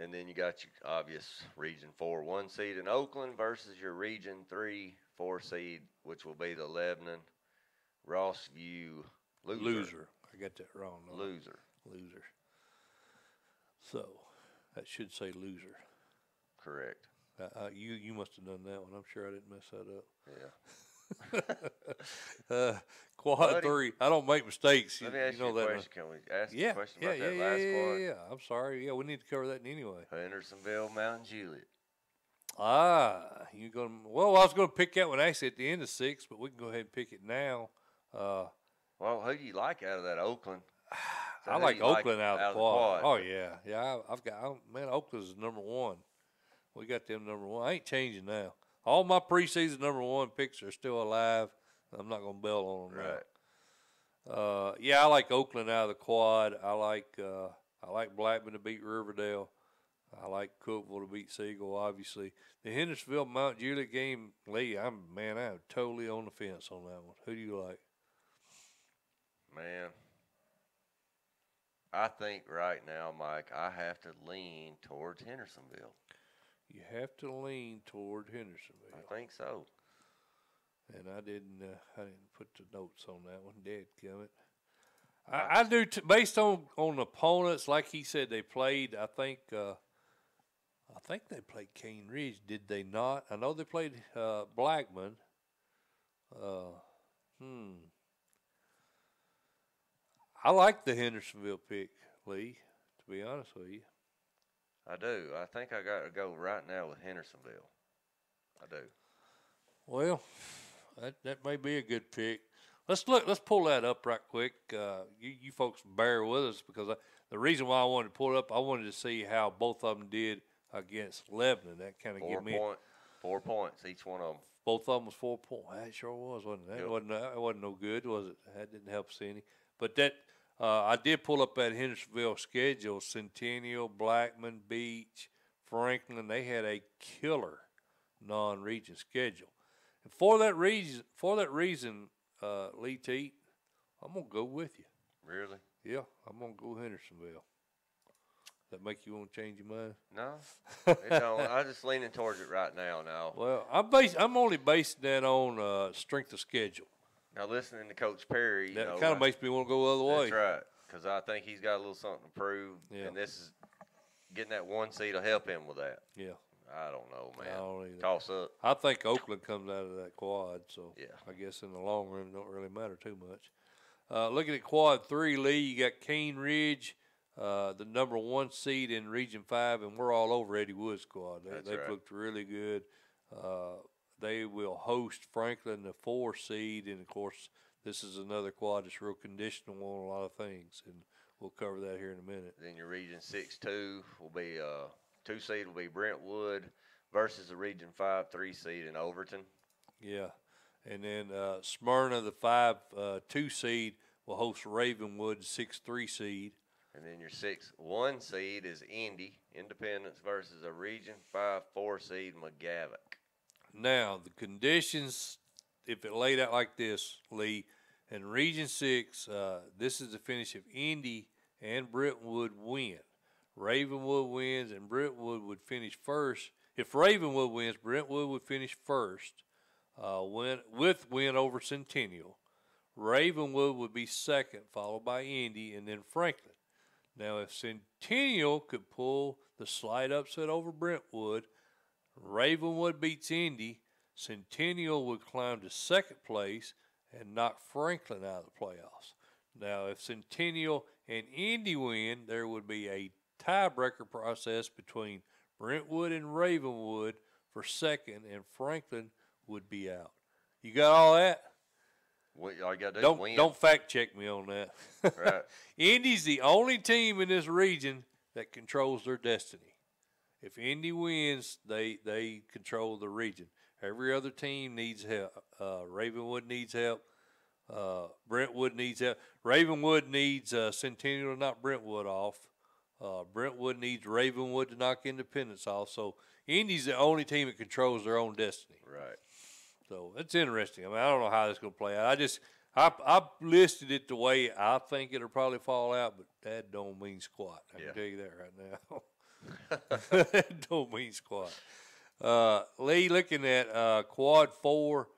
And then you got your obvious Region 4 1 seed in Oakland versus your Region 3 4 seed, which will be the Lebanon Rossview loser. I got that wrong. No. Loser. So that should say loser. Correct. You must have done that one. I'm sure I didn't mess that up. Yeah. Quad Buddy, 3. I don't make mistakes. Let me ask you, know a that. question. Can we ask a question about that last quad? Yeah. I'm sorry. Yeah, we need to cover that anyway. Hendersonville, Mount Juliet. You going? Well, I was going to pick that one actually at the end of 6, but we can go ahead and pick it now. Well, who do you like out of that Oakland? I like Oakland out of the quad. Oh yeah. Man, Oakland's number 1. We got them number 1. I ain't changing now. All my preseason number 1 picks are still alive. I'm not going to bail on them now. I like Oakland out of the quad. I like Blackman to beat Riverdale. I like Coalfield to beat Siegel, obviously. The Hendersonville Mount Juliet game, Lee, I'm totally on the fence on that one. Who do you like? Man, I think right now, Mike, I have to lean towards Hendersonville. You have to lean toward Hendersonville. I think so. And I didn't put the notes on that one. Dadgummit. I do based on opponents, like he said they played. I think they played Cane Ridge. Did they not? I know they played Blackman. I like the Hendersonville pick, Lee. To be honest with you. I do. I think I got to go right now with Hendersonville. I do. Well, that may be a good pick. Let's pull that up right quick. You folks bear with us because the reason why I wanted to pull it up, I wanted to see how both of them did against Lebanon. That kind of gave me 4 points each one of them. Both of them was 4 points. That sure was, wasn't it? That wasn't no good, was it? That didn't help us any. But that I did pull up that Hendersonville schedule. Centennial, Blackman, Beach, Franklin. They had a killer non-region schedule. And for that reason, Lee Teat, I'm gonna go with you. Really? Yeah, I'm gonna go Hendersonville. That make you want to change your mind? No, it don't. I'm just leaning towards it right now. Well, I'm only basing that on strength of schedule. Now, listening to Coach Perry, that kind of makes me want to go the other way. That's right, because I think he's got a little something to prove, and this is getting that 1 seed will help him with that. Yeah. I don't know, man. I don't either. Toss up. I think Oakland comes out of that quad, so yeah. I guess in the long run it don't really matter too much. Looking at quad 3, Lee, you got Cane Ridge, the number 1 seed in Region 5, and we're all over Eddie Wood's squad. They've looked really good. They will host Franklin, the 4 seed, and of course this is another quad that's real conditional on a lot of things, and we'll cover that here in a minute. Then your Region 6-2 will be 2 seed will be Brentwood versus the Region 5 3 seed in Overton. Yeah, and then Smyrna, the 5-2 seed, will host Ravenwood, 6-3 seed. And then your 6-1 seed is Independence versus a Region 5 4 seed McGavock. Now the conditions, if it laid out like this, Lee, in Region 6, this is the finish if Indy and Brentwood win. Ravenwood wins, and Brentwood would finish first. If Ravenwood wins, Brentwood would finish first, win over Centennial. Ravenwood would be second, followed by Indy, and then Franklin. Now, if Centennial could pull the slight upset over Brentwood, Ravenwood beats Indy, Centennial would climb to second place and knock Franklin out of the playoffs. Now, if Centennial and Indy win, there would be a tiebreaker process between Brentwood and Ravenwood for second, and Franklin would be out. You got all that? What all you got to do is win. Don't fact check me on that. Right. Indy's the only team in this region that controls their destiny. If Indy wins, they control the region. Every other team needs help. Ravenwood needs help. Brentwood needs help. Ravenwood needs Centennial to knock Brentwood off. Brentwood needs Ravenwood to knock Independence off. So Indy's the only team that controls their own destiny. Right. So it's interesting. I mean, I don't know how this is going to play out. I listed it the way I think it'll probably fall out, but that don't mean squat. I can tell you that right now. That don't mean squat. Lee, looking at quad 4,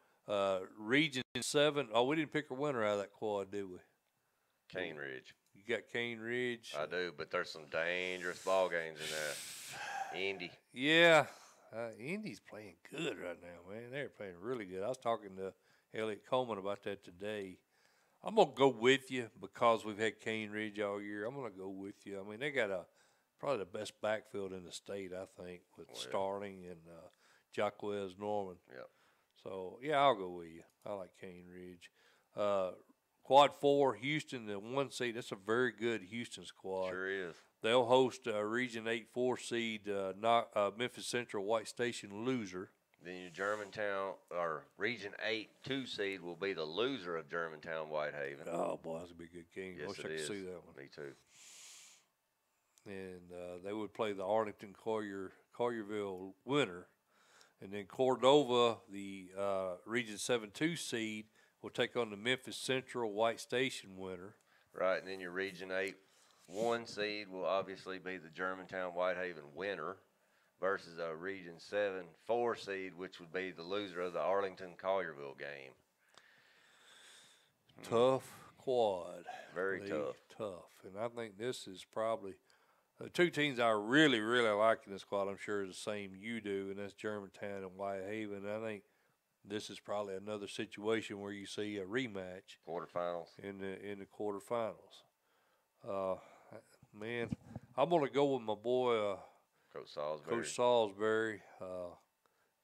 region 7. Oh, we didn't pick a winner out of that quad, did we? Cane Ridge. You got Cane Ridge. I do, but there's some dangerous ball games in there. Indy. Yeah. Indy's playing good right now, man. They're playing really good. I was talking to Elliot Coleman about that today. I'm going to go with you because we've had Cane Ridge all year. I'm going to go with you. I mean, they got probably the best backfield in the state, I think, with Starling and Jacquez Norman. Yep. So, yeah, I'll go with you. I like Cane Ridge. Quad 4, Houston, the 1 seed. That's a very good Houston squad. Sure is. They'll host Region 8 4 seed Memphis Central White Station loser. Then your Germantown, or Region 8 2 seed will be the loser of Germantown Whitehaven. Oh, boy, that's a big good game. Yes, I wish I could see that one. Me too. And they would play the Arlington Collierville winner. And then Cordova, the Region 7 2 seed, will take on the Memphis Central White Station winner. Right, and then your Region 8 1 seed will obviously be the Germantown Whitehaven winner versus a Region 7 4 seed, which would be the loser of the Arlington Collierville game. Tough quad. Very tough. Tough. And I think this is probably the two teams I really, really like in this squad, I'm sure, is the same you do, and that's Germantown and Whitehaven. I think this is probably another situation where you see a rematch. Quarterfinals. In the quarterfinals. Man, I'm going to go with my boy Coach Salisbury,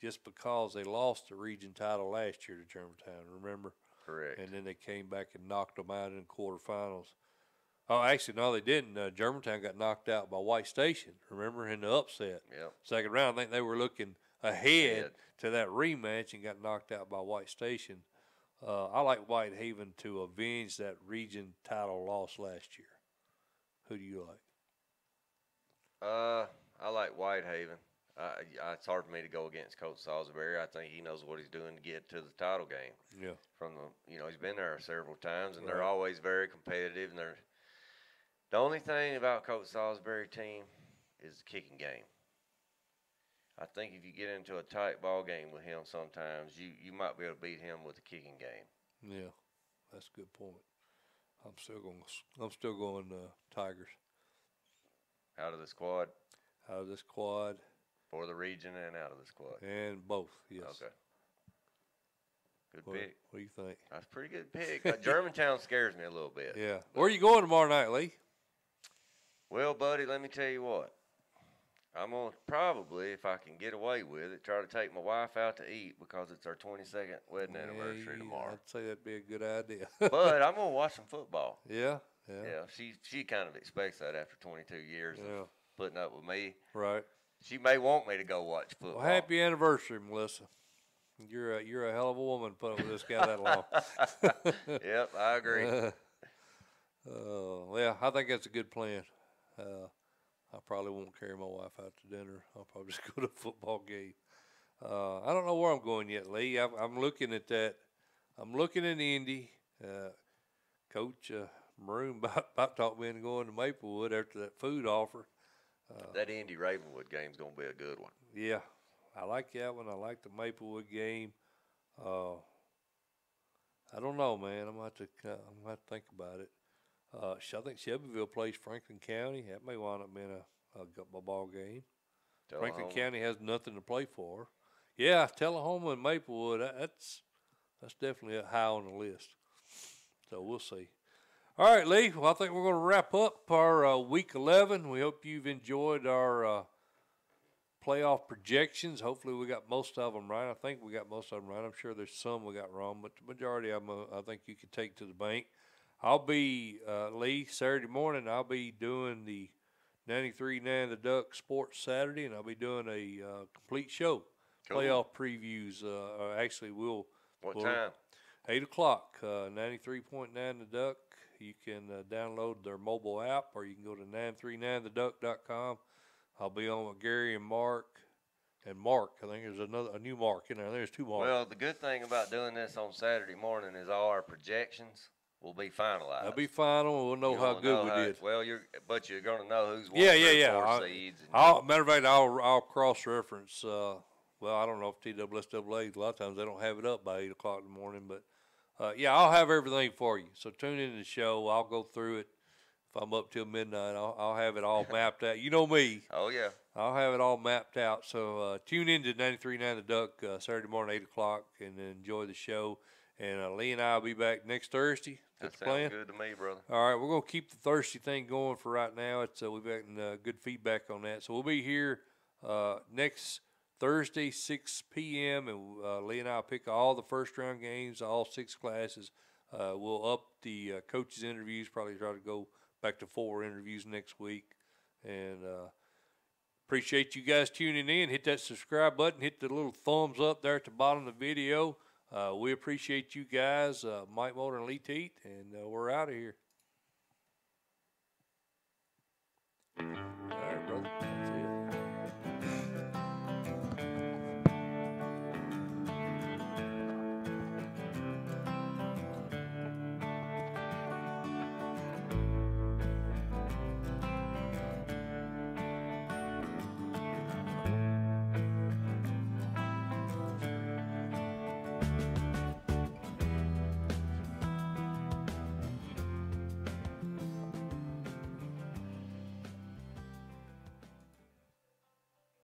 just because they lost the region title last year to Germantown, remember? Correct. And then they came back and knocked them out in the quarterfinals. Oh, actually, no, they didn't. Germantown got knocked out by White Station, remember, in the upset. Yep. Second round, I think they were looking ahead to that rematch and got knocked out by White Station. I like Whitehaven to avenge that region title loss last year. Who do you like? I like Whitehaven. It's hard for me to go against Coach Salisbury. I think he knows what he's doing to get to the title game. Yeah. He's been there several times, and they're always very competitive. And the only thing about Coach Salisbury team is the kicking game. I think if you get into a tight ball game with him, sometimes you might be able to beat him with the kicking game. Yeah, that's a good point. I'm still going Tigers. Out of the squad. Out of this quad. For the region and out of the squad. And both, yes. Okay. Good pick. What do you think? That's a pretty good pick. Germantown scares me a little bit. Yeah. Where are you going tomorrow night, Lee? Well, buddy, let me tell you what. I'm going to probably, if I can get away with it, try to take my wife out to eat because it's our 22nd wedding anniversary tomorrow. I'd say that'd be a good idea. But I'm going to watch some football. Yeah. Yeah, she kind of expects that after 22 years of putting up with me. Right. She may want me to go watch football. Well, happy anniversary, Melissa. You're a hell of a woman to put up with this guy that long. Yep, I agree. Yeah, I think that's a good plan. I probably won't carry my wife out to dinner. I'll probably just go to a football game. I don't know where I'm going yet, Lee. I'm looking at that. I'm looking at Indy. Coach Maroon about talked me into going to Maplewood after that food offer. That Indy Ravenwood game's going to be a good one. Yeah, I like that one. I like the Maplewood game. I don't know, man. I'm going to have to think about it. I think Shelbyville plays Franklin County. That may wind up being a ball game. Franklin County has nothing to play for. Yeah, Tullahoma and Maplewood. That's definitely high on the list. So we'll see. All right, Lee. Well, I think we're going to wrap up our Week 11. We hope you've enjoyed our playoff projections. Hopefully we got most of them right. I think we got most of them right. I'm sure there's some we got wrong, but the majority of them I think you can take to the bank. I'll be, Lee, Saturday morning, I'll be doing the 93.9 The Duck Sports Saturday, and I'll be doing a complete show. Cool. Playoff previews. Actually, we'll time? 8 o'clock, 93.9 The Duck. You can download their mobile app, or you can go to 939theduck.com. I'll be on with Gary and Mark. And Mark, I think there's a new Mark in there. There's two Marks. Well, the good thing about doing this on Saturday morning is all our projections will be finalized. They'll be final. We'll know how good we did. Well, you're going to know who's won four seeds. Matter of fact, I'll cross-reference. Well, I don't know if TSSAA, a lot of times they don't have it up by 8 o'clock in the morning. But, I'll have everything for you. So tune in to the show. I'll go through it. If I'm up till midnight, I'll have it all mapped out. You know me. Oh, yeah. I'll have it all mapped out. So tune in to 93.9 The Duck Saturday morning, 8 o'clock, and enjoy the show. And Lee and I will be back next Thursday. That the sounds plan? good to me, brother. All right, we're going to keep the Thursday thing going for right now. We've gotten good feedback on that. So we'll be here next Thursday, 6 p.m., and Lee and I will pick all the first-round games, all 6 classes. We'll up the coaches' interviews, probably try to go back to 4 interviews next week. And appreciate you guys tuning in. Hit that subscribe button. Hit the little thumbs up there at the bottom of the video. We appreciate you guys, Mike Mulder and Lee Teat, and we're out of here.